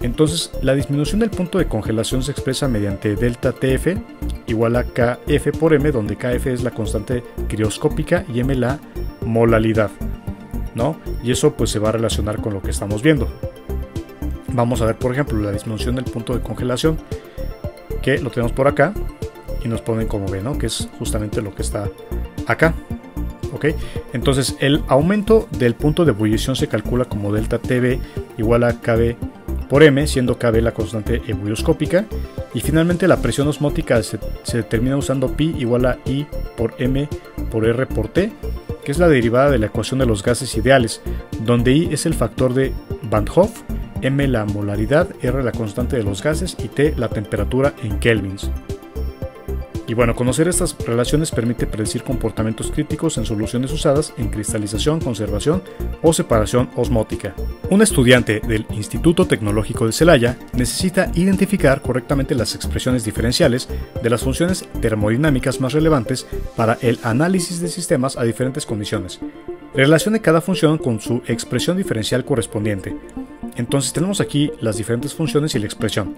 Entonces la disminución del punto de congelación se expresa mediante delta TF igual a KF por M, donde KF es la constante crioscópica y M la molalidad, ¿no? Y eso pues se va a relacionar con lo que estamos viendo. Vamos a ver, por ejemplo, la disminución del punto de congelación, que lo tenemos por acá y nos ponen como B, ¿no? Que es justamente lo que está acá. ¿Ok? Entonces el aumento del punto de ebullición se calcula como delta TB igual a KB por M, siendo KB la constante ebullioscópica, y finalmente la presión osmótica se determina usando pi igual a I por M por R por T, que es la derivada de la ecuación de los gases ideales, donde I es el factor de Van Hoff, M la molaridad, R la constante de los gases y T la temperatura en kelvins. Y bueno, conocer estas relaciones permite predecir comportamientos críticos en soluciones usadas en cristalización, conservación o separación osmótica. Un estudiante del Instituto Tecnológico de Celaya necesita identificar correctamente las expresiones diferenciales de las funciones termodinámicas más relevantes para el análisis de sistemas a diferentes condiciones. Relacione cada función con su expresión diferencial correspondiente. Entonces tenemos aquí las diferentes funciones y la expresión.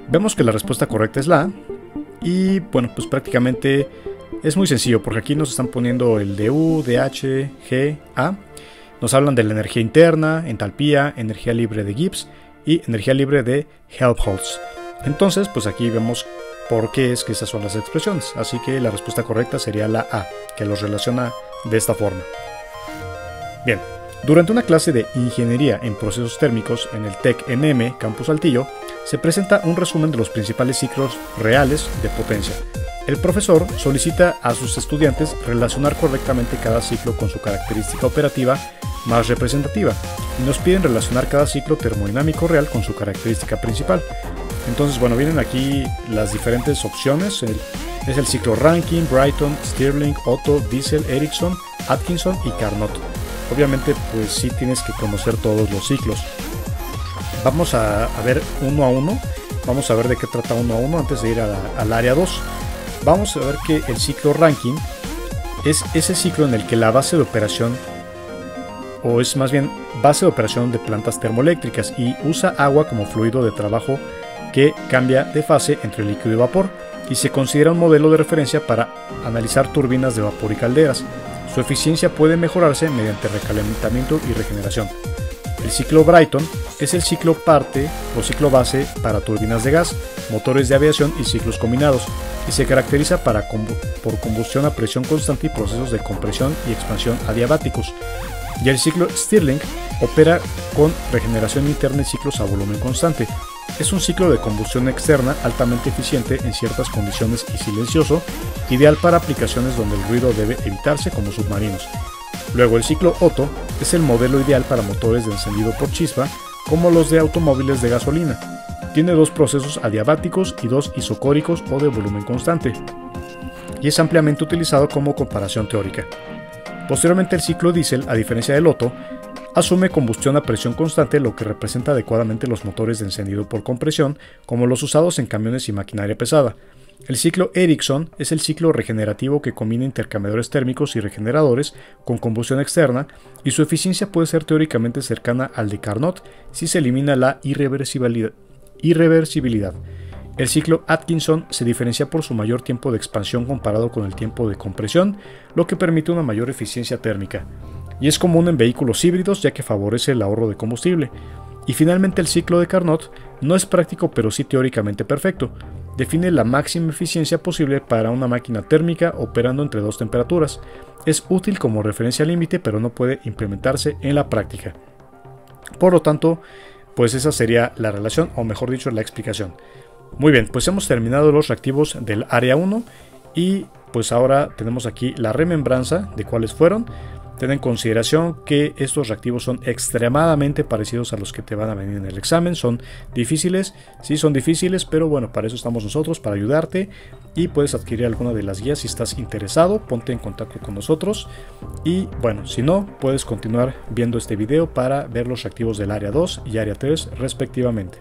Vemos que la respuesta correcta es la A. Y bueno, pues prácticamente es muy sencillo, porque aquí nos están poniendo el du, dh, g, a. Nos hablan de la energía interna, entalpía, energía libre de Gibbs y energía libre de Helmholtz. Entonces, pues aquí vemos por qué es que esas son las expresiones. Así que la respuesta correcta sería la A, que los relaciona de esta forma. Bien, durante una clase de Ingeniería en Procesos Térmicos en el TEC NM Campus Saltillo, se presenta un resumen de los principales ciclos reales de potencia. El profesor solicita a sus estudiantes relacionar correctamente cada ciclo con su característica operativa más representativa, y nos piden relacionar cada ciclo termodinámico real con su característica principal. Entonces, bueno, vienen aquí las diferentes opciones. Es el ciclo Rankine, Brayton, Stirling, Otto, Diesel, Ericsson, Atkinson y Carnot. Obviamente, pues sí tienes que conocer todos los ciclos. Vamos a ver uno a uno. Vamos a ver de qué trata uno a uno antes de ir al área 2. Vamos a ver que el ciclo Rankine es ese ciclo en el que la base de operación, o es más bien base de operación de plantas termoeléctricas, y usa agua como fluido de trabajo que cambia de fase entre líquido y vapor, y se considera un modelo de referencia para analizar turbinas de vapor y calderas. Su eficiencia puede mejorarse mediante recalentamiento y regeneración. El ciclo Brayton es el ciclo parte o ciclo base para turbinas de gas, motores de aviación y ciclos combinados, y se caracteriza por combustión a presión constante y procesos de compresión y expansión adiabáticos. y el ciclo Stirling opera con regeneración interna y ciclos a volumen constante. Es un ciclo de combustión externa altamente eficiente en ciertas condiciones y silencioso, ideal para aplicaciones donde el ruido debe evitarse como submarinos. Luego el ciclo Otto es el modelo ideal para motores de encendido por chispa como los de automóviles de gasolina. Tiene 2 procesos adiabáticos y 2 isocóricos o de volumen constante, y es ampliamente utilizado como comparación teórica. Posteriormente el ciclo diésel, a diferencia del Otto, asume combustión a presión constante, lo que representa adecuadamente los motores de encendido por compresión, como los usados en camiones y maquinaria pesada. El ciclo Ericsson es el ciclo regenerativo que combina intercambiadores térmicos y regeneradores con combustión externa, y su eficiencia puede ser teóricamente cercana al de Carnot si se elimina la irreversibilidad. El ciclo Atkinson se diferencia por su mayor tiempo de expansión comparado con el tiempo de compresión, lo que permite una mayor eficiencia térmica, y es común en vehículos híbridos ya que favorece el ahorro de combustible. Y finalmente el ciclo de Carnot no es práctico pero sí teóricamente perfecto. Define la máxima eficiencia posible para una máquina térmica operando entre 2 temperaturas. Es útil como referencia límite pero no puede implementarse en la práctica. Por lo tanto, pues esa sería la relación, o mejor dicho, la explicación. Muy bien, pues hemos terminado los reactivos del área 1 y pues ahora tenemos aquí la remembranza de cuáles fueron. Ten en consideración que estos reactivos son extremadamente parecidos a los que te van a venir en el examen. Son difíciles, sí son difíciles, pero bueno, para eso estamos nosotros, para ayudarte. Y puedes adquirir alguna de las guías si estás interesado, ponte en contacto con nosotros. Y bueno, si no, puedes continuar viendo este video para ver los reactivos del área 2 y área 3 respectivamente.